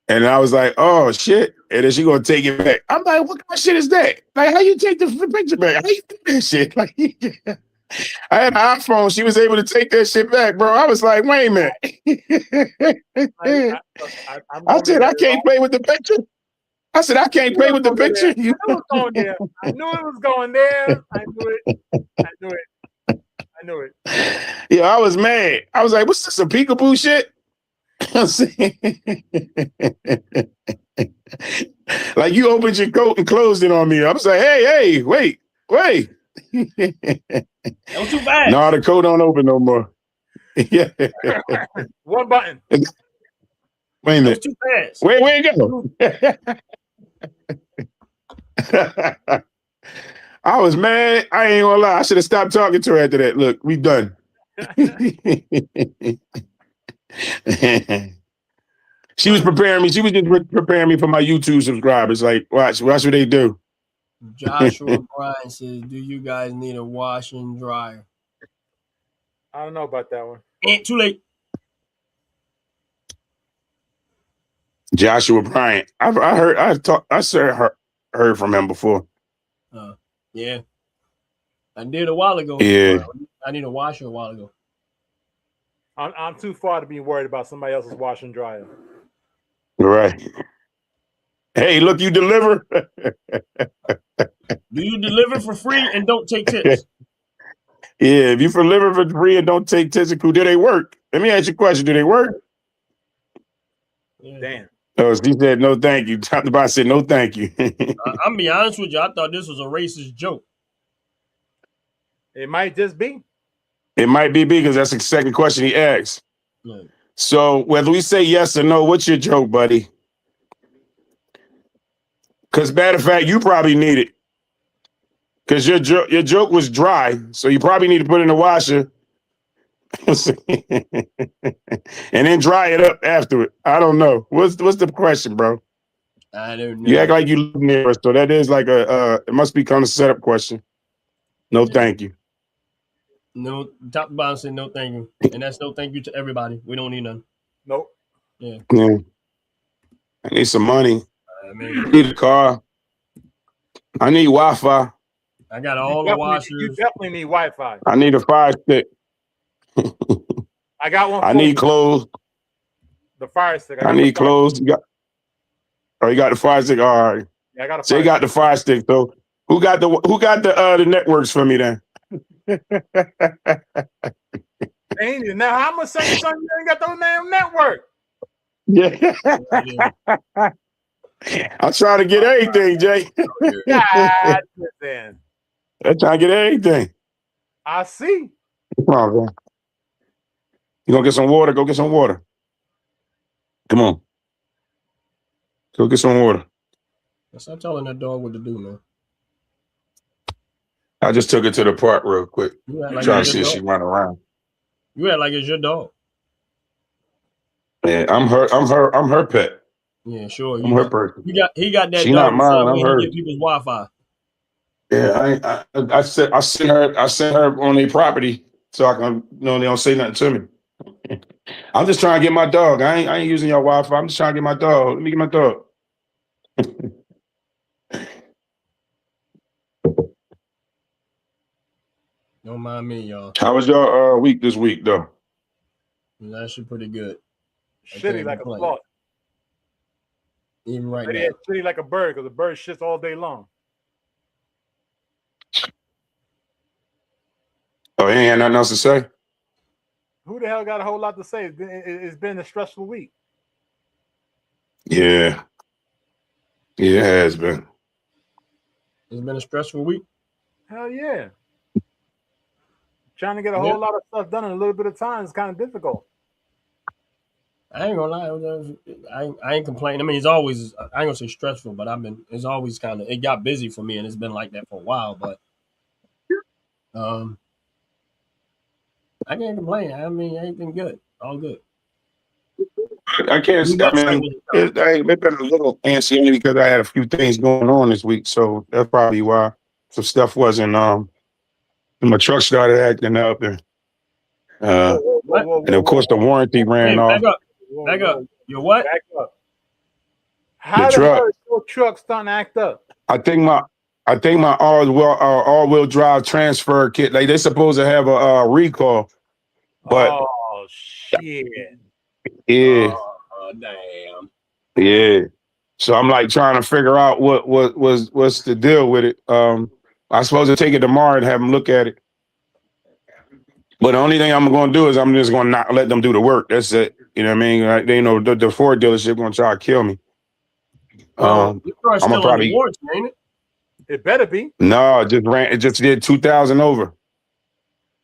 and I was like, "Oh shit!" And then she gonna take it back. I'm like, "What kind of shit is that? Like, how you take the picture back? How you do that shit?" Like, I had an iPhone. She was able to take that shit back, bro. I was like, "Wait a minute." I said, "I can't play with the picture." I said, "I can't play with the picture." I knew it was going there. I knew it was going there. I knew it. I knew it. I knew it. Yeah, I was mad. I was like, "What's this? A peekaboo shit?" I'm saying, like you opened your coat and closed it on me. I was like, "Hey, wait." That was too fast. No, the coat don't open no more. Yeah. One button. Wait a That was minute. too fast. Where it go? I was mad. I ain't gonna lie. I should have stopped talking to her after that. Look, we done. She was preparing me. She was just preparing me for my YouTube subscribers. Like, watch what they do. Joshua Bryan says, "Do you guys need a wash and dryer?" I don't know about that one. Too late. Joshua Bryant. I heard from him before. Yeah. I did a while ago. Yeah. I need a washer a while ago. I'm too far to be worried about somebody else's wash and dryer. Right. Hey, look, you deliver. Do you deliver for free and don't take tips? Yeah, if you deliver for free and don't take tips, do they work? Let me ask you a question. Do they work? Yeah. Damn. Oh, she said no, thank you. Top to bottom said no, thank you. I'm be honest with you. I thought this was a racist joke. It might just be. It might be because that's the second question he asked. Right. So whether we say yes or no, what's your joke, buddy? Because matter of fact, you probably need it. Because your joke was dry, so you probably need to put it in the washer and then dry it up after it. I don't know. What's the question, bro? I don't know. You act like you live near us, so that is like it must be kind of setup question. No, thank you. No, top to bottom said no thank you. And that's no thank you to everybody. We don't need none. Nope. Yeah. I need some money. I mean, I need a car. I need Wi-Fi. I got all the washers. You definitely need Wi-Fi. I need a fire stick. I got one. I need clothes. The fire stick. I need clothes. You got the fire stick. All right. Yeah, I got a Jay got the fire stick. So who got the networks for me then? Ain't it? Now how much send you something you ain't got those damn network? Yeah. I'm trying to get everything, Jay. God, then. I'm trying to get everything. I see. Come on, man. You gonna get some water? Go get some water. Come on. Go get some water. Stop telling that dog what to do, man. I just took her to the park real quick. You act like Trying to it's see your if she dog. run around. You act like it's your dog. Yeah, I'm her pet. Yeah, sure. I'm her person. He got that She not dog mine, I'm when hers. he get people's Wi-Fi. Yeah, I sent her on their property so I can they don't say nothing to me. I'm just trying to get my dog. I ain't using your Wi-Fi. I'm just trying to get my dog. Let me get my dog. Don't mind me, y'all. How was your week this week though? That's pretty good. Shitty like a plot. Even right Yeah, now. shitty like a bird because the bird shits all day long. Oh, he ain't had nothing else to say? Who the hell got a whole lot to say? It's been a stressful week. Yeah. Yeah, it has been. It's been a stressful week. Hell yeah. Trying to get a Yeah. whole lot of stuff done in a little bit of time is kind of difficult. I ain't gonna lie. I ain't complaining. I mean, it's always, I ain't gonna say stressful, but it's always kind of, it got busy for me and it's been like that for a while, but I can't complain. I mean, everything good. All good. I can't. New I website mean, was it's been a little antsy only because I had a few things going on this week, so that's probably why some stuff wasn't. My truck started acting up, and What? and of course the warranty ran Hey, off. back up. Your what? Back up. The How the truck. hell is your truck starting to act up? I think my all-wheel drive transfer kit. Like they're supposed to have a recall, but Oh shit. yeah, Damn. yeah. So I'm like trying to figure out what's the deal with it. I'm supposed to take it tomorrow and have them look at it. But the only thing I'm going to do is I'm just going to not let them do the work. That's it. You know what I mean? Like, they know the Ford dealership going to try to kill me. Well, your car's I'm gonna still under probably warranty, ain't it? It better be. no. It just did 2,000 over.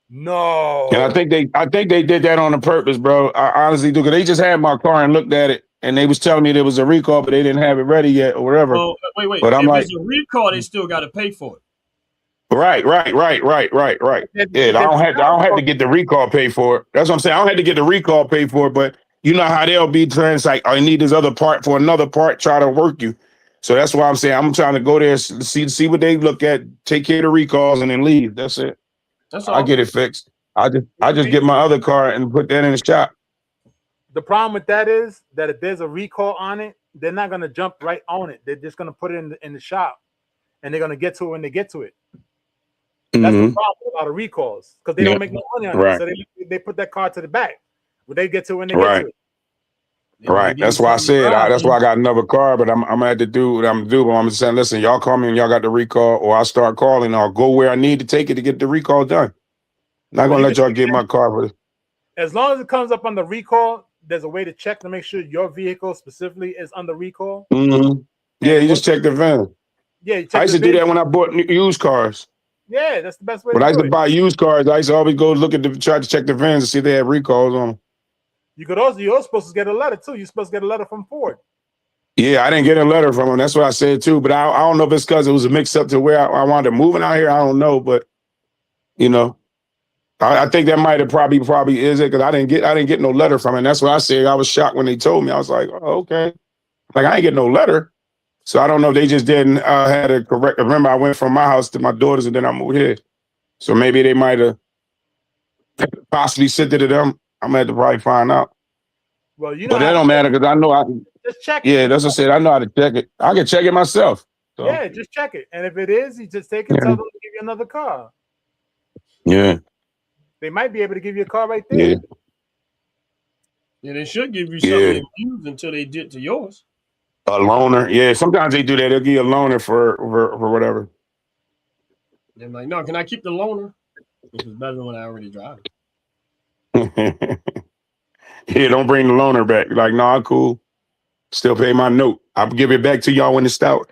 No. And I think they did that on purpose, bro. I honestly do, because they just had my car and looked at it, and they was telling me there was a recall, but they didn't have it ready yet or whatever. Well, wait. But I'm If like, it's a recall, they still got to pay for it. right. Yeah, I don't have to get the recall paid for it. That's what I'm saying. I don't have to get the recall paid for it, but you know how they'll be trying to like, I need this other part for another part, try to work you. So that's why I'm saying I'm trying to go there, see what they look at, take care of the recalls, and then leave. That's it. That's I all. get it fixed. I just get my other car and put that in the shop. The problem with that is that if there's a recall on it, they're not gonna jump right on it. They're just gonna put it in the shop, and they're gonna get to it when they get to it. That's the problem with a lot of recalls because they don't make no money on it. So they put that car to the back. When they get to it when they get to it. Right. That's why I said that's why I got another car, but I'm gonna have to do what I'm gonna do. But I'm just saying, listen, y'all call me and y'all got the recall, or I'll start calling, or I'll go where I need to take it to get the recall done. Not gonna let y'all get my car for as long as it comes up on the recall, there's a way to check to make sure your vehicle specifically is on the recall. Mm-hmm. Yeah, you just check the VIN. Yeah, you check I used to do that when I bought used cars. Yeah, that's the best way When to I used do to it. buy used cars, I used to always go look at try to check the VINs to see if they had recalls on them. You're supposed to get a letter too. You're supposed to get a letter from Ford. Yeah, I didn't get a letter from them. That's what I said too. But I don't know if it's because it was a mix up to where I wound up moving out here. I don't know, but you know, I think that might have probably is it, because I didn't get no letter from it. And that's what I said. I was shocked when they told me. I was like, oh, okay. Like, I ain't get no letter. So I don't know if they just didn't had a correct. Remember, I went from my house to my daughter's and then I moved here. So maybe they might have possibly sent it to them. I'm gonna have to probably find out. Well, you know, But that don't matter because I know I can. Just check. Yeah, that's what I said. I know how to check it. I can check it myself. So. Yeah, just check it. And if it is, you just take it, tell them to give you another car. Yeah. They might be able to give you a car right there. Yeah. Yeah, they should give you something to use until they get to yours. A loaner. Yeah, sometimes they do that. They'll give you a loaner for whatever. They're like, no, can I keep the loaner? Which is better than when I already drive. Yeah, don't bring the loaner back. Like, no, I'm cool. Still pay my note. I'll give it back to y'all when it start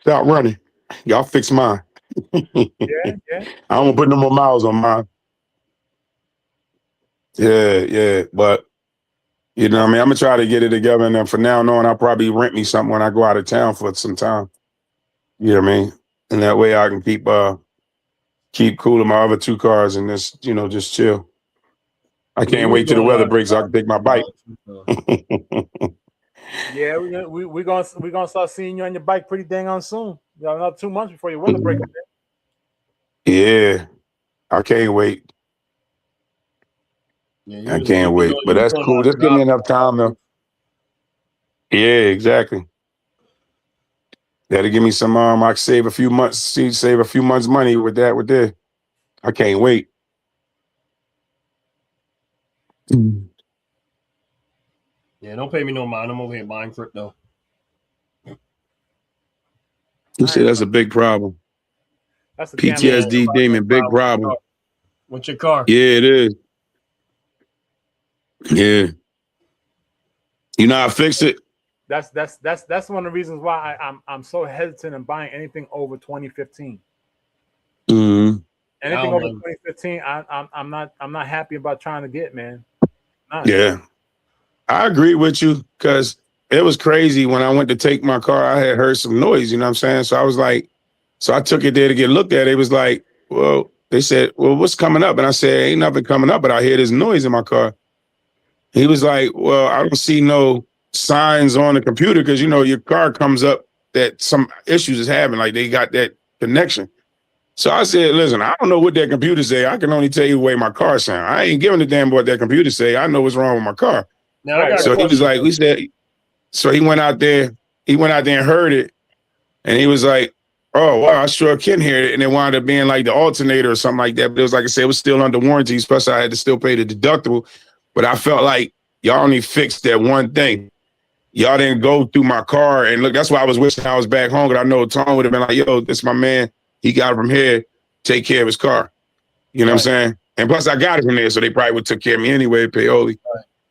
running. Y'all fix mine. Yeah. I don't put no more miles on mine. Yeah. But you know what I mean? I'm gonna try to get it together, and then from now on, I'll probably rent me something when I go out of town for some time. You know what I mean? And that way I can keep cool in my other two cars and just chill. I can't wait till the weather breaks so I can take my bike. Yeah, we're gonna start seeing you on your bike pretty dang on soon. You got another 2 months before your weather breaks. Yeah, I can't wait. Yeah, I can't wait, but that's cool. Just give me enough time though. Yeah, exactly. That'll give me some. I can save a few months money with that. With that, I can't wait. Yeah, don't pay me no mind. I'm over here buying crypto. You say that's a big problem. That's a PTSD demon, big problem. What's your car? Yeah, it is. Yeah. You know how to fix it? That's one of the reasons why I'm so hesitant in buying anything over 2015. Mm-hmm. Anything over 2015, I'm not happy about trying to get, man. Yeah. I agree with you because it was crazy when I went to take my car. I had heard some noise, you know what I'm saying? So I was like, so I took it there to get looked at. It was like, well, they said, well, what's coming up? And I said, ain't nothing coming up, but I hear this noise in my car. He was like, well, I don't see no signs on the computer because, you know, your car comes up that some issues is having, like they got that connection. So I said, listen, I don't know what that computer say. I can only tell you the way my car sound. I ain't giving a damn what that computer say. I know what's wrong with my car. Now, I got so he was like, we said, so he went out there and heard it. And he was like, oh, wow, I sure can hear it. And it wound up being like the alternator or something like that. But it was like I said, it was still under warranty. Plus, I had to still pay the deductible. But I felt like y'all only fixed that one thing. Y'all didn't go through my car. And look, that's why I was wishing I was back home. Because I know Tom would have been like, yo, this is my man. He got it from here. Take care of his car. You know what I'm saying? And plus, I got it from there. So they probably would took care of me anyway, paoli.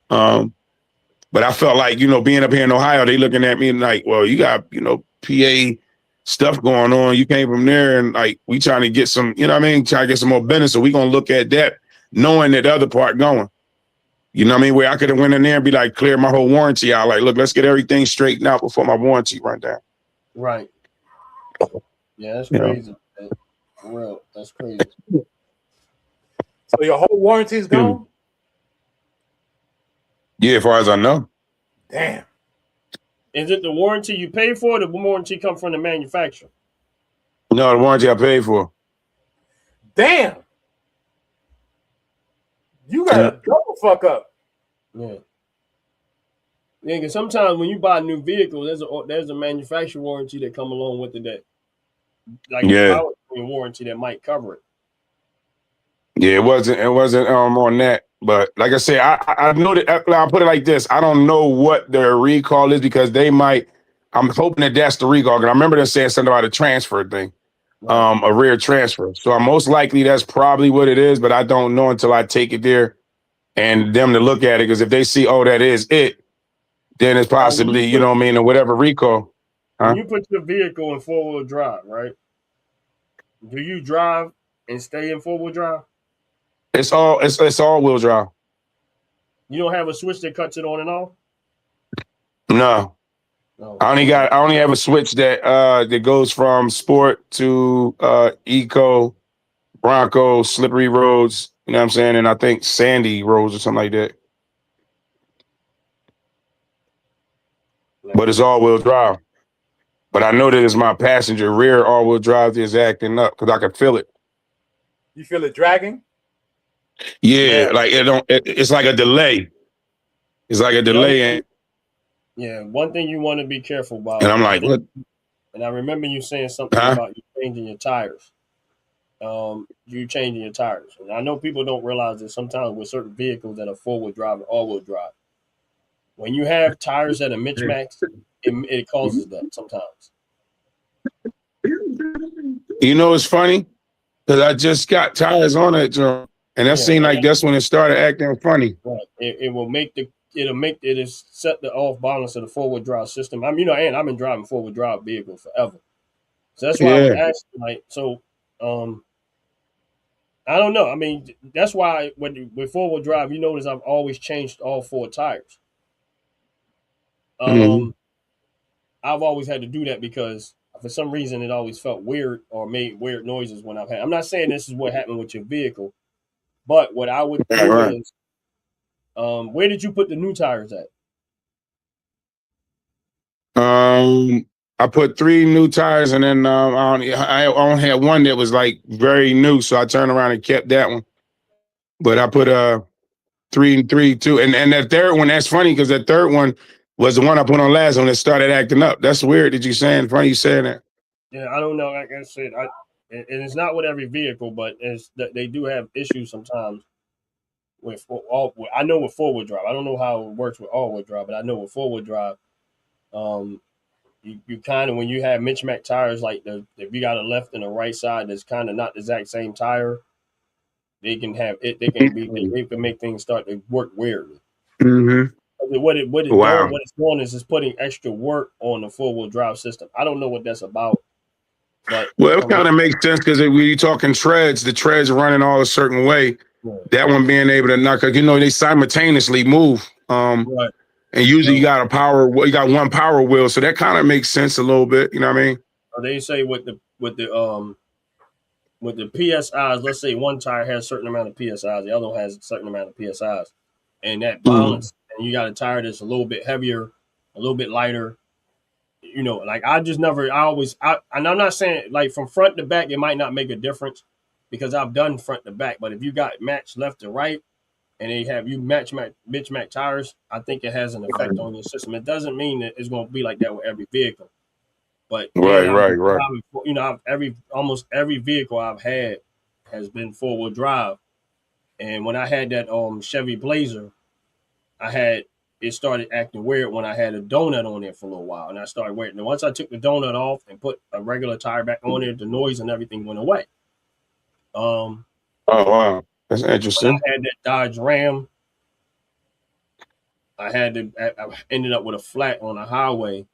But I felt like, you know, being up here in Ohio, they looking at me like, well, you got, you know, PA stuff going on. You came from there and like, we trying to get some, you know what I mean? Trying to get some more business. So we going to look at that, knowing that the other part going. You know what I mean? Where I could have went in there and be like, clear my whole warranty out. Like, look, let's get everything straightened out before my warranty run down. Right. Yeah, that's crazy. Man. For real. That's crazy. So your whole warranty is gone? Yeah, as far as I know. Damn. Is it the warranty you pay for, or the warranty come from the manufacturer? No, the warranty I paid for. Damn. You gotta double fuck up. Yeah. Yeah, because sometimes when you buy a new vehicle, there's a manufacturer warranty that come along with it that, like a powertrain warranty that might cover it. Yeah, it wasn't on that. But like I said, I know that I'll put it like this. I don't know what their recall is because they might. I'm hoping that that's the recall. Because I remember them saying something about a transfer thing, a rear transfer. So most likely that's probably what it is. But I don't know until I take it there and them to look at it. Because if they see, oh, that is it, then it's possibly, you know what I mean, or whatever recall. When you put your vehicle in 4-wheel drive, right? Do you drive and stay in 4-wheel drive? It's all wheel drive. You don't have a switch that cuts it on and off? No. I only have a switch that goes from sport to eco, Bronco, slippery roads, you know what I'm saying? And I think sandy roads or something like that. But it's all-wheel drive. But I know that it's my passenger rear all-wheel drive is acting up because I can feel it. You feel it dragging? Yeah, like it's like a delay. It's like a delay. Yeah, one thing you want to be careful about. And I'm like, what? And I remember you saying something about you changing your tires. You changing your tires. And I know people don't realize that sometimes with certain vehicles that are 4-wheel drive or all-wheel drive, when you have tires that are mismatched, it causes that sometimes. You know, it's funny because I just got tires on it, John, and that seemed like that's when it started acting funny. Right. It'll set the off balance of the 4-wheel drive system. I mean, and I've been driving 4-wheel drive vehicles forever, so that's why I was asking. Like, so, I don't know. I mean, that's why with 4-wheel drive, you notice I've always changed all 4 tires. I've always had to do that because for some reason it always felt weird or made weird noises when I've had. I'm not saying this is what happened with your vehicle, but what I would do is, where did you put the new tires at? I put 3 new tires, and then I only had one that was like very new, so I turned around and kept that one. But I put 3 and 3 too, and that third one. That's funny because that third one was the one I put on last when it started acting up. That's weird that you saying. Funny you saying that. Yeah, I don't know. Like I said, and it's not with every vehicle, but they do have issues sometimes with all. I know with 4-wheel drive. I don't know how it works with all-wheel drive, but I know with 4-wheel drive, you kind of, when you have mismatched tires, like if you got a left and a right side that's kind of not the exact same tire, they can make things start to work weirdly. Mm-hmm. What it's Wow. doing is it's putting extra work on the 4-wheel drive system. I don't know what that's about, but Well, it kind of makes sense because when you're talking treads, the treads are running all a certain way. right. That one being able to knock, you know, they simultaneously move. Right. And usually you got one power wheel, so that kind of makes sense a little bit. You know what I mean? They say with the PSIs, let's say one tire has a certain amount of PSIs, the other one has a certain amount of PSIs, and that balance, and you got a tire that's a little bit heavier, a little bit lighter. You know, like and I'm not saying like from front to back, it might not make a difference because I've done front to back, but if you got matched left to right and they have you mismatch tires, I think it has an effect on your system. It doesn't mean that it's going to be like that with every vehicle. But Right. you know, almost every vehicle I've had has been 4-wheel drive, and when I had that Chevy Blazer, it started acting weird when I had a donut on there for a little while, and I started wearing. And once I took the donut off and put a regular tire back on there, the noise and everything went away. Oh wow, that's When interesting. I had that Dodge Ram, I ended up with a flat on the highway,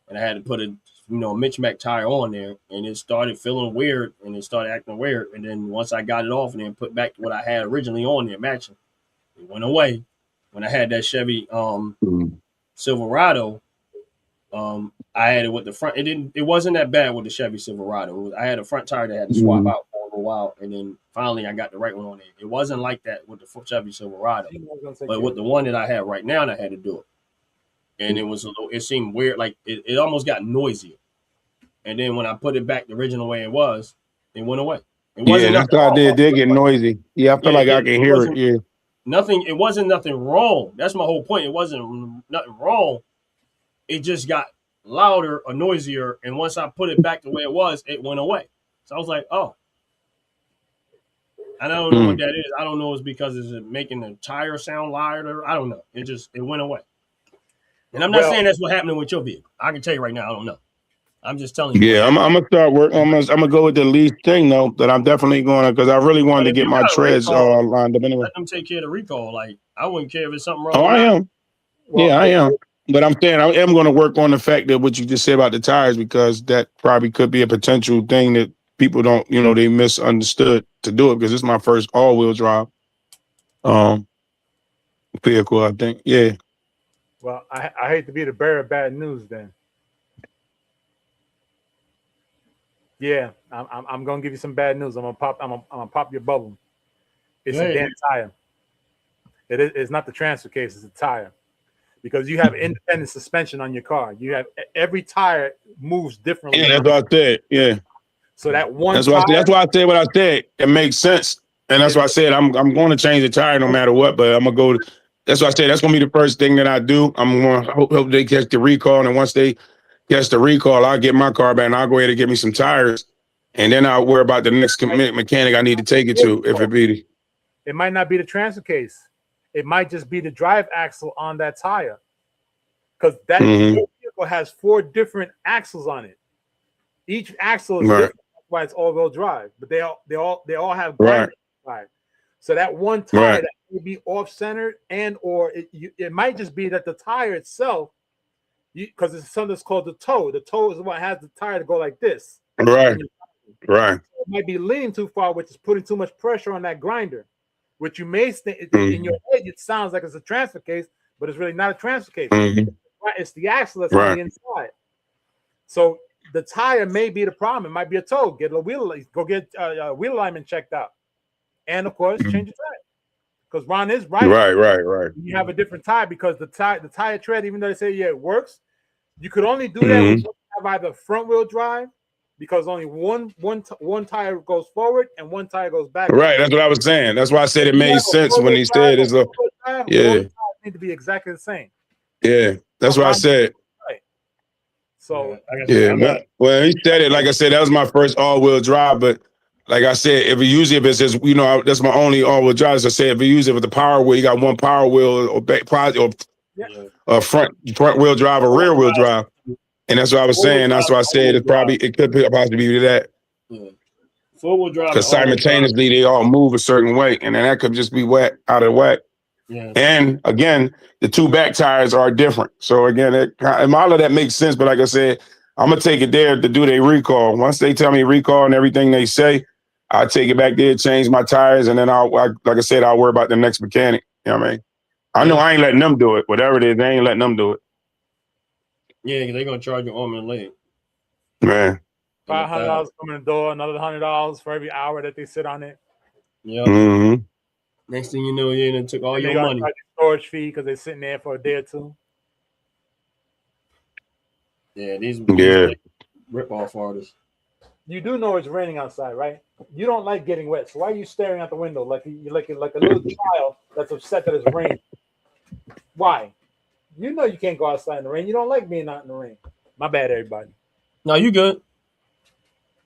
and I had to put a mismatch tire on there, and it started feeling weird, and it started acting weird. And then once I got it off and then put back what I had originally on there matching, it went away. When I had that Chevy Silverado, I had it with the front. It wasn't that bad with the Chevy Silverado. I had a front tire that I had to swap out for a little while, and then finally I got the right one on there. It wasn't like that with the Chevy Silverado, but with the one that I have right now, I had to do it. And it seemed weird, like it almost got noisier. And then when I put it back the original way it was, it went away. It wasn't That's how it did get noisy. Yeah, I feel like I can hear it. Yeah. It wasn't nothing wrong. That's my whole point. It wasn't nothing wrong. It just got louder or noisier. And once I put it back the way it was, it went away. So I was like, oh. And I don't know what that is. I don't know if it's because it's making the tire sound louder. I don't know. It went away. And I'm not saying that's what happened with your vehicle. I can tell you right now, I don't know. I'm just telling you. Yeah, I'm gonna start work. I'm gonna go with the least thing though. That I'm definitely going to, because I really wanted to get my treads lined up anyway. Let them take care of the recall. Like I wouldn't care if it's something wrong. Oh, I am. Yeah, I am. But I'm saying I am going to work on the fact that what you just said about the tires, because that probably could be a potential thing that people don't, they misunderstood to do it, because it's my first all-wheel drive vehicle, I think. Yeah. Well, I hate to be the bearer of bad news then. Yeah, I'm gonna give you some bad news. I'm gonna pop your bubble. It's a damn tire. It's not the transfer case, it's a tire. Because you have independent suspension on your car. You have every tire moves differently. Yeah, that's what I said. Yeah. So that one that's why I said what I said. It makes sense. And that's why I said I'm going to change the tire no matter what, but I'm going to go. That's why I said that's going to be the first thing that I do. I'm going to hope they catch the recall. And once they catch the recall, I'll get my car back and I'll go ahead and get me some tires. And then I'll worry about the next mechanic I need to take it to, if it be. It might not be the transfer case. It might just be the drive axle on that tire. Because that vehicle has 4 different axles on it. Each axle is different. That's why it's all-wheel drive. But they all have grinders. Right. So that one tire that may be off-centered, and or it might just be that the tire itself, because it's something that's called the toe. The toe is what has the tire to go like this. Right. It might be leaning too far, which is putting too much pressure on that grinder, which you may think in your head it sounds like it's a transfer case, but it's really not a transfer case. It's the axle that's on the inside. So the tire may be the problem. It might be a toe. Get a wheel. Go get a wheel alignment checked out, and of course change the tire. Because Ron is right. Right. You have a different tire, because the tire tread, even though they say it works, you could only do that when you have either front wheel drive, because only one tire goes forward and one tire goes back. Right. That's what I was saying. That's why I said it made sense when he said it's a need to be exactly the same. Yeah, that's what I said. Right. So well, he said it. Like I said, that was my first all-wheel drive. But like I said, if it says, that's my only all-wheel drive. So I said, if you use it with the power wheel, you got one power wheel or back or front wheel drive or rear wheel drive. And that's what I was saying. That's why I said it could possibly be that. Yeah. Four-wheel drive. Because simultaneously they all move a certain way, and then that could just be out of whack. Yeah. And again, the two back tires are different. So again, and all of that makes sense. But like I said, I'm gonna take it there to do their recall. Once they tell me recall and everything they say, I'll take it back there, change my tires, and then like I said, I'll worry about the next mechanic. You know what I mean? I know I ain't letting them do it. Whatever it is, they ain't letting them do it. Yeah, because they're gonna charge you arm and leg. Man. $500 coming in the door, another $100 for every hour that they sit on it. Yeah. Mm-hmm. Next thing you know, you done took all your money. Charge you storage fee because they're sitting there for a day or two. Yeah, these rip-off artists. You do know it's raining outside, right? You don't like getting wet, so why are you staring out the window like you're like a little child that's upset that it's raining? Why? You know you can't go outside in the rain. You don't like being out in the rain. My bad, everybody. No, you good.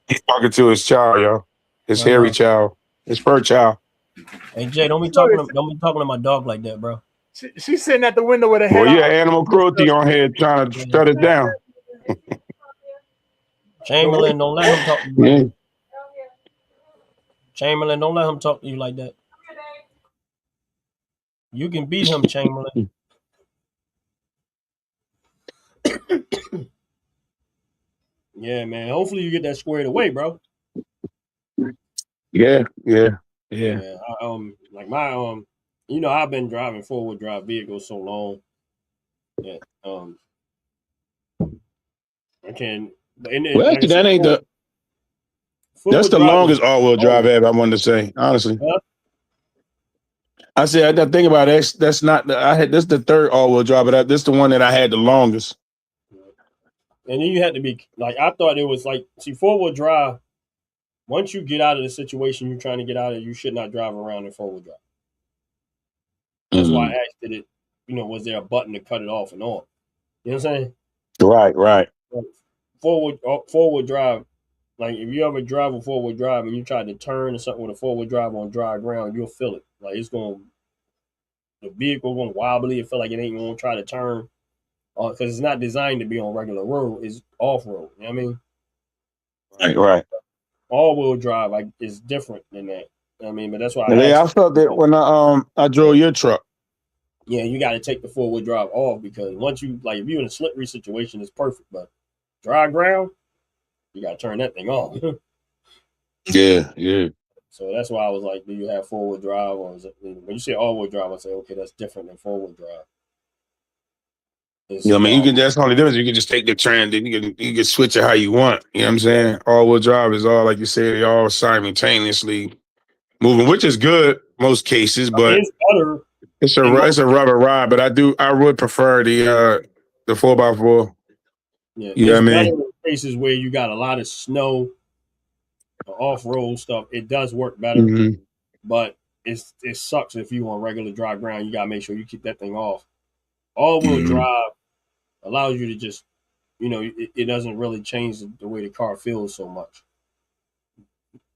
He's talking to his child, yo. His hairy child. His fur child. Hey Jay, don't be talking to my dog like that, bro. She's sitting at the window with her head. Well, yeah, animal cruelty on here trying to shut it down. Chamberlain, don't let him talk to you like that. Chamberlain, don't let him talk to you like that. You can beat him, Chamberlain. Yeah, man. Hopefully you get that squared away, bro. Yeah. Like my you know, I've been driving four-wheel drive vehicles so long that I can. Well, actually, that ain't that's the longest all-wheel drive ever. I wanted to say, honestly. Huh? I said, I think about it. That's not this is the third all-wheel drive, but this is the one that I had the longest. And then you had to be like, I thought it was like, see, four-wheel drive. Once you get out of the situation you're trying to get out of, you should not drive around in four-wheel drive. That's why I asked it. You know, was there a button to cut it off and on? You know what I'm saying? Right. Four-wheel drive. Like if you ever drive a four-wheel drive and you try to turn or something with a four-wheel drive on dry ground, you'll feel it. Like the vehicle going wobbly. It feel like it ain't going to try to turn because it's not designed to be on regular road. It's off-road. You know what I mean? Right. All-wheel drive is different than that. I mean, but that's why I felt it when I drove your truck. Yeah, you got to take the four-wheel drive off because once you if you're in a slippery situation, it's perfect. But dry ground, you got to turn that thing off. Yeah. So that's why I was like, do you have four-wheel drive or is it when you say all-wheel drive? I say, okay, that's different than four-wheel drive. I mean, that's the only difference. You can just take the trend and you can switch it how you want. You know what I'm saying? All-wheel drive is all, like you said, they all simultaneously moving, which is good most cases, but it's better. It's a rubber ride, but I would prefer the 4x4. Yeah, you know what I mean? In places where you got a lot of snow, off-road stuff, it does work better. But it sucks if you on regular dry ground. You gotta make sure you keep that thing off. All-wheel drive allows you to just, it doesn't really change the way the car feels so much,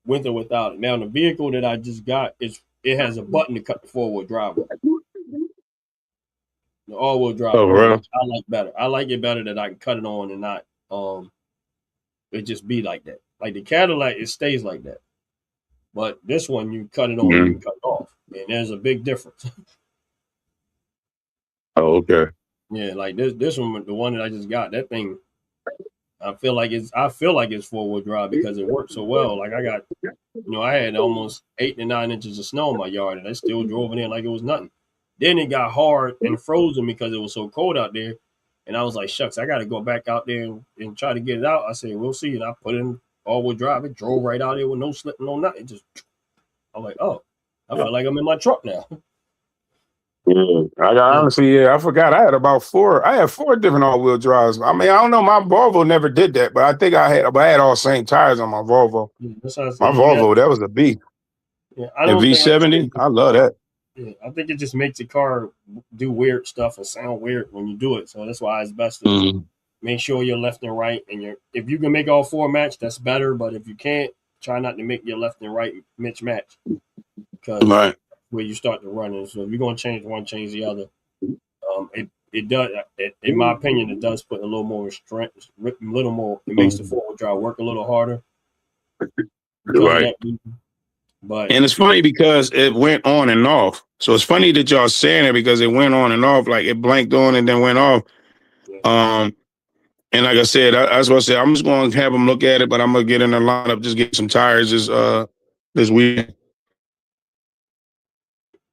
with or without it. Now the vehicle that I just got it has a button to cut the four-wheel drive off. The all-wheel drive, I like better. I like it better that I can cut it on and not it just be like that. Like the Cadillac, it stays like that. But this one, you cut it on and you cut it off, and there's a big difference. Oh, okay. Yeah, like this one, the one that I just got, that thing, I feel like it's four-wheel drive because it works so well. Like I got, I had almost 8 to 9 inches of snow in my yard, and I still drove it in like it was nothing. Then it got hard and frozen because it was so cold out there. And I was like, shucks, I got to go back out there and try to get it out. I said, we'll see. And I put it in all-wheel drive. It drove right out there with no slipping, no nothing. I'm like, oh, I feel like I'm in my truck now. Honestly, I forgot. I had 4 different all-wheel drives. I mean, I don't know. My Volvo never did that, but I think I had all the same tires on my Volvo. My Volvo, that was a B. Yeah, and V70, I love that. Yeah, I think it just makes the car do weird stuff or sound weird when you do it. So that's why it's best to make sure you're left and right. And if you can make all 4 match, that's better. But if you can't, try not to make your left and right match. Because where you start to run in. So if you're going to change one, change the other. it does. In my opinion, it does put a little more strength, a little more. It makes the 4-wheel drive work a little harder because of Right. that reason. But And it's funny because it went on and off. So it's funny that y'all saying it because it went on and off, like it blanked on and then went off. And like I said, I was going to say, I'm just going to have them look at it, but I'm going to get in the lineup, just get some tires this week.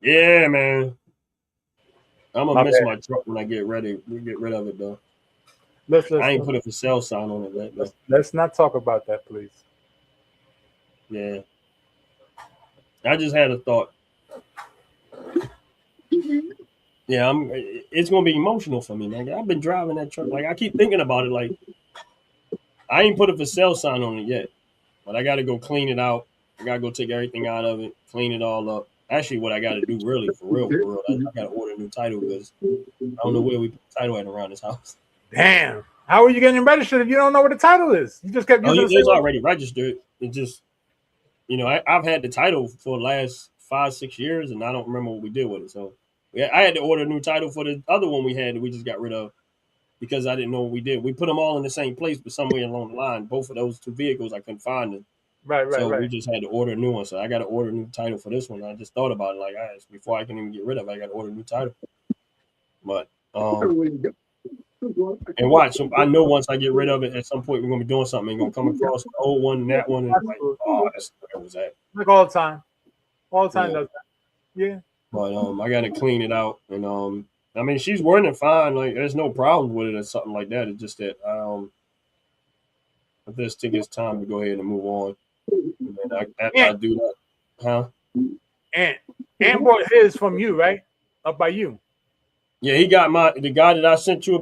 yeah, man, I'm gonna My miss bad. my truck when I get ready. We get rid of it though. Let's I ain't put a for sale sign on it yet though. let's not talk about that, please. Yeah, I just had a thought. Yeah, it's gonna be emotional for me, man. I've been driving that truck. Like I keep thinking about it. Like I ain't put a for sale sign on it yet, but I got to go clean it out. I gotta go take everything out of it, clean it all up. Actually, what I got to do, really, for real, I got to order a new title because I don't know where we put the title at around this house. Damn. How are you getting registered if you don't know what the title is? You just kept using the same It's one? already registered. It just, I've had the title for the last 5-6 years, and I don't remember what we did with it. So, yeah, I had to order a new title for the other one we had that we just got rid of because I didn't know what we did. We put them all in the same place, but somewhere along the line, both of those two vehicles, I couldn't find them. Right. We just had to order a new one. So I got to order a new title for this one. I just thought about it, like, before I can even get rid of it, I got to order a new title. But and watch. So I know once I get rid of it, at some point we're gonna be doing something. We're gonna come across the old one and that one, and like, oh, that's where it was at. Like all the time. All the time Yeah. does that. Yeah. But I got to clean it out, and I mean, she's running fine. Like, there's no problem with it or something like that. It's just that I just think it's time to go ahead and move on. And then after I do that, huh? And bought his from you, right? Up by you. Yeah, he got the guy that I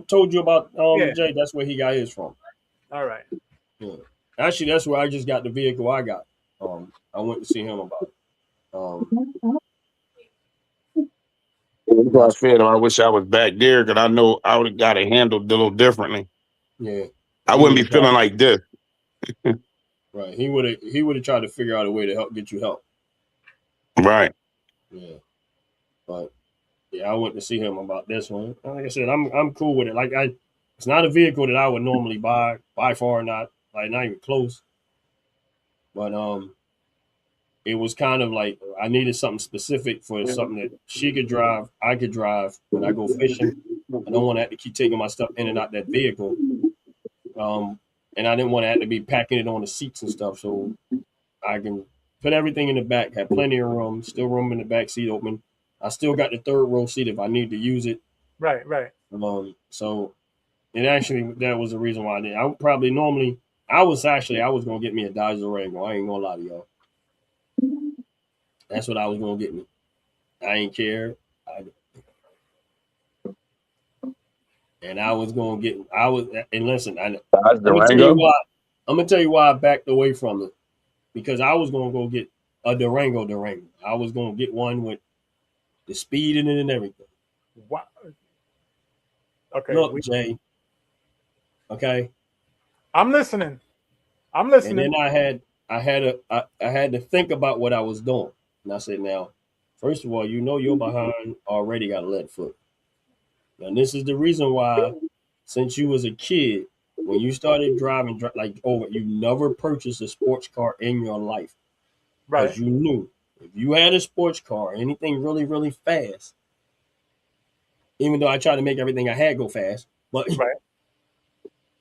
told you about, Yeah. Jay. That's where he got his from. All right. Yeah. Actually, that's where I just got the vehicle I got. I went to see him about it. I said I wish I was back there because I know I would have got it handled a little differently. Yeah, I wouldn't be feeling like this. right. He would have tried to figure out a way to get you help. Right. Yeah, but yeah, I went to see him about this one. Like I said, I'm cool with it. Like it's not a vehicle that I would normally buy. By far, not even close. But it was kind of like I needed something specific for something that she could drive, I could drive when I go fishing. I don't want to have to keep taking my stuff in and out that vehicle. And I didn't want to have to be packing it on the seats and stuff. So I can put everything in the back, have plenty of room, still room in the back seat open. I still got the third row seat if I need to use it. Right. So it actually, that was the reason why I did. I would probably normally, I was going to get me a Dodge Durango. I ain't going to lie to y'all. That's what I was going to get me. I ain't care. And I was going to get, and listen, I'm going to tell you why I backed away from it. Because I was going to go get a Durango. I was going to get one with the speed in it and everything. Wow. Okay. Look, Jay. Okay. I'm listening. And then I had to think about what I was doing. And I said, now, first of all, your behind already got a lead foot. And this is the reason why, since you was a kid, when you started driving, you never purchased a sports car in your life. Right. Because you knew if you had a sports car, anything really, really fast, even though I tried to make everything I had go fast, but right.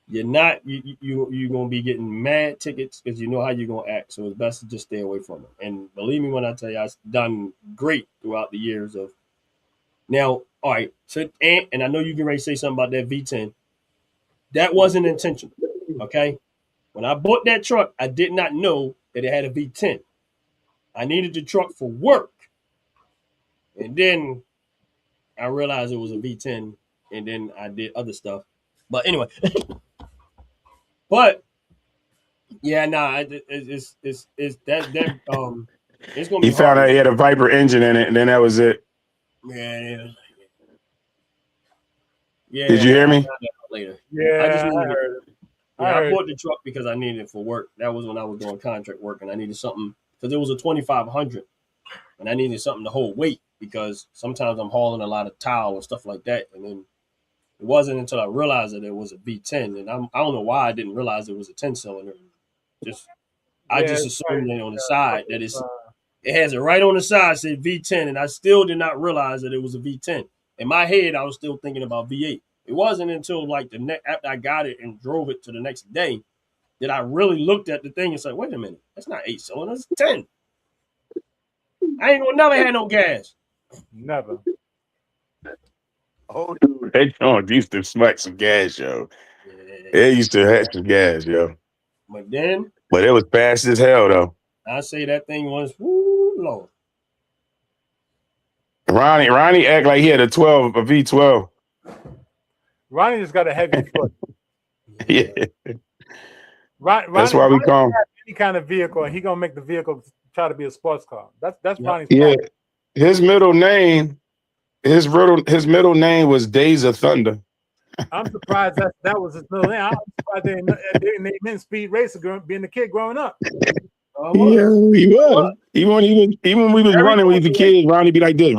You're gonna be getting mad tickets because you know how you're gonna act. So it's best to just stay away from it. And believe me when I tell you, I've done great throughout the years of. Now, all right. So and I know you can ready to say something about that V10. That wasn't intentional. Okay. When I bought that truck, I did not know that it had a V10. I needed the truck for work, and then I realized it was a V10, and then I did other stuff. But anyway. But yeah, it's that it's gonna be. He found out he had a Viper engine in it, and then that was it. Yeah. Did you hear me? Later. Yeah, I just needed I heard. bought the truck because I needed it for work. That was when I was doing contract work, and I needed something because it was a 2500, and I needed something to hold weight because sometimes I'm hauling a lot of tile and stuff like that, and then It wasn't until I realized that it was a V10, and I don't know why I didn't realize it was a 10-cylinder. I Yeah, just it's right. assumed that on the side that it has it right on the side said V10, and I still did not realize that it was a V10. In my head, I was still thinking about V8. It wasn't until like after I got it and drove it to the next day that I really looked at the thing and said, "Wait a minute, that's not 8 cylinders, it's 10." I ain't gonna never have no gas. Never. Oh, dude, they don't used to smack some gas, yo. They used to have some gas, yo. But then But it was fast as hell, though. I say that thing was, whoo, Lord. Ronnie act like he had a V12. Ronnie just got a heavy foot. Yeah. That's Ronnie, why we Ronnie call him. any kind of vehicle, and he gonna make the vehicle try to be a sports car. That's Ronnie's Yeah. problem. His middle name was Days of Thunder. I'm surprised that was his middle name. I'm surprised they didn't name him Speed Racer being the kid growing up. Yeah, he was. Even when we was running with the kids, Ronnie be like this.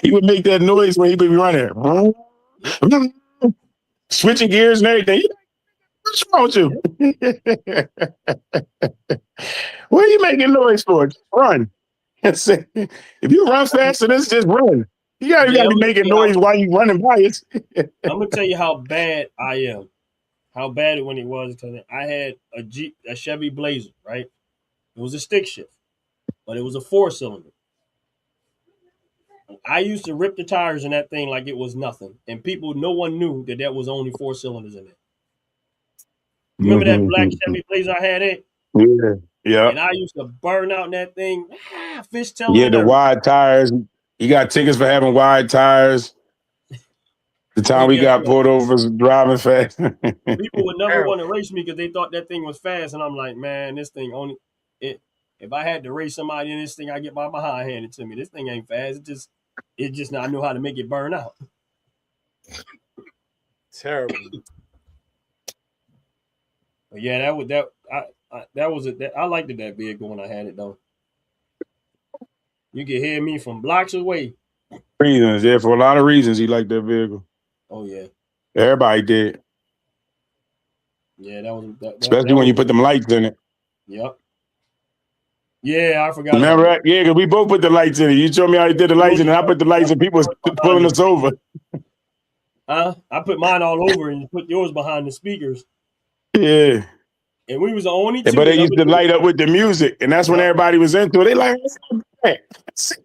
He would make that noise when he would be running. Switching gears and everything. What's wrong with you? What are you making noise for? Just run. If you run faster, this just run. You gotta be making noise while you running by it. I'm gonna tell you how bad I am. How bad it when it was, because I had a Chevy Blazer, right? It was a stick shift, but it was a 4-cylinder. I used to rip the tires in that thing like it was nothing, and no one knew that was only 4 cylinders in it. Remember that black Chevy Blazer I had it? Yeah. And I used to burn out in that thing, fishtailing. Yeah, the wide tires. You got tickets for having wide tires. The time we got pulled over for driving fast. People would never want to race me because they thought that thing was fast, and I'm like, man, this thing if I had to race somebody in this thing, I get my behind handed to me. This thing ain't fast. It just I know how to make it burn out. Terrible. But yeah, I liked that vehicle when I had it though. You can hear me from blocks away. Reasons, yeah, for a lot of reasons he liked that vehicle. Oh yeah. Everybody did. Yeah, especially when you put them lights in it. Yep. Yeah, I forgot. Remember that? Yeah, because we both put the lights in it. You showed me how you did the lights in it. I put the lights and people was pulling us over. I put mine all over and you put yours behind the speakers. Yeah. And we was the only two. But they used to light up with the music, and that's when everybody was into it. They like,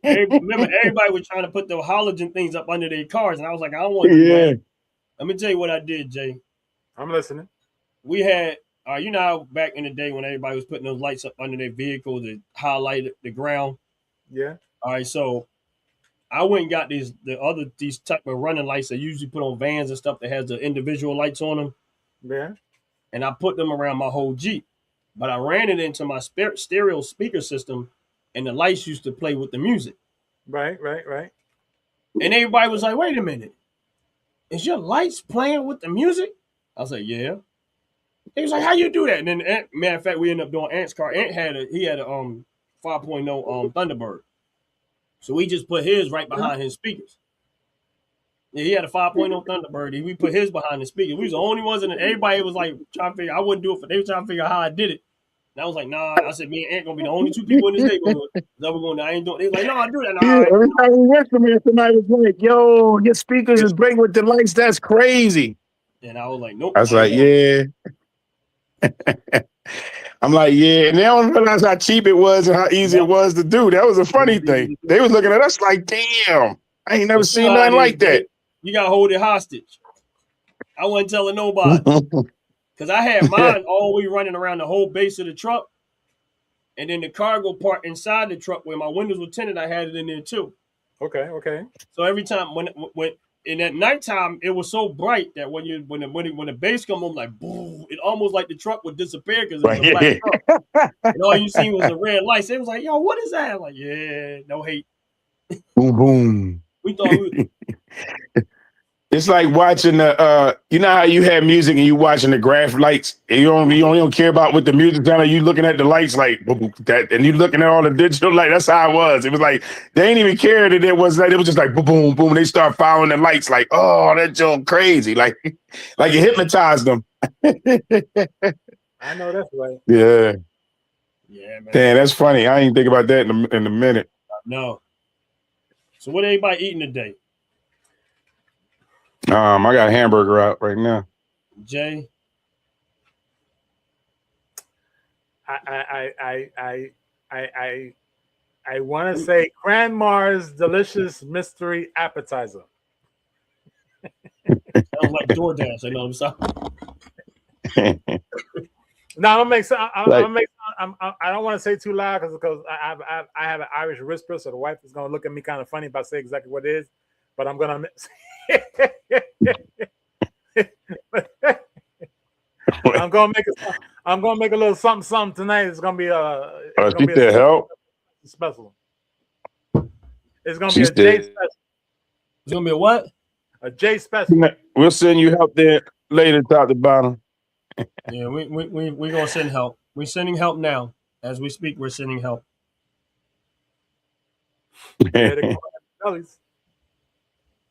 remember, everybody was trying to put the halogen things up under their cars, and I was like, I don't want to do that. Let me tell you what I did, Jay. I'm listening. We had, you know, how back in the day when everybody was putting those lights up under their vehicle to highlight the ground. Yeah. All right, so I went and got these type of running lights that usually put on vans and stuff that has the individual lights on them. Yeah. And I put them around my whole Jeep, but I ran it into my stereo speaker system, and the lights used to play with the music. Right. And everybody was like, "Wait a minute, is your lights playing with the music?" I was like, "Yeah." He was like, "How you do that?" And then, matter of fact, we ended up doing Ant's car. Ant had a 5.0 Thunderbird, so we just put his right behind his speakers. Yeah, he had a 5.0 Thunderbird. We put his behind the speaker. We was the only ones in it. Everybody was like trying to figure. I wouldn't do it they were trying to figure out how I did it. And I was like, nah. I said, me and Ant gonna be the only two people in this neighborhood. I ain't doing. They was like, no, I do that. Nah, yeah, every time we went to me, somebody was like, "Yo, your speakers is break with the lights. That's crazy." And I was like, nope. I was like, yeah. I'm like, yeah. And they don't realize how cheap it was and how easy it was to do. That was a funny thing. They was looking at us like, damn, I ain't never seen nothing like that. You got to hold it hostage. I wasn't telling nobody. Because I had mine always running around the whole base of the truck. And then the cargo part inside the truck where my windows were tinted, I had it in there too. Okay. So every time when in at nighttime, it was so bright that when the bass come on, like boom, it almost like the truck would disappear because it was a black truck. And all you seen was the red lights. It was like, yo, what is that? I'm like, yeah, no hate. Boom, boom. We thought It's like watching the you know how you have music and you watching the graph lights and you don't care about what the music's on. You looking at the lights like that, and you looking at all the digital light. That's how it was. It was like they ain't even care that it was like it was just like boom, boom, boom. They start following the lights like, oh, that's so crazy. Like you hypnotized them. I know that's right. Yeah. Yeah, man. Damn, that's funny. I ain't think about that in a minute. No. So what everybody eating today? I got a hamburger out right now. Jay? I want to say Grandma's delicious mystery appetizer. Sounds like DoorDash. I know I'm sorry. No, I'm gonna make some. I don't want to say too loud because I have an Irish whisper, so the wife is gonna look at me kind of funny if I say exactly what it is. But I'm gonna. I'm gonna make a little something tonight. It's gonna be help. Special. It's gonna be a J special. It's gonna be a what? A J special. We'll send you help there later, top to bottom. Yeah, we gonna send help. We're sending help now. As we speak, we're sending help.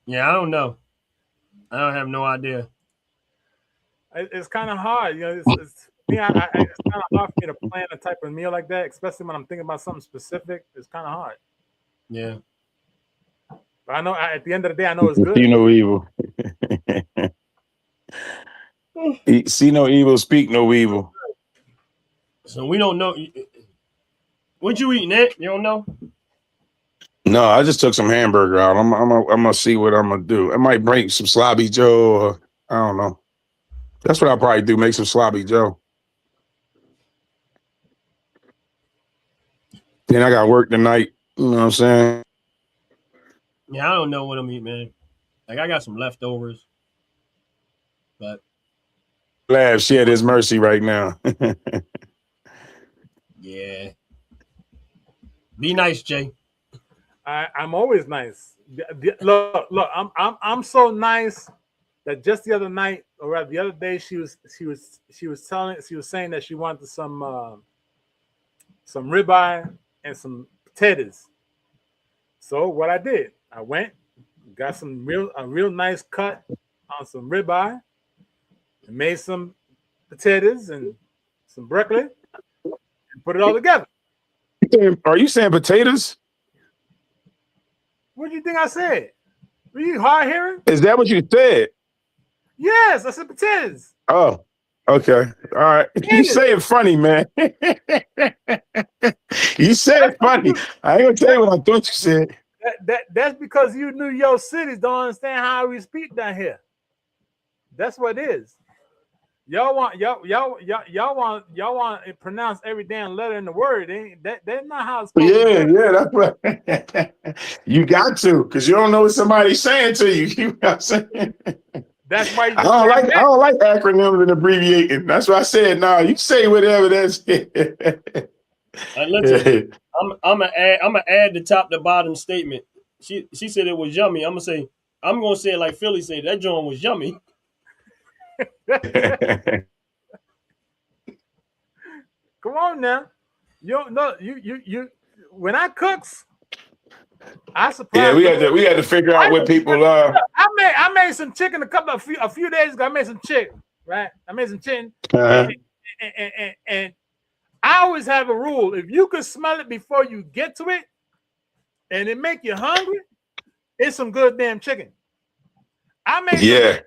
Yeah, I don't know. I don't have no idea. It's kind of hard, you know. It's kind of hard for me to plan a type of meal like that, especially when I'm thinking about something specific. It's kind of hard. Yeah. But I know at the end of the day, I know it's good. See no evil. See no evil, speak no evil. So we don't know. What you eating, Ed? You don't know? No, I just took some hamburger out. I'm gonna see what I'm gonna do. I might bring some sloppy Joe, or I don't know. That's what I'll probably do. Make some sloppy Joe. Then I got work tonight. You know what I'm saying? Yeah, I don't know what I'm eating, man. Like I got some leftovers, but Glad she had his mercy right now. yeah. Be nice, Jay. I'm always nice. Look, I'm so nice that just the other night, or rather the other day, she was saying that she wanted some ribeye and some potatoes. So what I did, I went, got a real nice cut on some ribeye, and made some potatoes and some broccoli, and put it all together. Are you saying potatoes? What do you think I said? Were you hard hearing? Is that what you said? Yes, I said potatoes. Oh, okay. All right. You say it funny, man. You said it funny. I ain't gonna tell you what I thought you said. That's because you New York cities don't understand how we speak down here. That's what it is. Y'all want to pronounce every damn letter in the word. That's not how it's supposed to be. Yeah, that's right. You got to, because you don't know what somebody's saying to you. You know what I'm saying? That's why I don't like acronyms and abbreviating. That's why I said, no, you say whatever that's. Listen, I'm gonna add the top to bottom statement. She said it was yummy. I'm gonna say it like Philly said. That joint was yummy. Come on now. You when I cooks, I surprise. Yeah, we had to figure out what people I made some chicken a few days ago. I made some chicken, right? I made some chicken. And I always have a rule. If you can smell it before you get to it and it make you hungry, it's some good damn chicken. I made yeah.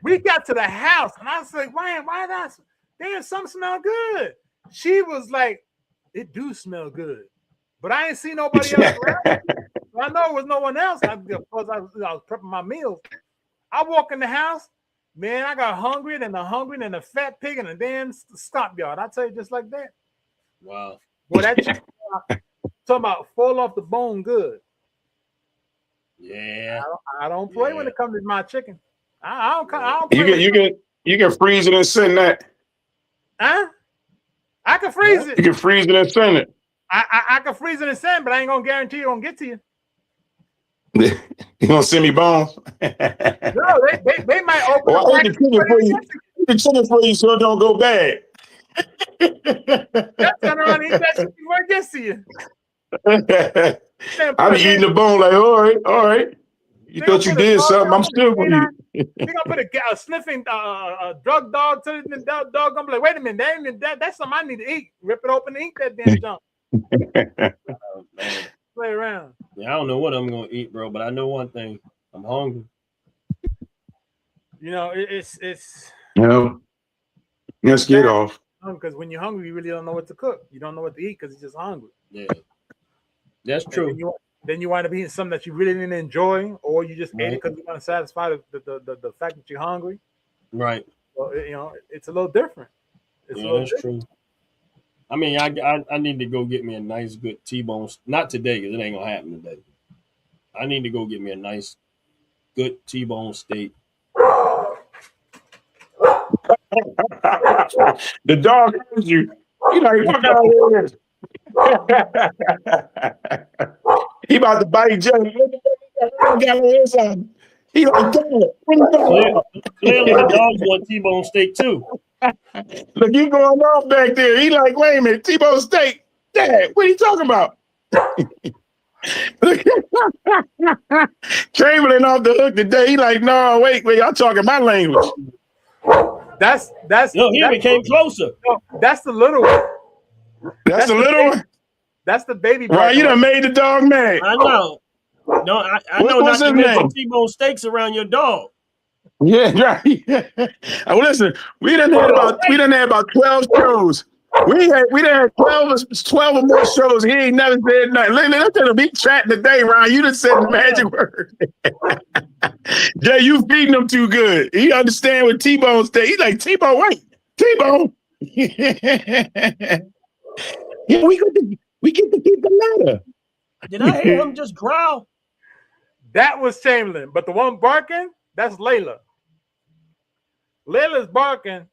We got to the house and I was like, why that? Damn, something smell good. She was like, it do smell good. But I ain't seen nobody else around. So I know it was no one else. I was prepping my meals. I walk in the house, man, I got hungry and a fat pig and a damn stomp yard. I tell you just like that. Wow. Boy, that chicken talking about fall off the bone good. Yeah. I don't play when it comes to my chicken. I don't You can freeze it and send that. Huh? I can freeze it. You can freeze it and send it. I can freeze it and send, but I ain't gonna guarantee it gonna get to you. You gonna send me bones? No, they might open Well, I ate the chicken for you. Eat the chicken for you so it don't go bad. That's turn around and eat that chicken right next to you. I be eating the bone like, all right. You thought you did something, I'm still gonna eat it. They gonna put a sniffing drug dog to the dog gonna be like, wait a minute, that's something I need to eat. Rip it open and eat that damn junk. Play around. Yeah, I don't know what I'm gonna eat, bro, but I know one thing. I'm hungry. You know, it's let's get off. Because when you're hungry, you really don't know what to cook. You don't know what to eat because you're just hungry. Yeah, that's true. Then you wind up eating something that you really didn't enjoy, or you just ate it because you want to satisfy the fact that you're hungry. Right. So, you know, it's a little different. That's true. I mean, I need to go get me a nice good T-bone. Not today, because it ain't gonna happen today. I need to go get me a nice good T-bone steak. The dog heard you. He like, fuck out of here. He about to bite Johnny. He like, clearly the dogs want T-bone steak too. Look, you going off back there. He like, wait a minute, T-bone steak. Dad, what are you talking about? Chamberlain off the hook today. He like, no, wait, y'all talking my language. That's no, he became closer. No, that's the little one. That's the little one. That's the baby. Right, you done made the dog mad. I know. No, I know not to mention T-bone steaks around your dog. Yeah, right. Well, listen, we done had about 12 shows. We done had 12 or more shows. He ain't never said nothing. Let's tell him he chatting today, Ron. You done said the magic word. Jay, you feeding him too good. He understand what T-Bone say. He's like, T-Bone, wait, T-Bone. Yeah, we get to keep the matter. Did I hear him just growl? That was Chamberlain, but the one barking, that's Layla. Layla's barking,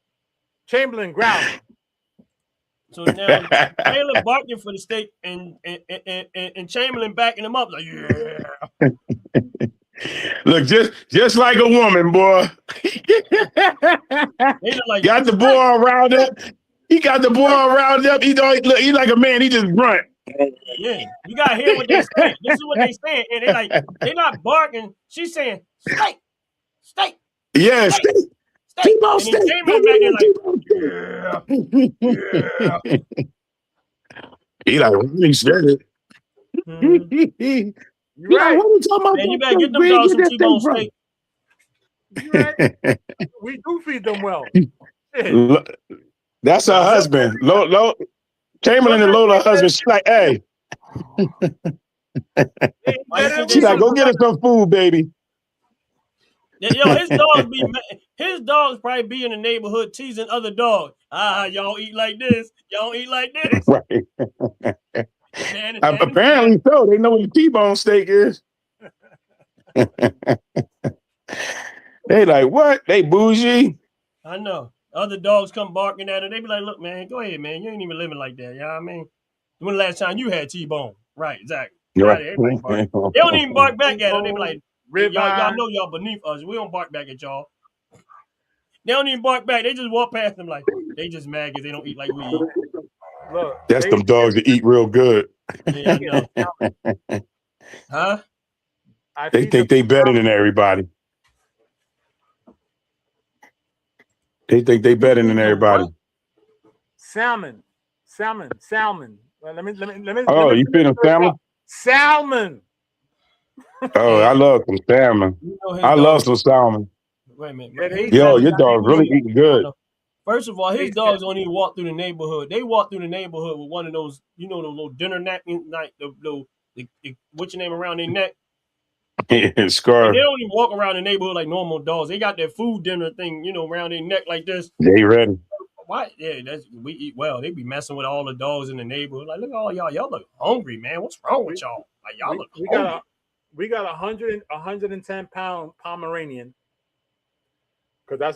Chamberlain growling. So now Layla barking for the steak and Chamberlain backing him up like, yeah. Look, just like a woman, boy. Like, got the boy all riled up. He got the boy all riled up. He like a man. He just grunt. Yeah, you gotta hear what they say. This is what they saying, and they're not barking. She's saying steak. Yeah, steak. T-bone steak. Yeah. He like, he said it. You're right. What are we talking about? Man, you better get them dogs some T-bone steak. You're right. We do feed them well. That's her husband. Chamberlain and Lola husband. She's like, hey. She's like, go get us some food, baby. Yo, his dogs probably be in the neighborhood teasing other dogs. Y'all eat like this. Y'all eat like this. Right. Apparently so. They know what the T-bone steak is. They like, what? They bougie. I know. Other dogs come barking at her. They be like, look, man, go ahead, man. You ain't even living like that. You know what I mean? When the last time you had T-bone? Right, exactly. Right. They don't even bark back at her. They be like, y'all know y'all beneath us. We don't bark back at y'all. They don't even bark back. They just walk past them like, they just mad because they don't eat like we eat. Look, that's them dogs that eat real good. Yeah, I know. Huh? They think they better than everybody. They think they better than everybody. Salmon. Well, let me. You feeding salmon? Salmon. Oh, I love some salmon. I love some salmon. Wait a minute. Yo, your dog really eating good. First of all, his dogs don't even walk through the neighborhood. They walk through the neighborhood with one of those, those little dinner napkins, like what's your name around their neck? Scarf. They don't even walk around the neighborhood like normal dogs. They got their food dinner thing, around their neck like this. They ready. Why? Yeah, we eat well. They be messing with all the dogs in the neighborhood. Like, look at all y'all. Y'all look hungry, man. What's wrong with y'all? Like, y'all look hungry. We got 110-pound Pomeranian. Because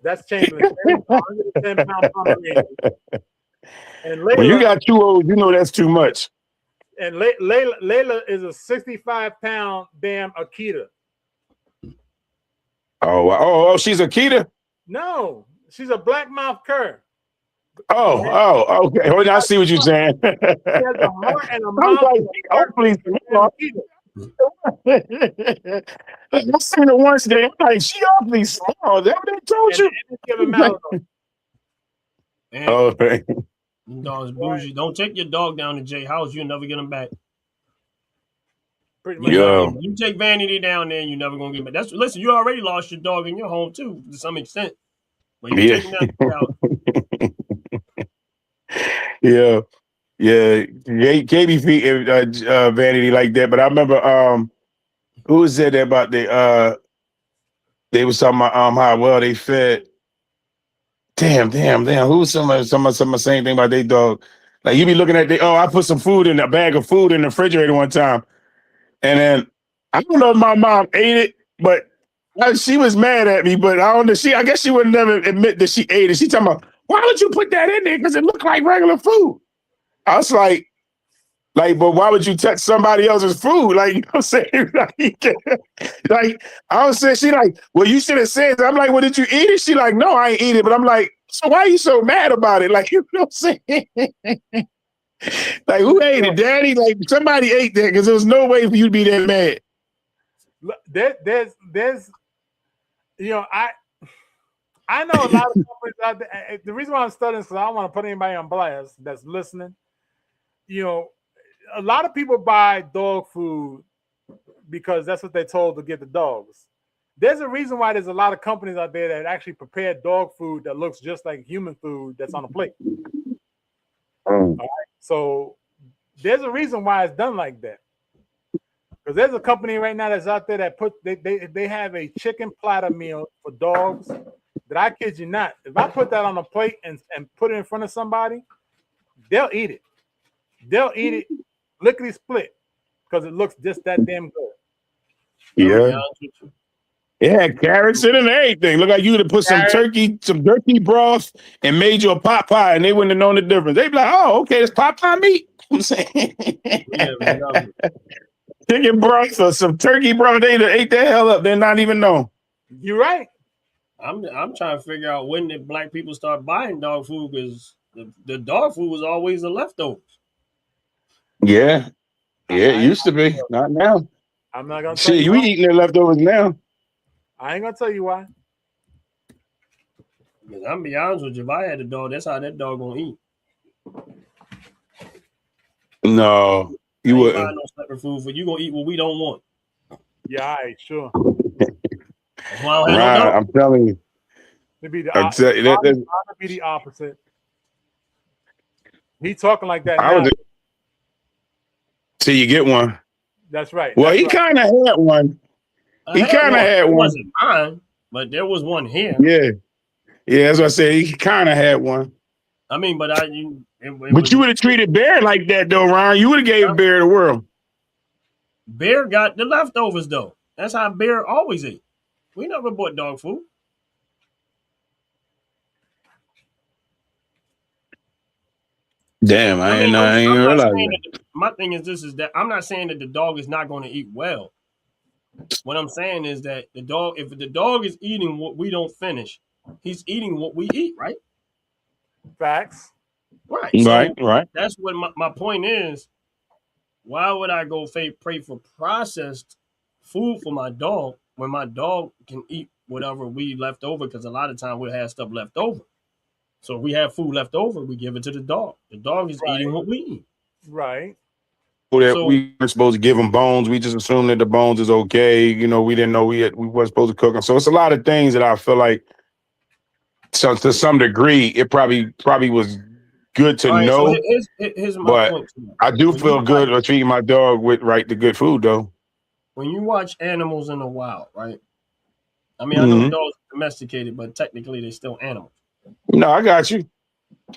that's Chamberlain. 110-pound Pomeranian. And when you got 2 olds, that's too much. And Layla is a 65-pound damn Akita. Oh, she's Akita? No, she's a blackmouth cur. Oh, okay. Well, I see what you're saying. She has a heart and a I mouth. was like, hopefully, I seen her once day. I'm like, she awfully small. Is that what they told you? And right. dogs bougie. Don't take your dog down to Jay house. You'll never get him back. Pretty much. Yo. You take Vanity down there, and you're never gonna get back. Listen. You already lost your dog in your home too, to some extent. But you take him down to Jay house. Yeah. Katie feet Vanity like that. But I remember who said that about they was talking about how well they fed. Damn. Who was somebody saying thing about their dog? Like you be looking at I put some food in a bag of food in the refrigerator one time. And then I don't know if my mom ate it, but she was mad at me. But I don't know. I guess she would never admit that she ate it. She talking about, why would you put that in there? Because it looked like regular food. I was like, but why would you touch somebody else's food? Like, you know what I'm saying? like I was saying, she like, well, you should have said that. I'm like, well, did you eat it? She like, no, I ain't eat it. But I'm like, so why are you so mad about it? Like, you know what I'm saying? Like, who ate it, Daddy? Like, somebody ate that because there was no way for you to be that mad. There's I know a lot of companies out there. The reason why I'm studying is because I don't want to put anybody on blast that's listening. A lot of people buy dog food because that's what they're told to get the dogs. There's a reason why there's a lot of companies out there that actually prepare dog food that looks just like human food that's on a plate. All right? So there's a reason why it's done like that. Because there's a company right now that's out there that they have a chicken platter meal for dogs that I kid you not. If I put that on a plate and put it in front of somebody, they'll eat it. They'll eat it lickety split because it looks just that damn good. Yeah. Yeah, carrots in and everything. Look like you would have put some turkey broth and made you a pot pie, and they wouldn't have known the difference. They'd be like, oh, okay, it's pot pie meat. I'm saying chicken broth or some turkey broth, they'd have ate the hell up. They're not even know. You're right. I'm trying to figure out when did black people start buying dog food, because the dog food was always the leftovers. Yeah. Yeah, it used to be. Not now. I'm not gonna tell you. We eating their leftovers now. I ain't gonna tell you why. Because I'm gonna be honest with you, if I had a dog, that's how that dog gonna eat. No, you wouldn't. Buy no separate food for you. Gonna eat what we don't want. Yeah, all right, sure. That's why I don't have no Right, dog. I'm telling you. It'd be the I'd be the opposite. He talking like that I now. was till you get one. That's right. Well, That's he right. kind of had one. He kind of had It one. wasn't mine, but there was one here. Yeah, that's what I said. He kind of had one. I mean, but But you would have treated Bear like that, though, Ryan. You would have gave Bear the world. Bear got the leftovers, though. That's how Bear always ate. We never bought dog food. Damn, I ain't realize that. My thing is this: is that I'm not saying that the dog is not going to eat well. What I'm saying is that the dog, if the dog is eating what we don't finish, he's eating what we eat, right? Facts. Right. Right, so right. That's what my point is. Why would I go pray for processed food for my dog when my dog can eat whatever we left over? Because a lot of time we'll have stuff left over. So if we have food left over, we give it to the dog. The dog is eating what we eat. Right. That we weren't supposed to give them bones. We just assumed that the bones is okay. You know, we didn't know we weren't supposed to cook them. So it's a lot of things that I feel like, so to some degree, it probably was good to know. So here's my but point. I do feel good about treating my dog with the good food, though. When you watch animals in the wild, right? I mean, I know dogs are domesticated, but technically they're still animals. No, I got you.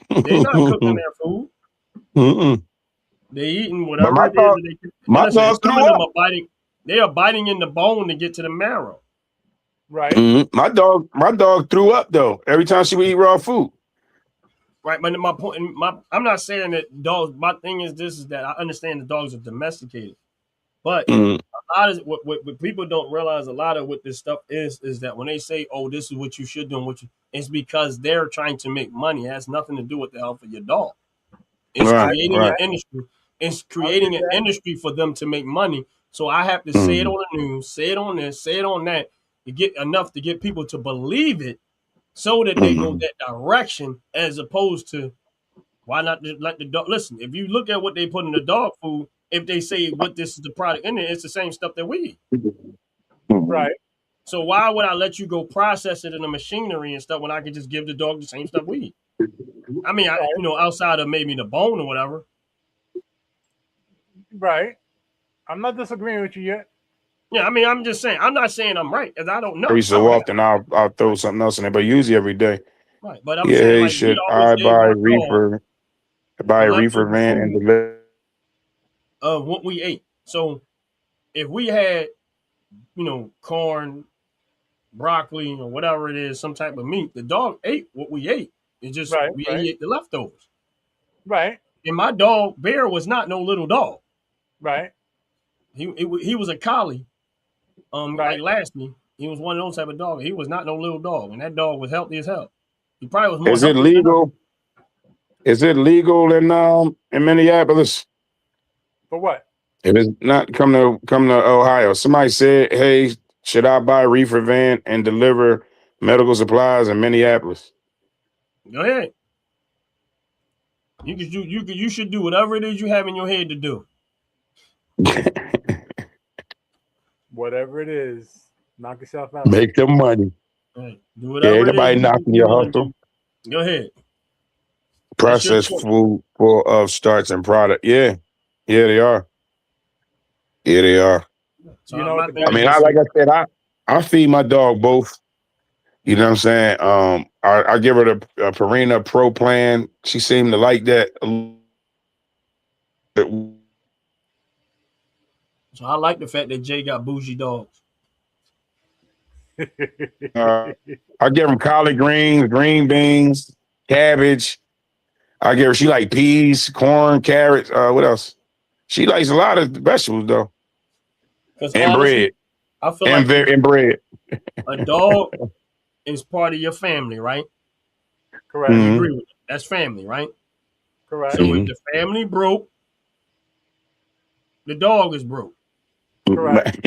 They're not cooking their food. They're eating whatever my dog threw up. They are biting in the bone to get to the marrow. Right. My dog threw up though every time she would eat raw food. Right, but my point, I'm not saying that dogs. My thing is this: is that I understand the dogs are domesticated, but Mm. a lot of what people don't realize. A lot of what this stuff is that when they say, "Oh, this is what you should do," and it's because they're trying to make money. It has nothing to do with the health of your dog. It's Right, creating an right. industry. It's I'll creating get an that. industry for them to make money. So I have to say it Mm. on the news, say it on this, say it on that, to get enough to get people to believe it, so that they go Mm. that direction, as opposed to why not just let the dog listen. If you look at what they put in the dog food, if they say what this is the product in it, it's the same stuff that we eat. Mm. Right. So why would I let you go process it in the machinery and stuff when I could just give the dog the same stuff we eat? I mean, Right. outside of maybe the bone or whatever. Right. I'm not disagreeing with you yet. Yeah, I mean, I'm just saying. I'm not saying I'm right because I don't know. Every so often, I'll throw something else in there, but usually every day. Right, but I'm Yeah, saying hey, like we shit. always I gave buy our dog reefer, the van leftover and food deliver. of what we ate. So if we had, corn, broccoli, or whatever it is, some type of meat, the dog ate what we ate. It's just Right. we Right. ate the leftovers. Right. And my dog Bear was not no little dog. Right. He was a collie. Right. Like Lasky, he was one of those type of dog. He was not no little dog, and that dog was healthy as hell. He probably was more Is it healthy than us. legal? Is it legal in Minneapolis? For what? If it's not, come to Ohio. Somebody said, "Hey, should I buy reefer van and deliver medical supplies in Minneapolis?" Go ahead. You should do whatever it is you have in your head to do. Whatever it is, knock yourself out. Make the money. Right. Do Yeah, whatever ain't it is nobody knocking you your want to hustle. do. Go ahead. That's your Processed choice. food full of starch and product. Yeah, yeah, they are. Yeah, they are. So You know what my the thing I best is mean, thing this: like I said, I feed my dog both. You know what I'm saying? I give her the Purina Pro plan. She seemed to like that a little bit. so I like the fact that Jay got bougie dogs. I give them collard greens, green beans, cabbage. I give her, she like peas, corn, carrots. What else? She likes a lot of vegetables though, Because and honestly, bread, I feel like and bread. a dog is part of your family, right? Correct. You Mm-hmm. agree with it? That's family, right? Correct. So if Mm-hmm. the family broke, the dog is broke. Correct.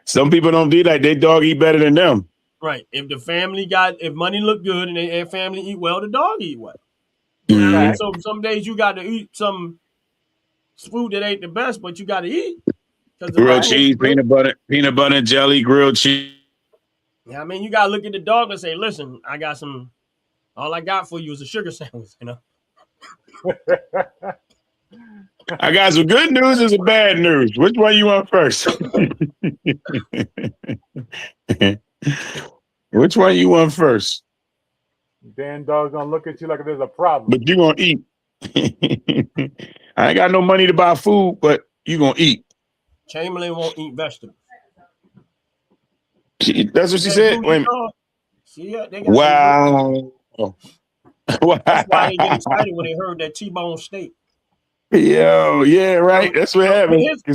Some people don't do that. Their dog eat better than them. Right. If money look good and their family eat well, the dog eat well. You know what I mean? Mm-hmm. Fact. So some days you got to eat some food that ain't the best, but you got to eat because the Grilled money Fact. ain't cheese, good. peanut butter and jelly, grilled cheese. Yeah, I mean, you got to look at the dog and say, listen, all I got for you is a sugar sandwich. I got some good news and some bad news. Which one you want first? Which one you want first? Damn dog's gonna look at you like there's a problem. But you gonna eat. I ain't got no money to buy food, but you gonna eat. Chamberlain won't eat vegetables. That's what she That said. bougie Wait a minute. dog. See, they got some good. Wow. That's why they get excited when they heard that T-bone steak. Yo, yeah, right. That's what happened. So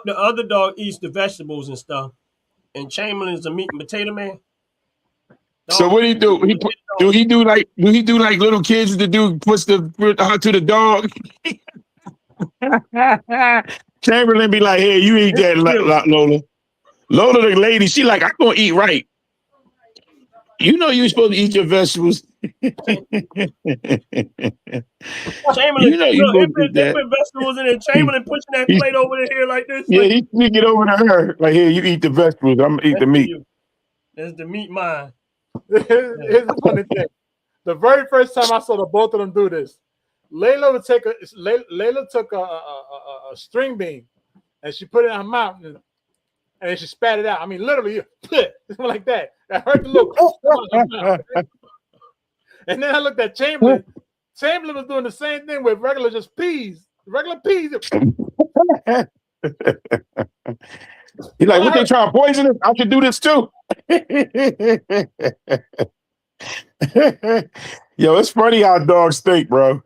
the other dog eats the vegetables and stuff, and Chamberlain's the meat and potato man. So what do he do? Do he do like little kids to do puts the to the dog? Chamberlain be like, "Hey, you eat that, Lola." Lola, the lady, she like, "I'm gonna eat right." You know you're supposed to eat your vegetables. Chamberlain, You know you're look, supposed to eat they that. put vegetables in it. Chamberlain pushing that plate over here like this. Yeah, Like, he sneak it over to her. Like, here, you eat the vegetables. I'm gonna eat the that's for meat. you. That's the meat mine. Here's the funny thing. The very first time I saw the both of them do this, Layla took a string bean and she put it in her mouth and then she spat it out. I mean, literally, like that. I heard the look. And then I looked at Chamberlain. Chamberlain was doing the same thing with regular peas. Regular peas. He's like, what they trying to poison us? I should do this too. Yo, it's funny how dogs think, bro.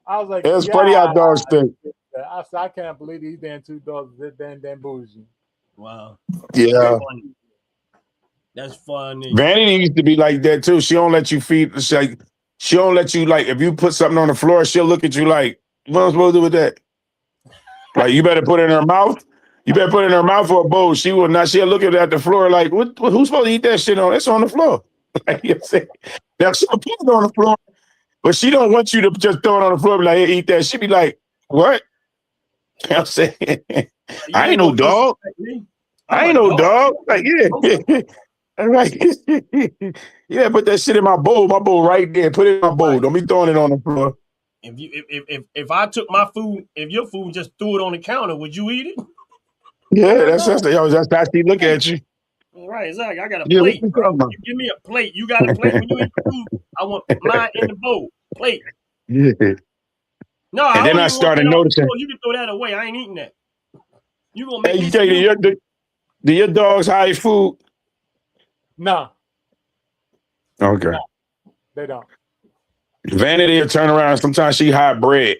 I was like, It's funny how dogs think. I said, I can't believe these damn two dogs are damn bougie. Wow. Yeah. That's funny. Vanity used to be like that too. She don't let you feed. She don't let you, like, if you put something on the floor, she'll look at you like, what am I supposed to do with that? Like, you better put it in her mouth. You better put it in her mouth or a bowl. She will not. She'll look at the floor like, who's supposed to eat that shit on? It's on the floor. Like, you know what I'm saying? Now she'll put it on the floor, but she don't want you to just throw it on the floor and be like, hey, eat that. She be like, what? You know what I'm saying? I ain't no dog. I ain't no dog. Like, yeah. I'm like, yeah, put that shit in my bowl right there. Put it in my bowl. Don't be throwing it on the floor. If I took my food, if your food just threw it on the counter, would you eat it? Yeah, that's how she look at you. Right, exactly. I got a plate, bro. You give me a plate. You got a plate when you eat the food. I want mine in the bowl. Plate. Yeah. No, and then I started noticing. You can throw that away. I ain't eating that. You gonna make me do your dogs hide food? No. Okay. No, they don't. Vanity will turn around. Sometimes she hide bread.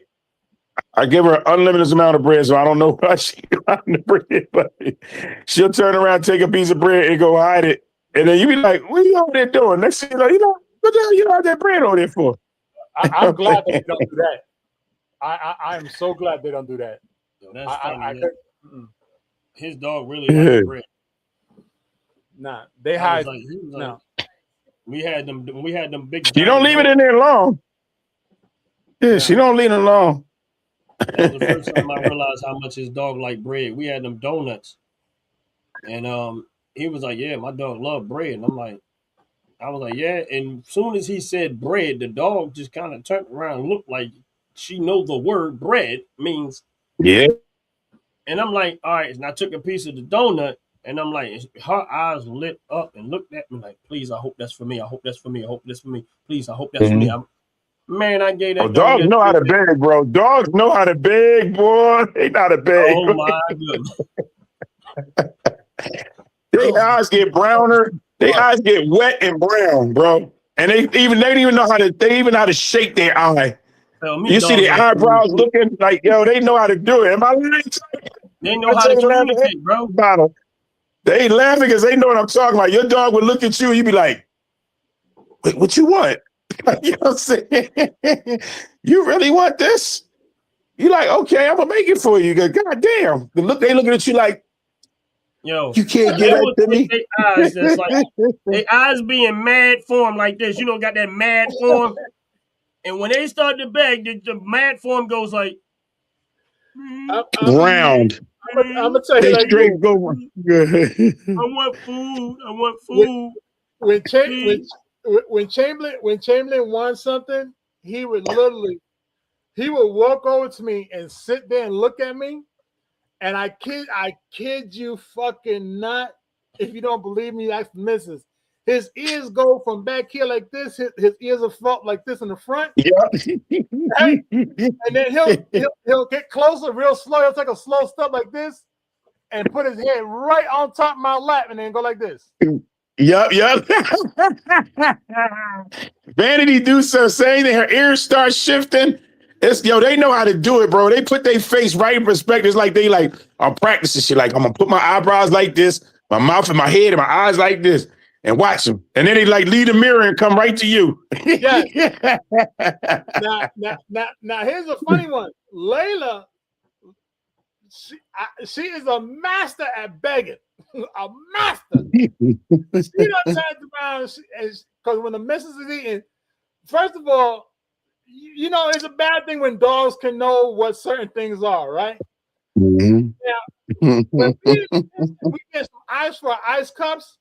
I give her an unlimited amount of bread, so I don't know why she hiding the bread, but she'll turn around, take a piece of bread, and go hide it. And then you be like, what are you over there doing? Next thing you know, what the hell you hide that bread over there for? I'm glad that they don't do that. I am so glad they don't do that. Yo, that's funny. His dog really likes bread. Nah, they hide. No. We had them big. You don't leave it in there long. Yeah, she don't leave it alone. That was the first time I realized how much his dog liked bread. We had them donuts, and he was like, "Yeah, my dog loved bread." And I was like, "Yeah." And as soon as he said bread, the dog just kind of turned around and looked like she know the word bread means. Yeah. And I'm like, all right. And I took a piece of the donut, and I'm like, her eyes lit up and looked at me like, "Please, I hope that's for me. I hope that's for me. I hope that's for me. Please, I hope that's for me." Man, I gave that. Dogs know how to beg, bro. Dogs know how to beg, boy. They know how to beg. Oh my goodness. Their eyes get browner. Their eyes get wet and brown, bro. And they even know how to shake their eye. You see the eyebrows looking like, yo, they know how to do it. Am I lying? They know how to communicate, bro. They ain't laughing because they know what I'm talking about. Your dog would look at you, you be like, wait, what you want? You know what I'm saying? You really want this? You like, okay, I'm gonna make it for you. God damn. They looking at you like, yo, you can't get that to me. Their eyes being mad form like this. You know, got that mad form. And when they start to beg, the mad form goes like round. I'm gonna tell you like straight go. I want food. I want food. When Chamberlain wants something, he would walk over to me and sit there and look at me. And I kid you fucking not. If you don't believe me, ask the missus. His ears go from back here like this. His ears are felt like this in the front. Yeah. And then he'll get closer real slow. He'll take a slow step like this and put his head right on top of my lap and then go like this. Yep. Vanity do some same thing. Her ears start shifting. They know how to do it, bro. They put their face right in perspective. It's like they I'm practicing shit. Like, I'm gonna put my eyebrows like this, my mouth and my head and my eyes like this, and watch them. And then they leave the mirror and come right to you. Yeah. Now here's a funny one. Layla, she is a master at begging. A master. She done turned around because when the missus is eating, first of all, you know, it's a bad thing when dogs can know what certain things are, right? Mm-hmm. Now, when we get some ice for our ice cups,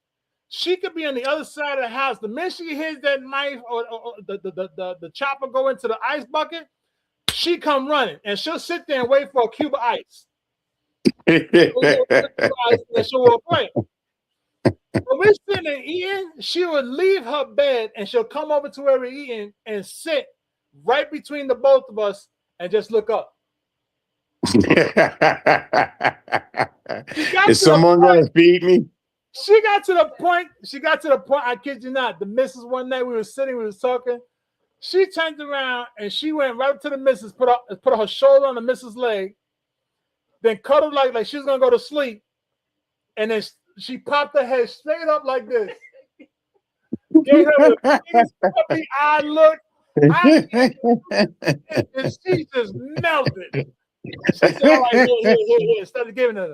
she could be on the other side of the house. The minute she hears that knife or the chopper go into the ice bucket, she come running and she'll sit there and wait for a cube of ice. And she'll walk away. When we're sitting there eating, she would leave her bed and she'll come over to where we're eating and sit right between the both of us and just look up. Is someone going to feed me? She got to the point. I kid you not. The missus one night we were talking. She turned around and she went right up to the missus, put her shoulder on the missus' leg, then cuddled like she was gonna go to sleep, and then she popped her head straight up like this. Gave her the biggest puppy eye look. And she just melted. She said, "All right, here." Started giving it.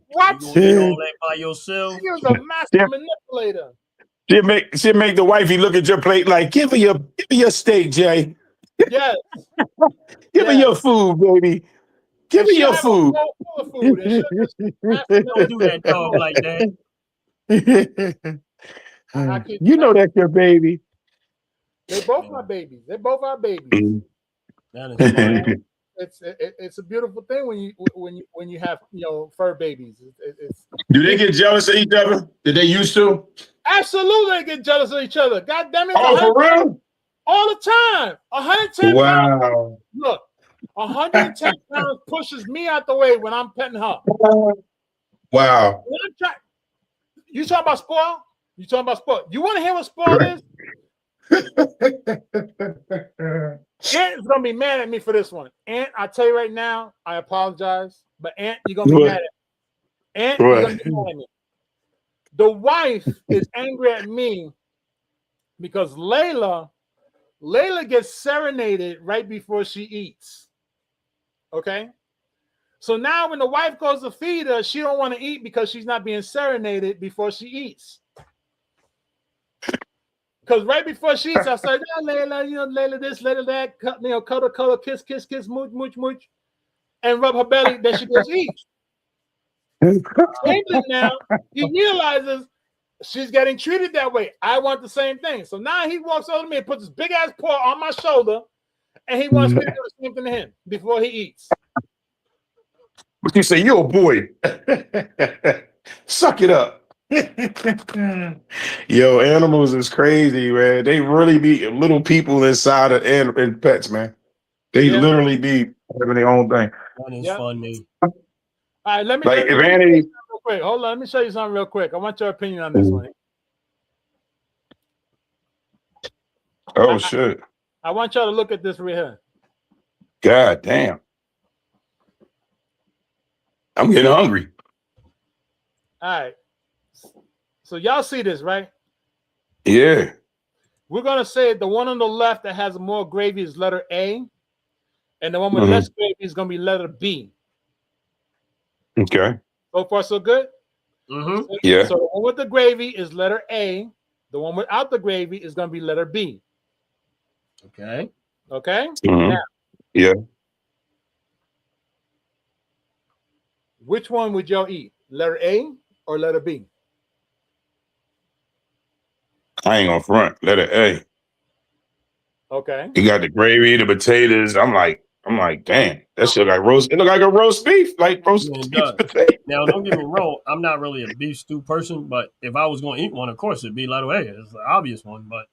What? You gonna eat all that by yourself? She was a master manipulator. She'll make the wifey look at your plate like, give me your steak, Jay. Yes. Give me your food, baby. Give me your food. Don't do that, dog, like that. You know that's your baby. They both my babies. They're both our babies. That is funny. It's a beautiful thing when you have fur babies. Do they get jealous of each other? Did they used to? Absolutely, they get jealous of each other. God damn it! Oh, for real? All the time. 110 Wow. pounds. Look, 110 pounds pushes me out the way when I'm petting her. Wow. You talking about spoil? You talking about spoil? You want to hear what spoil is? Aunt is gonna be mad at me for this one. Aunt, I tell you right now, I apologize, but Aunt, you're gonna be mad at me. Aunt, you're gonna be mad at me. The wife is angry at me because Layla gets serenaded right before she eats. Okay, so now when the wife goes to feed her, she don't want to eat because she's not being serenaded before she eats. Because right before she eats, I say, "Yeah, Layla, Layla this, Layla that, cuddle, kiss, mooch, and rub her belly." Then she goes eat. Now he realizes she's getting treated that way. I want the same thing. So now he walks over to me and puts his big ass paw on my shoulder, and he wants me to do the same thing to him before he eats. But you say, you're a boy. Suck it up. Yo, animals is crazy, man. They really be little people inside of and pets, man. They literally be having their own thing. That is funny. All right, let me real quick. Hold on, let me show you something real quick. I want your opinion on this one. Oh shit! I want y'all to look at this right here. God damn! I'm getting hungry. All right. So y'all see this, right? Yeah. We're gonna say the one on the left that has more gravy is letter A, and the one with less gravy is gonna be letter B. Okay. So far, so good. Mm-hmm. Yeah. So the one with the gravy is letter A. The one without the gravy is gonna be letter B. Okay. Okay. Mm-hmm. Now, yeah. Which one would y'all eat? Letter A or letter B? I ain't gonna front. Letter A. Okay. You got the gravy, the potatoes. I'm like, damn, that shit like roast. It look like a roast beef, like roast beef potato. Now, don't get me wrong. I'm not really a beef stew person, but if I was going to eat one, of course it'd be letter A. It's the obvious one, but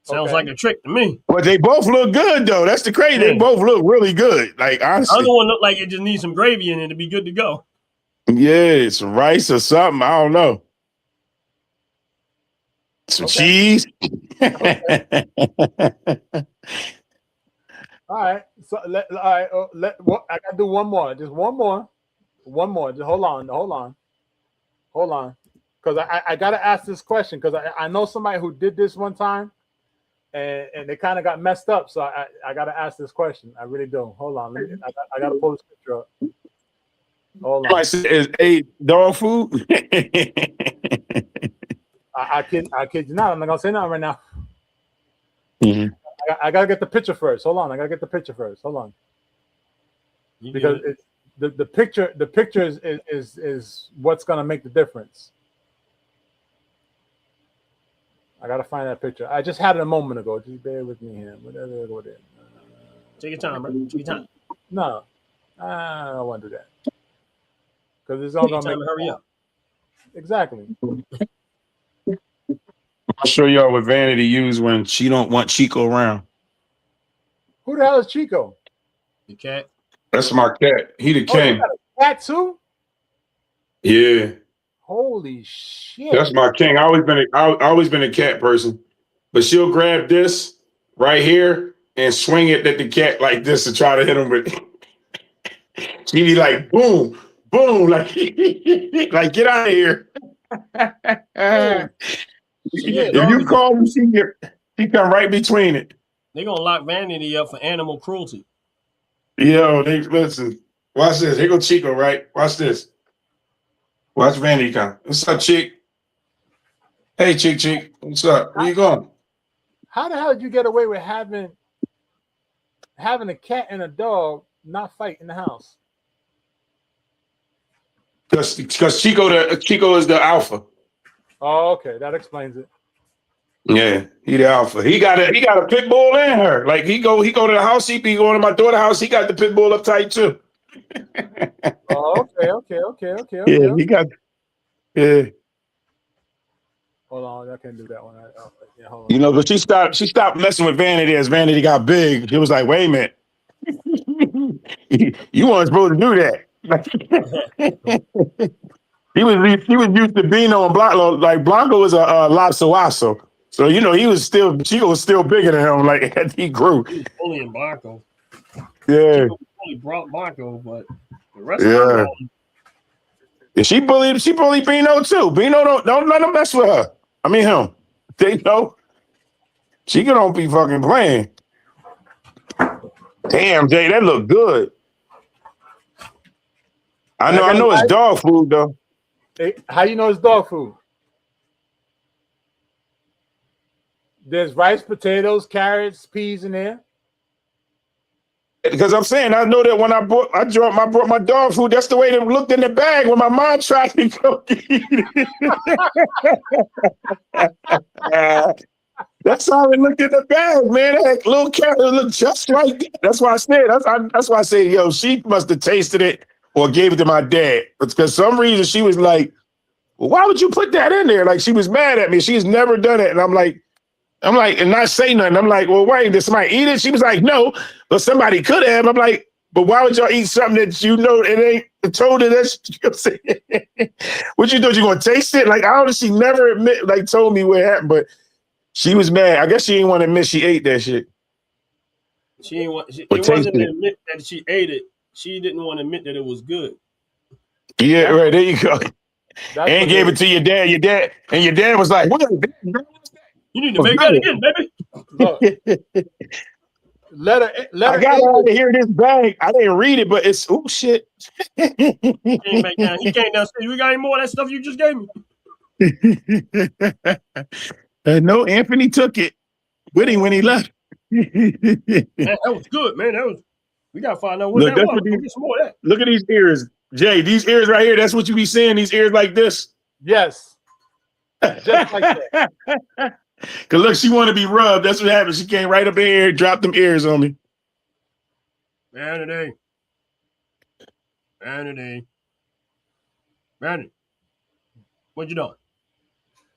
sounds like a trick to me. But they both look good though. That's the crazy. They both look really good. Like honestly, the other one looked like it just needs some gravy in it to be good to go. Yeah, some rice or something. I don't know. Some cheese. Okay. All right. So all right. I gotta do one more. Just one more. Just hold on. Because I gotta ask this question because I know somebody who did this one time, and they kind of got messed up. So I gotta ask this question. I really do. Hold on. I gotta pull this picture up. Hold on. Is a dog food? I kid you not. I'm not gonna say nothing right now. Mm-hmm. I gotta get the picture first. Hold on. I gotta get the picture first. Hold on. Because it's, the picture is what's gonna make the difference. I gotta find that picture. I just had it a moment ago. Just bear with me here. Whatever. Take your time, bro. Take your time. No, I don't want to do that. Because it's all gonna make hurry up. Exactly. I'll show y'all what Vanity used when she don't want Chico around. Who the hell is Chico? The cat. That's my cat. He the king. You got a cat too? Yeah. Holy shit! That's my king. I always been a cat person, but she'll grab this right here and swing it at the cat like this to try to hit him with. She'd be like, boom, boom, like, like get out of here. Yeah, If you call me, she come right between it. They're gonna lock Vanity up for animal cruelty. Yo, they listen. Watch this. Here go Chico, right? Watch this. Watch Vanity come. What's up, Chick? Hey, Chick. What's up? Where you going? How the hell did you get away with having a cat and a dog not fight in the house? Because Chico is the alpha. Oh, okay, that explains it. Yeah, he the alpha. He got a pit bull in her. Like he go to the house. He be going to my daughter's house. He got the pit bull uptight too. Oh, okay. Yeah, he got. Yeah, Hold on, I can't do that one. Yeah, hold on. you know, but she stopped messing with Vanity as Vanity got big. It was like, wait a minute, you weren't supposed to do that. He was used to Bino and Blanco. Like Blanco was a Lopsawasso. So you know Chico was still bigger than him. Like as he grew. He was bullying Blanco. Yeah. He brought Blanco, but the rest Yeah. of And she bullied Bino too. Bino don't let him mess with her. I mean him. They know. She don't be fucking playing. Damn, Jay, that look good. I know it's dog food though. Hey, how you know it's dog food? There's rice, potatoes, carrots, peas in there. Because I'm saying, I know that when I brought my dog food, that's the way it looked in the bag when my mom tried to go eat it. That's how it looked in the bag, man. That little carrot looked just like that. That's why I said, that's why I said, yo, she must have tasted it or gave it to my dad. But because some reason she was like, well, why would you put that in there? Like she was mad at me. She's never done it. And I'm like, and not say nothing. I'm like, well, wait, did somebody eat it? She was like, no, but somebody could have. I'm like, but why would y'all eat something that you know it ain't told her that? You know what I'm saying? What you thought you gonna taste it? Like, I don't know, she never told me what happened, but she was mad. I guess she didn't want to admit she ate that shit. it wasn't to admit that she ate it. She didn't want to admit that it was good. Yeah, right. There you go. And gave it to your dad. Your dad was like, what is that? You need to make that again, baby. Look, let her I got out to hear this bag. I didn't read it, but it's shit. He came downstairs. We got any more of that stuff you just gave me? No, Anthony took it with him when he left. Man, that was good, man. We gotta find out what that was. Get some more of that. Look at these ears, Jay. These ears right here. That's what you be seeing. These ears like this. Yes. Just like that. Cause look, she want to be rubbed. That's what happened. She came right up in here, dropped them ears on me. Vanity. What you doing?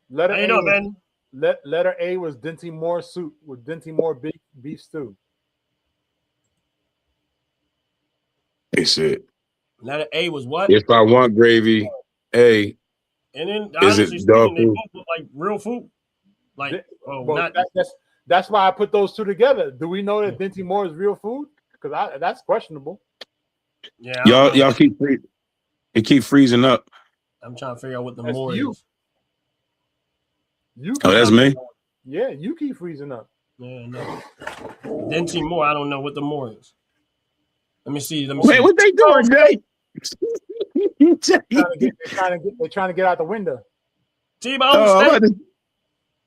Letter How you A doing, was, man? letter A was Dinty Moore soup with Dinty Moore beef stew. They said. Letter A was what? If I want gravy, A. And then Is honestly it dog speaking, they food? both look like real food. Like, That's why I put those two together. Do we know that Dinty Moore is real food? Because that's questionable. Yeah, Y'all keep freezing up. I'm trying to figure out what the That's more you. is. Oh, that's me. Yeah, you keep freezing up. Yeah, no. Dinty Moore, I don't know what the more is. Let me see. Wait, what they doing, Jay? They're trying to get out the window. T-Bone,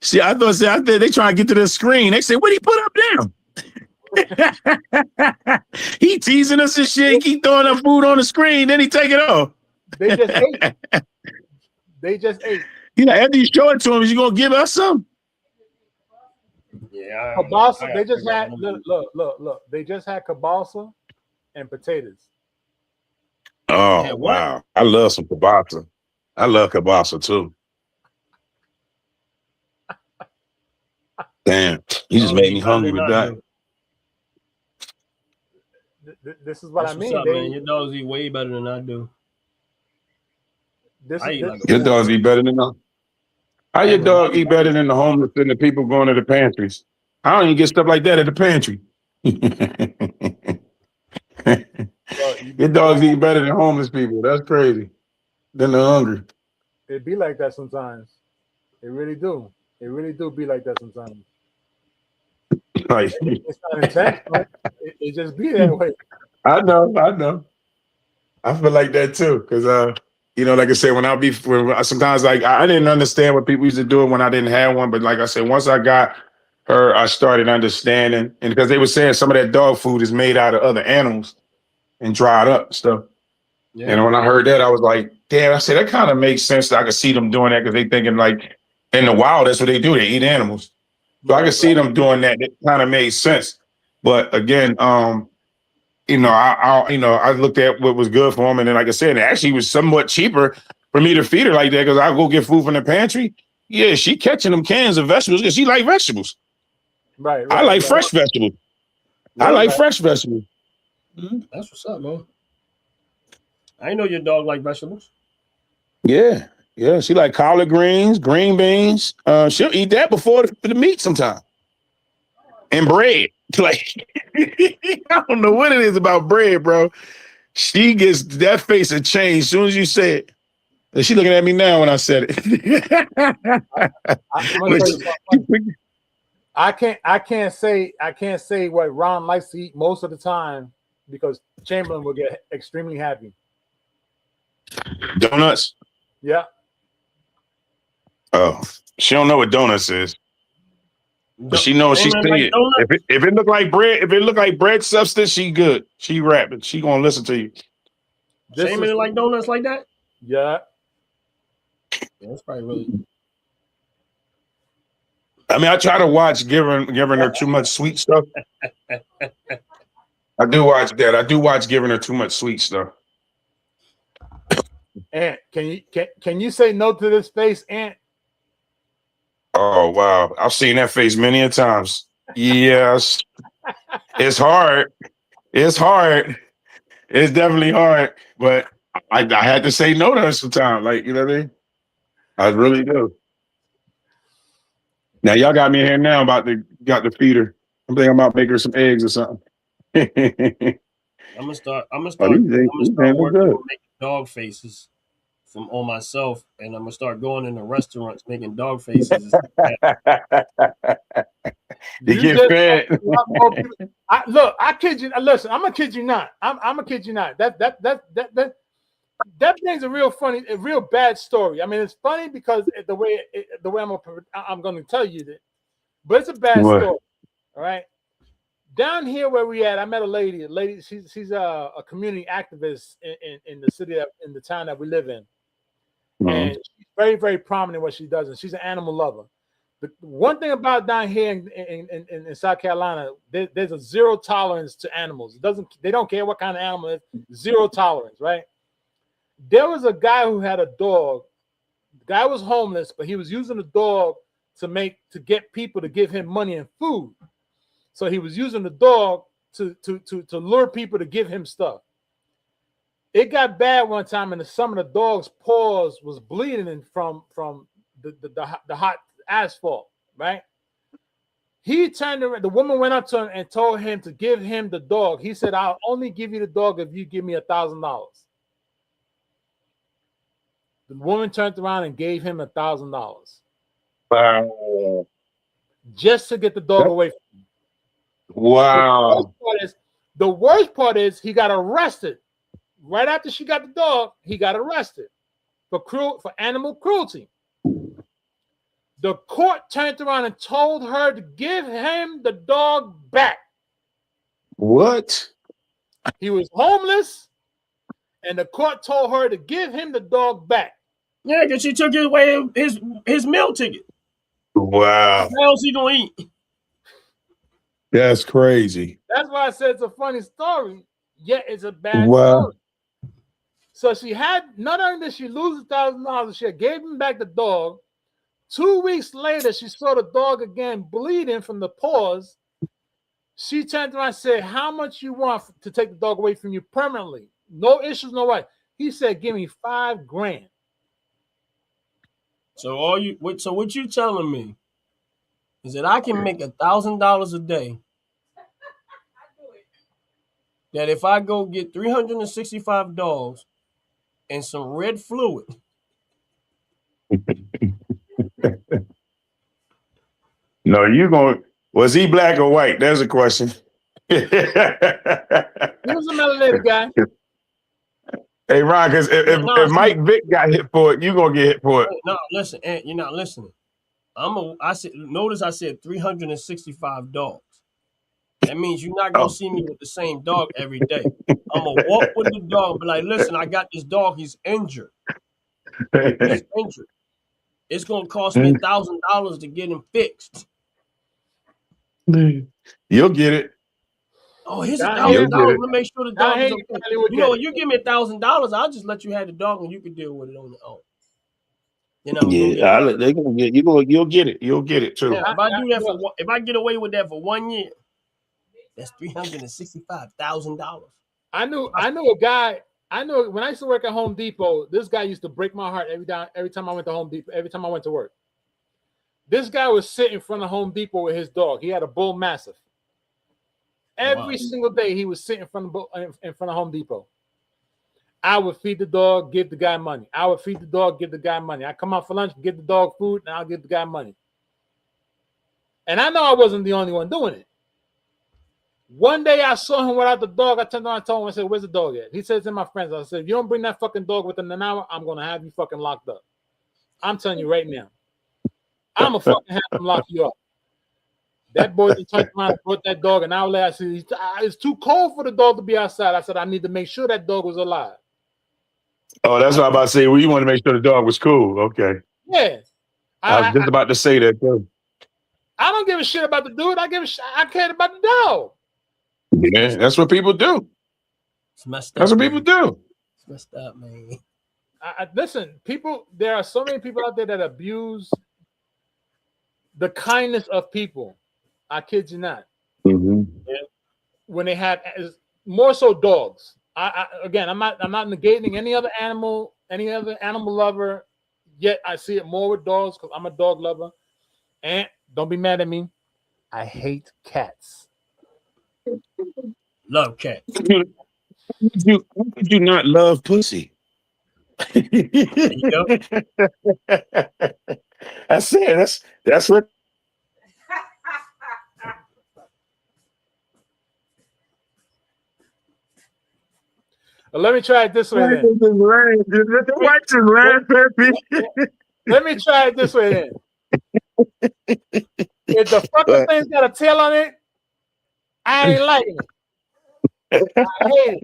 see, I thought they trying to get to the screen. They said, what he put up now? He teasing us and shit. Keep throwing up food on the screen. Then he take it off. They just ate. You know, after you show it to him, is you gonna give us some? Yeah. Kielbasa. They just had look. They just had kielbasa and potatoes. Oh Yeah, wow! I love some kielbasa. I love kielbasa too. Damn, you just made me hungry with that. This is what I mean. Man. Your dogs eat way better than I do. This I is eat like Your a dogs eat better than them. How your dog eat better than the homeless and the people going to the pantries? I don't even get stuff like that at the pantry. Your dogs eat better than homeless people. That's crazy. Then they're hungry. it be like that sometimes. It really do. It really do be like that sometimes. Like, It's not intentional. It just be that way. I know. I feel like that too, because like I said, sometimes like I didn't understand what people used to do when I didn't have one, but like I said, once I got her, I started understanding, and because they were saying some of that dog food is made out of other animals and dried up and stuff. Yeah. And when I heard that, I was like, damn, I said that kind of makes sense. That I could see them doing that because they thinking like in the wild, that's what they do. They eat animals. So I could see them doing that. It kind of made sense. But again, I looked at what was good for them, and then like I said, it actually was somewhat cheaper for me to feed her like that because I go get food from the pantry. Yeah, she catching them cans of vegetables because she like vegetables. Right. I like fresh vegetables. I like fresh vegetables. That's what's up, man. I know your dog like vegetables. Yeah. She like collard greens, green beans. She'll eat that before the meat sometime. And bread. Like, I don't know what it is about bread, bro. She gets that face a change as soon as you say it. And she looking at me now when I said it. I can't say what Ron likes to eat most of the time because Chamberlain will get extremely happy. Donuts. Yeah. Oh, she don't know what donuts is. But she knows she see it. If it look like bread substance, she good. She rapping. She gonna listen to you. Shaman like donuts like that? Yeah. Yeah, that's probably really. I mean, I try to watch giving her too much sweet stuff. I do watch that. I do watch giving her too much sweet stuff. Aunt, can you say no to this face, Aunt? Oh wow, I've seen that face many a times. Yes, it's hard. It's hard. It's definitely hard. But I had to say no to her sometimes. Like, you know what I mean? I really do. Now y'all got me in here now got to feed her. I'm thinking about making her some eggs or something. I'm gonna start working on making dog faces on myself, and I'm gonna start going into restaurants making dog faces. You get fed. Look, I kid you. Listen, I'm gonna kid you not. I'm gonna kid you not. That thing's a real bad story. I mean, it's funny because the way I'm going to tell you that, but it's a bad story. All right. Down here where we at, I met a lady. She's a community activist in the city in the town that we live in, and she's very, very prominent in what she does, and she's an animal lover. But one thing about down here in South Carolina, there's a zero tolerance to animals. They don't care what kind of animal it is. Zero tolerance, right? There was a guy who had a dog. The guy was homeless, but he was using the dog to get people to give him money and food. So he was using the dog to lure people to give him stuff. It got bad one time, and some of the dog's paws was bleeding from the hot asphalt. Right? He turned around. The woman went up to him and told him to give him the dog. He said, "I'll only give you the dog if you give me $1,000." The woman turned around and gave him $1,000. Wow. Just to get the dog away from him. Wow. The worst part is he got arrested. Right after she got the dog, he got arrested for animal cruelty. The court turned around and told her to give him the dog back. What? He was homeless, and the court told her to give him the dog back. Yeah, because she took away his meal ticket. Wow. What else he gonna eat? That's crazy. That's why I said it's a funny story, yet it's a bad story. So she had, not only did she lose $1,000, she gave him back the dog. 2 weeks later, she saw the dog again bleeding from the paws. She turned around and said, "How much you want to take the dog away from you permanently? No issues, no right." He said, "Give me $5,000." So what you telling me is that I can make $1,000 a day. That if I go get 365 dogs and some red fluid, No, you going? Was he black or white? There's a question. He was a melanated guy. Hey Ron, because if Mike Vick got hit for it, you gonna get hit for it. no, listen, you're not listening. Notice I said 365 dogs. That means you're not gonna see me with the same dog every day. I'm gonna walk with the dog and be like, listen, I got this dog, he's injured. He's injured. It's gonna cost me $1,000 to get him fixed. You'll get it. Oh, here's You'll $1,000 get it. to make sure the dog is okay. You know, you give me $1,000, I'll just let you have the dog and you can deal with it on your own. You know, They're gonna get you'll get it. You'll get it too. yeah, if I get away with that for 1 year, that's $365,000. I knew a guy. I knew when I used to work at Home Depot. This guy used to break my heart every time I went to Home Depot. Every time I went to work, this guy would sit in front of Home Depot with his dog. He had a bull mastiff. Every single day he would sit in front of Home Depot. I would feed the dog, give the guy money. I would feed the dog, give the guy money. I come out for lunch, give the dog food, and I'll give the guy money. And I know I wasn't the only one doing it. One day I saw him without the dog. I turned around and told him, I said, where's the dog at? He said, it's in my friends. I said, if you don't bring that fucking dog within an hour, I'm going to have you fucking locked up. I'm telling you right now. I'm going to fucking have him lock you up. That boy just turned around and brought that dog an hour later. I said, it's too cold for the dog to be outside. I said, I need to make sure that dog was alive. Oh, that's what I'm about to say. Well, you want to make sure the dog was cool. Okay. Yeah. I was just about to say that too. I don't give a shit about the dude. I cared about the dog. Yeah, that's what people do. It's messed up. That's what people do. It's messed up, man. Listen, there are so many people out there that abuse the kindness of people. I kid you not. Mm-hmm. When they have more so dogs. Again, I'm not negating any other animal lover. Yet I see it more with dogs because I'm a dog lover. And don't be mad at me. I hate cats. Love cats. How could you not love pussy? That's it. That's what. Let me try it this way then. Let me try it this way then. If the fucking thing's got a tail on it, I ain't liking it. I hate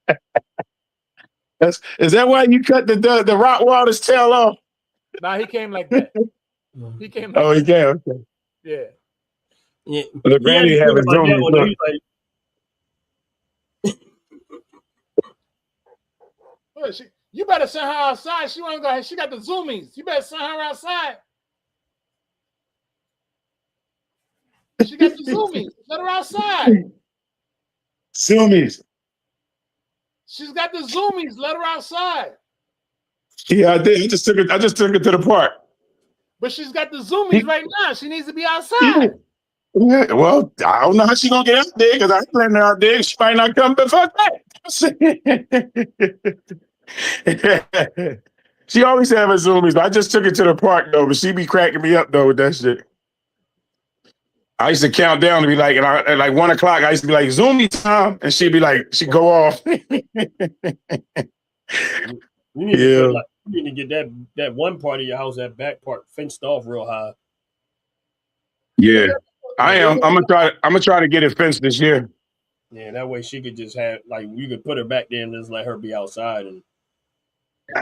it. Is that why you cut the Rottweiler's tail off? Nah, he came like that. He came. Like he came. Okay. Yeah. Yeah. The granny have his own. You better send her outside. She ain't go. She got the zoomies. You better send her outside. She got the zoomies. Let her outside. Zoomies. She's got the zoomies. Let her outside. Yeah, I did. I just took it to the park. But she's got the zoomies right now. She needs to be outside. Yeah, well, I don't know how she's gonna get out there because I ain't letting her out there. She might not come before that. She always have her zoomies, but I just took it to the park though. But she be cracking me up though with that shit. I used to count down to be like, at like 1 o'clock, I used to be like, zoomie time, and she'd be like, she'd go off. You need to get that one part of your house, that back part, fenced off real high. Yeah, I am. I'm gonna try to get it fenced this year. Yeah, that way she could just have you could put her back there and just let her be outside and.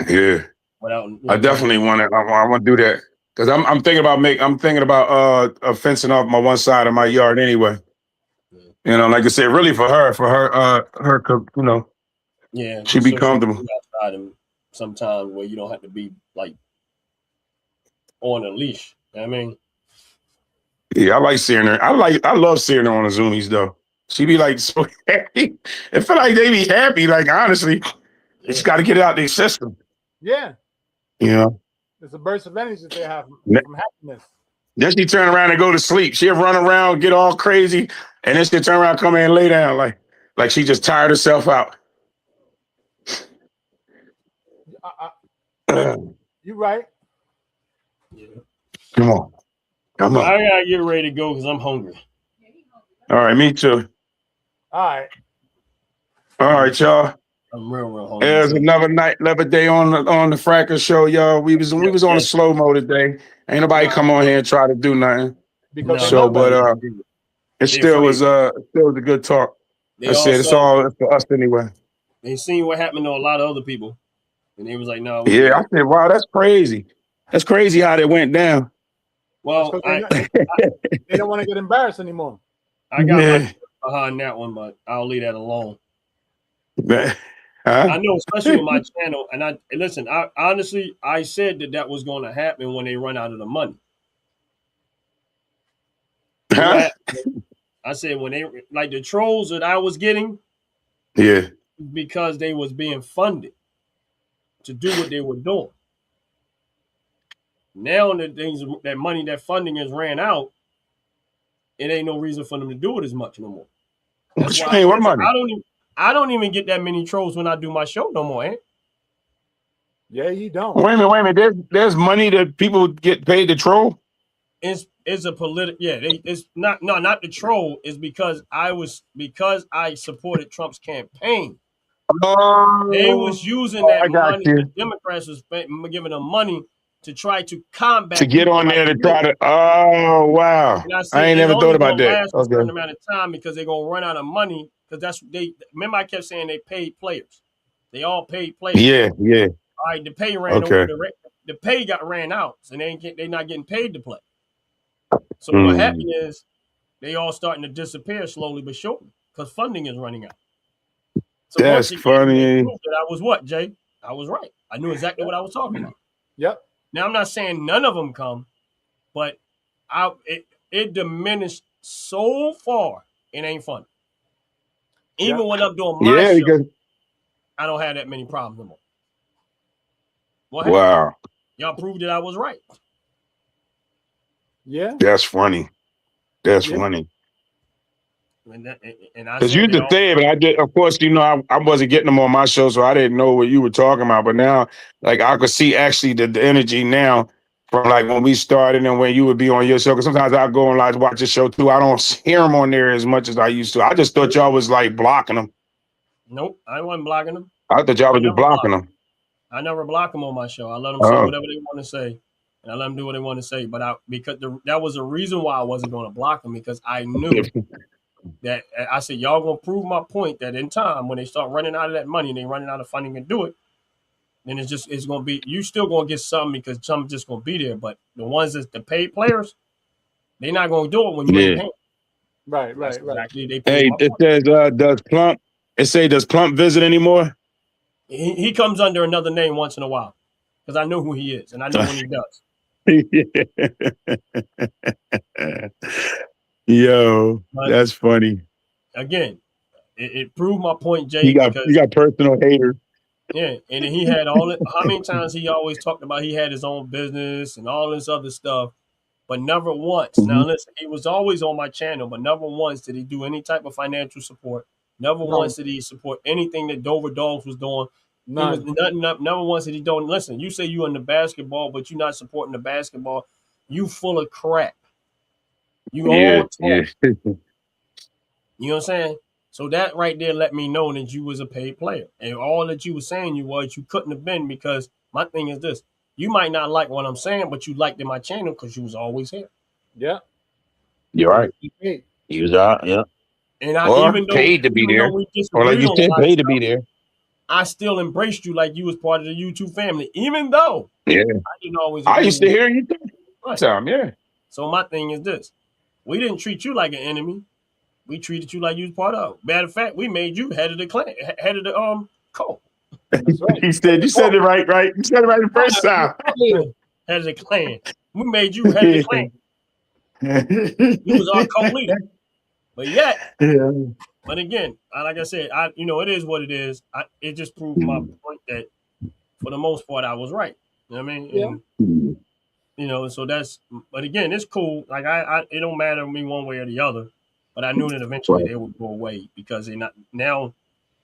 Yeah. Without. I definitely want to. I want to do that because I'm thinking about fencing off my one side of my yard anyway. Yeah. You know, like I said, really for her, you know. Yeah, she be comfortable outside and sometimes where you don't have to be like on a leash. You know what I mean. Yeah, I like seeing her. I love seeing her on the zoomies though. She be like so happy. It feel like they be happy. Like honestly, it's got to get it out their system. Yeah. You know. It's a burst of energy that they have Ne- from happiness. Then she turn around and go to sleep. She'll run around, get all crazy, and then she'll turn around, come in and lay down like she just tired herself out. You right. Come on. Come on. I gotta get ready to go because I'm hungry. All right, me too. All right. All right, y'all. I'm real hungry. There's another night, another day on the Frackers Show, y'all. We was on a slow mo today. Ain't nobody come on here and try to do nothing. Because So, but it still was a good talk. I said it's all for us anyway. They seen what happened to a lot of other people, and they was like, "No." Yeah, I said, "Wow, that's crazy. That's crazy how that went down." Well, they don't want to get embarrassed anymore. I got my behind that one, but I'll leave that alone. I know, especially with my channel, and listen. I honestly, I said that was going to happen when they run out of the money. Huh? I said when they like the trolls that I was getting, yeah, because they was being funded to do what they were doing. Now that money, that funding has ran out, it ain't no reason for them to do it as much no more. That's why what money? I don't even get that many trolls when I do my show no more, eh? Yeah, you don't. Wait a minute. There's money that people get paid to troll. It's a political. Yeah, it's not the troll. It's because I supported Trump's campaign. They was using that money. The Democrats was giving them money to try to combat to get on there to try to. Oh wow! I ain't never thought about that. Last a certain amount of time because they're gonna run out of money because that's they. Remember, I kept saying they paid players. They all paid players. Yeah. All right, the pay ran over. The pay ran out, so they're not getting paid to play. So what happened is they all starting to disappear slowly but surely because funding is running out. So that's funny. That I was what, Jay? I was right. I knew exactly what I was talking about. Yep. Now I'm not saying none of them come, but it diminished so far. It ain't fun. Even when I'm doing my show, because I don't have that many problems no more. Wow. Y'all proved that I was right. Yeah. That's funny. That's funny. Because you just said, but I did. Of course, I wasn't getting them on my show, so I didn't know what you were talking about. But now, like, I could see actually the energy now from like when we started and when you would be on your show. Because sometimes I go and like watch your show too. I don't hear them on there as much as I used to. I just thought y'all was like blocking them. Nope, I wasn't blocking them. I thought y'all was just blocking them. I never block them on my show. I let them say whatever they want to say, and I let them do what they want to say. But because that was a reason why I wasn't going to block them because I knew. That I said, y'all gonna prove my point that in time when they start running out of that money and they running out of funding to do it, then it's gonna be you still gonna get some because some just gonna be there. But the ones that's the paid players, they're not gonna do it when you ain't paying. Right. Exactly. They it says does Plump visit anymore? He comes under another name once in a while because I know who he is and I know when he does. Yo, that's funny. Again, it proved my point, Jay. You got personal haters. Yeah, and he had all it. How many times he always talked about he had his own business and all this other stuff, but never once. Now listen, he was always on my channel, but never once did he do any type of financial support. Never once did he support anything that Dover Dogs was doing. Never once did he do. Listen, you say you in the basketball, but you're not supporting the basketball. You full of crap. You all talk. You know what I'm saying? So that right there let me know that you was a paid player. And all that you were saying you couldn't have been because my thing is this. You might not like what I'm saying, but you liked in my channel because you was always here. Yeah. You're right. You was out, yeah. And even though paid to be there. Or like you said, paid to be there. I still embraced you like you was part of the YouTube family, even though I didn't always I used to hear you time, yeah. So my thing is this. We didn't treat you like an enemy. We treated you like you was part of. Matter of fact, we made you head of the clan, head of the cult. That's right. You said it right. You said it right the first time. Head of the clan. We made you head of the clan. You was our cult leader. But yet, but again, like I said, it is what it is. It just proved my point that for the most part I was right. You know what I mean? Yeah. And, you know, so that's, but again, it's cool. Like it don't matter to me one way or the other, but I knew that eventually they would go away because they not now.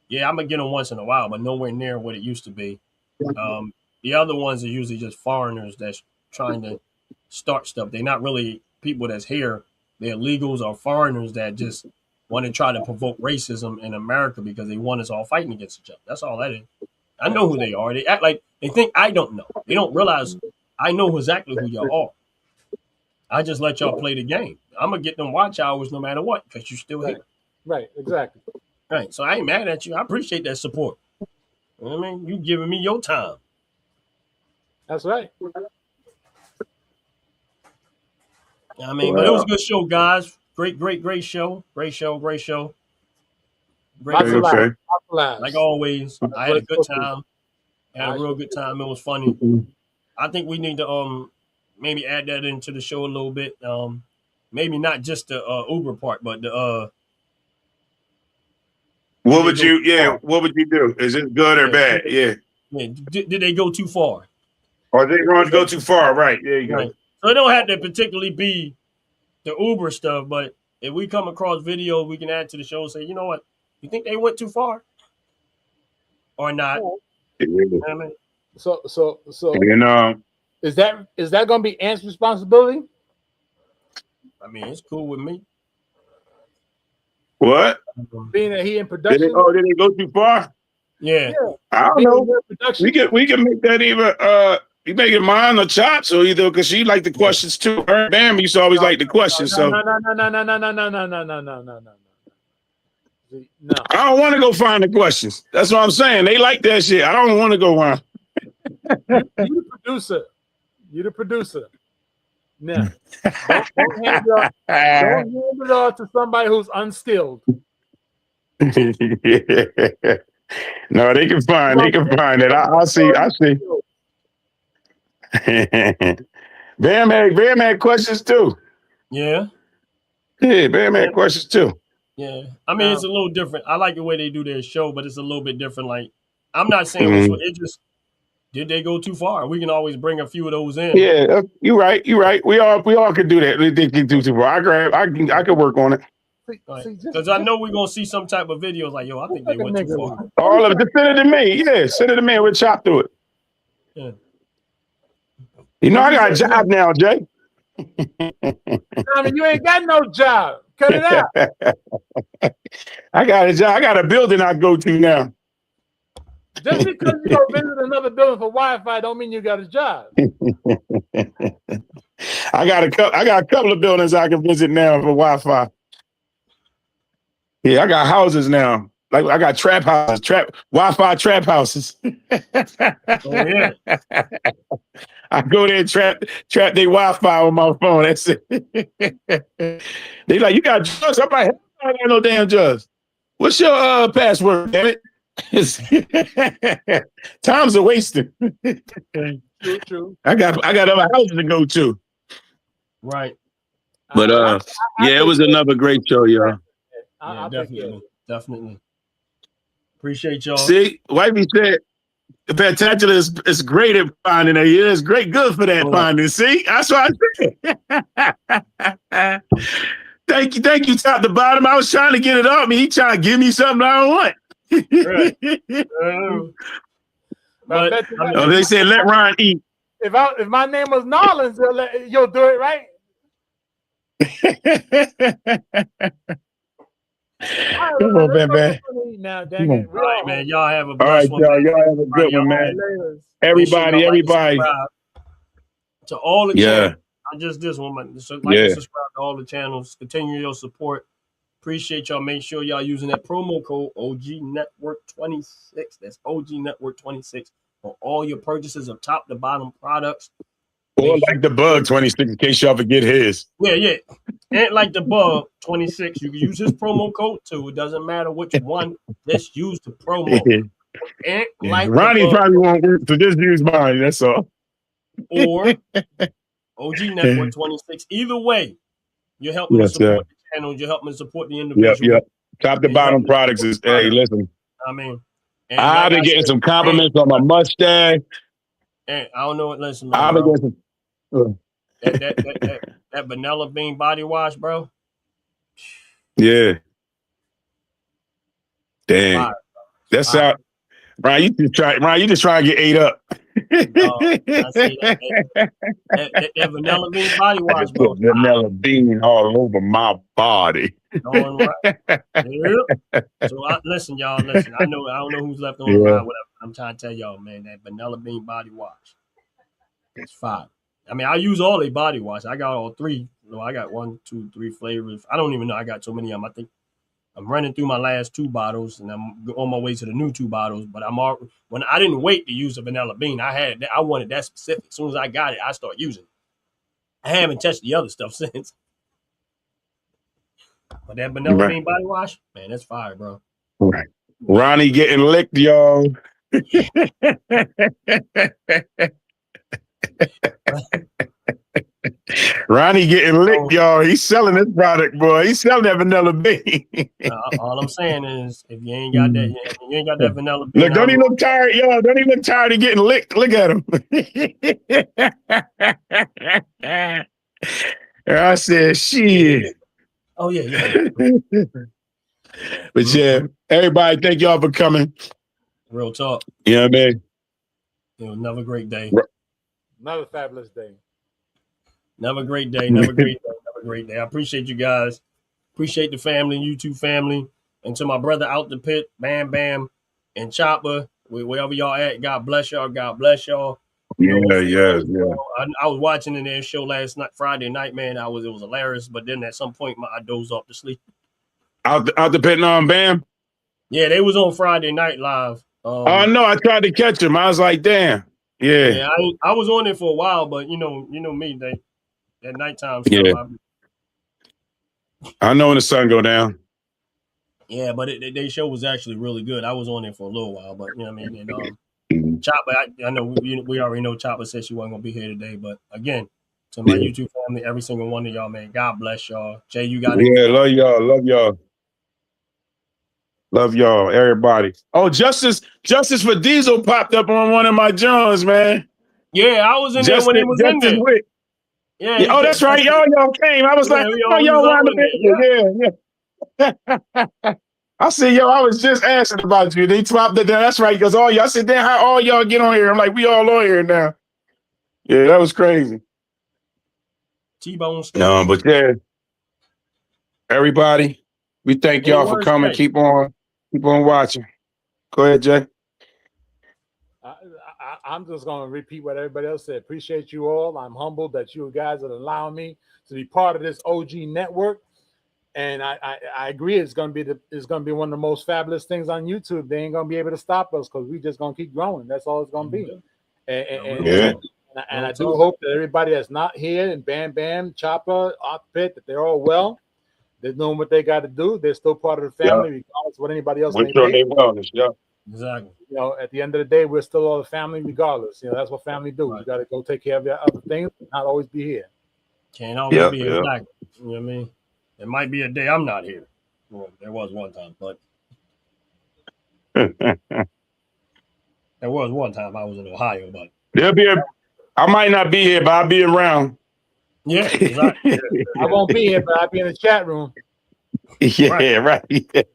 Yeah, I'm gonna get them once in a while, but nowhere near what it used to be. The other ones are usually just foreigners that's trying to start stuff. They're not really people that's here. They're illegals or foreigners that just want to try to provoke racism in America because they want us all fighting against each other. That's all that is. I know who they are. They act like they think I don't know. They don't realize I know exactly who y'all are. I just let y'all play the game. I'm gonna get them watch hours no matter what because you're still here. Right, exactly. Right. So I ain't mad at you. I appreciate that support. You know what I mean? You giving me your time. That's right. I mean, but it was a good show, guys. Great show. Great show. Great show. Lots of laughs. Lots of laughs. Like always, I had a good time. I had a real good time. It was funny. I think we need to maybe add that into the show a little bit. Maybe not just the Uber part, but the what would you do? Is it good or bad? Yeah. Did they go too far? Or they going to go too far? Right. There you go. Right. So it don't have to particularly be the Uber stuff, but if we come across video, we can add to the show and say, you know what, you think they went too far or not? Yeah. You know what I mean? So you know, is that going to be Ant's responsibility? I mean, it's cool with me. What? Being that he in production. Did they go too far? Yeah. I don't know. We can make that either. You make it mine or Chops, or either because she like the questions too. Her and Bam used to always like the questions. No. I don't want to go find the questions. That's what I'm saying. They like that shit. I don't want to go find. You the producer. Now, don't hand it off to somebody who's unskilled. No, they can find it. I see. Bam had questions too. Yeah. Yeah, Bam had questions too. Yeah. I mean, it's a little different. I like the way they do their show, but it's a little bit different. Like, I'm not saying it just did they go too far? We can always bring a few of those in. Yeah, you're right. We all could do that. They can do too far. I could work on it. Because I know we're gonna see some type of videos like, yo, I think they went too far. All of it. Just send it to me. Yeah, send it to me and we'll chop through it. Yeah. You know, I got a job now, Jay. I mean, you ain't got no job. Cut it out. I got a job. I got a building I go to now. Just because you go visit another building for Wi-Fi don't mean you got a job. I got a couple of buildings I can visit now for Wi-Fi. Yeah, I got houses now. Like I got trap houses, Wi-Fi trap houses. Oh yeah. I go there and trap their Wi-Fi on my phone. That's it. They like, you got drugs? I'm like, I don't got no damn drugs. What's your password, damn it? Time's a wasting. True. I got other houses to go to. Right. But it was another great show, y'all. Yeah, definitely. Appreciate y'all. See, Wifey said Fantacular is great at finding it. Yeah, it's great, good for that finding. See, that's what I said. Thank you, top to bottom. I was trying to get it off me. He trying to give me something I don't want. Right. They said let Ron eat. If my name was Nolans, you'll do it, right? Come on, man. Now, dang it. All right, man. Y'all have a All right, blessed one. y'all have a good one, man. Everybody. To all the channels, not just this one, but and subscribe to all the channels. Continue your support. Appreciate y'all. Make sure y'all using that promo code OG Network 26. That's OG Network 26 for all your purchases of top to bottom products. Or like the Bug 26 in case y'all forget his. Yeah. And like the Bug 26, you can use his promo code too. It doesn't matter which one. Just use the promo. And like Ronnie probably won't work, so just use mine. That's all. Or OG Network 26. Either way, you're helping to support the channel. You're helping to support the individual. Yep. Top to bottom products is, hey, listen. I mean, I've been getting some compliments on my mustache. And I don't know what. Listen, man, I'm bro. against That vanilla bean body wash, bro. Yeah. Dang. Fire. That's Fire. out. Ryan, you just try to get ate up. No, I say that vanilla bean body I wash, just bro. put vanilla bean all over my body. Going right. Yep. So listen, y'all. Listen, I don't know who's left on the Yeah. line. Whatever. I'm trying to tell y'all, man, that vanilla bean body wash. It's fire. I mean, I use all the body wash. I got all three. No, I got 1, 2, 3 flavors. I don't even know. I got so many of them. I think I'm running through my last 2 bottles, and I'm on my way to the new 2 bottles. But when I didn't wait to use the vanilla bean, I wanted that specific. As soon as I got it, I started using it. I haven't touched the other stuff since. But that vanilla bean body wash, man, that's fire, bro. Right. Ronnie getting licked, y'all. Ronnie getting licked, y'all. He's selling this product, boy. He's selling that vanilla bean. All I'm saying is, if you ain't got that vanilla bean, Look, don't he look tired, y'all? Don't he look tired of getting licked? Look at him. I said, shit. Oh yeah. But yeah, everybody, thank y'all for coming. Real talk. You know what I mean? It was another great day. Another fabulous day. Another great day. Another great day. Another great day. I appreciate you guys. Appreciate the family, YouTube family, and to my brother out the pit, Bam Bam, and Chopper, wherever y'all at. God bless y'all. God bless y'all. Yeah. I was watching in their show last night, Friday night, man. It was hilarious. But then at some point, I dozed off to sleep. Out the pit on Bam? Yeah, they was on Friday Night Live. Oh no, I tried to catch him. I was like, damn. Yeah. I was on it for a while, but you know me, that nighttime stuff. Yeah. I know when the sun go down. Yeah, but their show was actually really good. I was on it for a little while, but you know what I mean. And Chopper, I know we already know Chopper said she wasn't gonna be here today, but again, to my YouTube family, every single one of y'all, man, God bless y'all. Jay, you got it. Yeah, love y'all, everybody. Oh, Justice for Diesel popped up on one of my Jones, man. Yeah, I was in there when he was in there. Wick. Yeah. Oh, that's right. Y'all came. I was like, oh, y'all wound up in there. Yeah. I said, I was just asking about you. They popped it down. That's right. Because all y'all said, damn, how all y'all get on here? I'm like, we all on here now. Yeah, that was crazy. T-Bone stuff. No, but yeah. Everybody, we thank y'all for coming. Keep on watching. Go ahead, Jay. I'm just going to repeat what everybody else said. Appreciate you all. I'm humbled that you guys are allowing me to be part of this OG network. And I agree, it's going to be one of the most fabulous things on YouTube. They ain't going to be able to stop us because we just going to keep growing. That's all it's going to be. And I do hope that everybody that's not here, and Bam Bam, Chopper, Outfit, that they're all well. They're doing what they got to do. They're still part of the family, regardless of what anybody else may be. Exactly. You know, at the end of the day, we're still all the family, regardless. You know, that's what family do. You got to go take care of your other things, not always be here. Can't always be here. Exactly. You know what I mean? It might be a day I'm not here. Well, there was one time, but there was one time I was in Ohio, but I might not be here, but I'll be around. Yeah, exactly. I won't be here, but I'll be in the chat room. Yeah, right.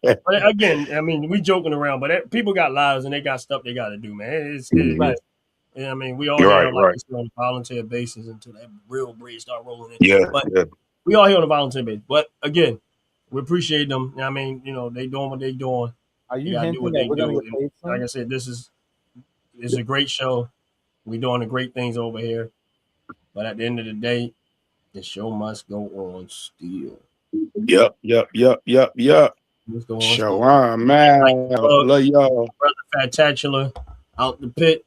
But again, I mean, we joking around, but people got lives and they got stuff they got to do, man. Right. I mean, we all here on a volunteer basis until that real breed start rolling in. Yeah, but we all here on a volunteer basis. But again, we appreciate them. I mean, they doing what they doing. Are you hinting that we're going to get paid soon? Like I said, this is a great show. We're doing the great things over here. But at the end of the day, the show must go on still. Yep. Show on, man. Love y'all. Brother Fatatular, Out the Pit,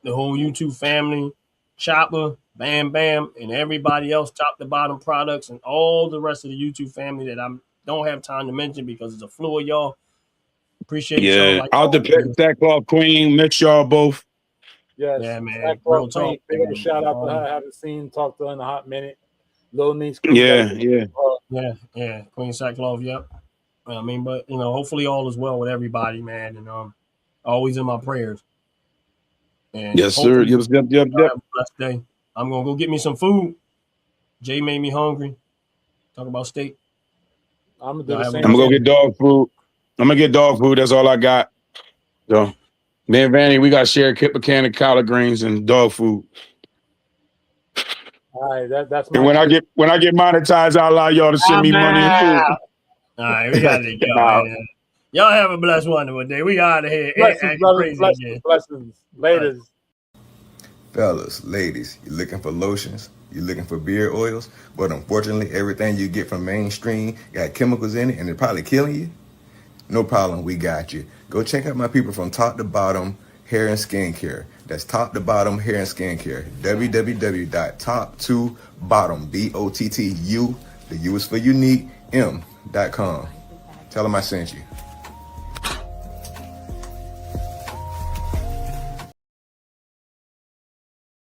the whole YouTube family, Chopper, Bam Bam, and everybody else, top to bottom products, and all the rest of the YouTube family that I don't have time to mention because it's a flu of y'all. Appreciate y'all. Like Out the Pit, Sackcloth Queen, miss y'all both. Yes. Yeah, man. Sackcloth Queen, big up a shout out to her. I haven't talked to her in a hot minute. Little niece. Yeah. Queen Sackcloth, yep. I mean, but hopefully all is well with everybody, man, and always in my prayers. And Yes, sir. hopefully Yep, yep, yep, y'all yep. have a blessed day. I'm gonna go get me some food. Jay made me hungry. Talk about steak. I'm gonna do Y'all the have a same. I'm gonna go blessed get dog food. I'm gonna get dog food. That's all I got. So, me and Vanny, we got to share a can of collard greens and dog food. All right, that's And my treat. when I get monetized, I'll allow y'all to send me I'm money and food. out. All right, we gotta go. Nah. Man. Y'all have a blessed wonderful day. We out of here. Blessings, Acting brothers. crazy Blessings, again. blessings. Laters. Fellas, ladies, you looking for lotions? You looking for beard oils? But unfortunately, everything you get from mainstream got chemicals in it and they're probably killing you? No problem, we got you. Go check out my people from Top to Bottom Hair and Skincare. That's Top to Bottom Hair and Skincare. www.top2bottom, BOTTU, the U is for unique, M.com. Tell them I sent you.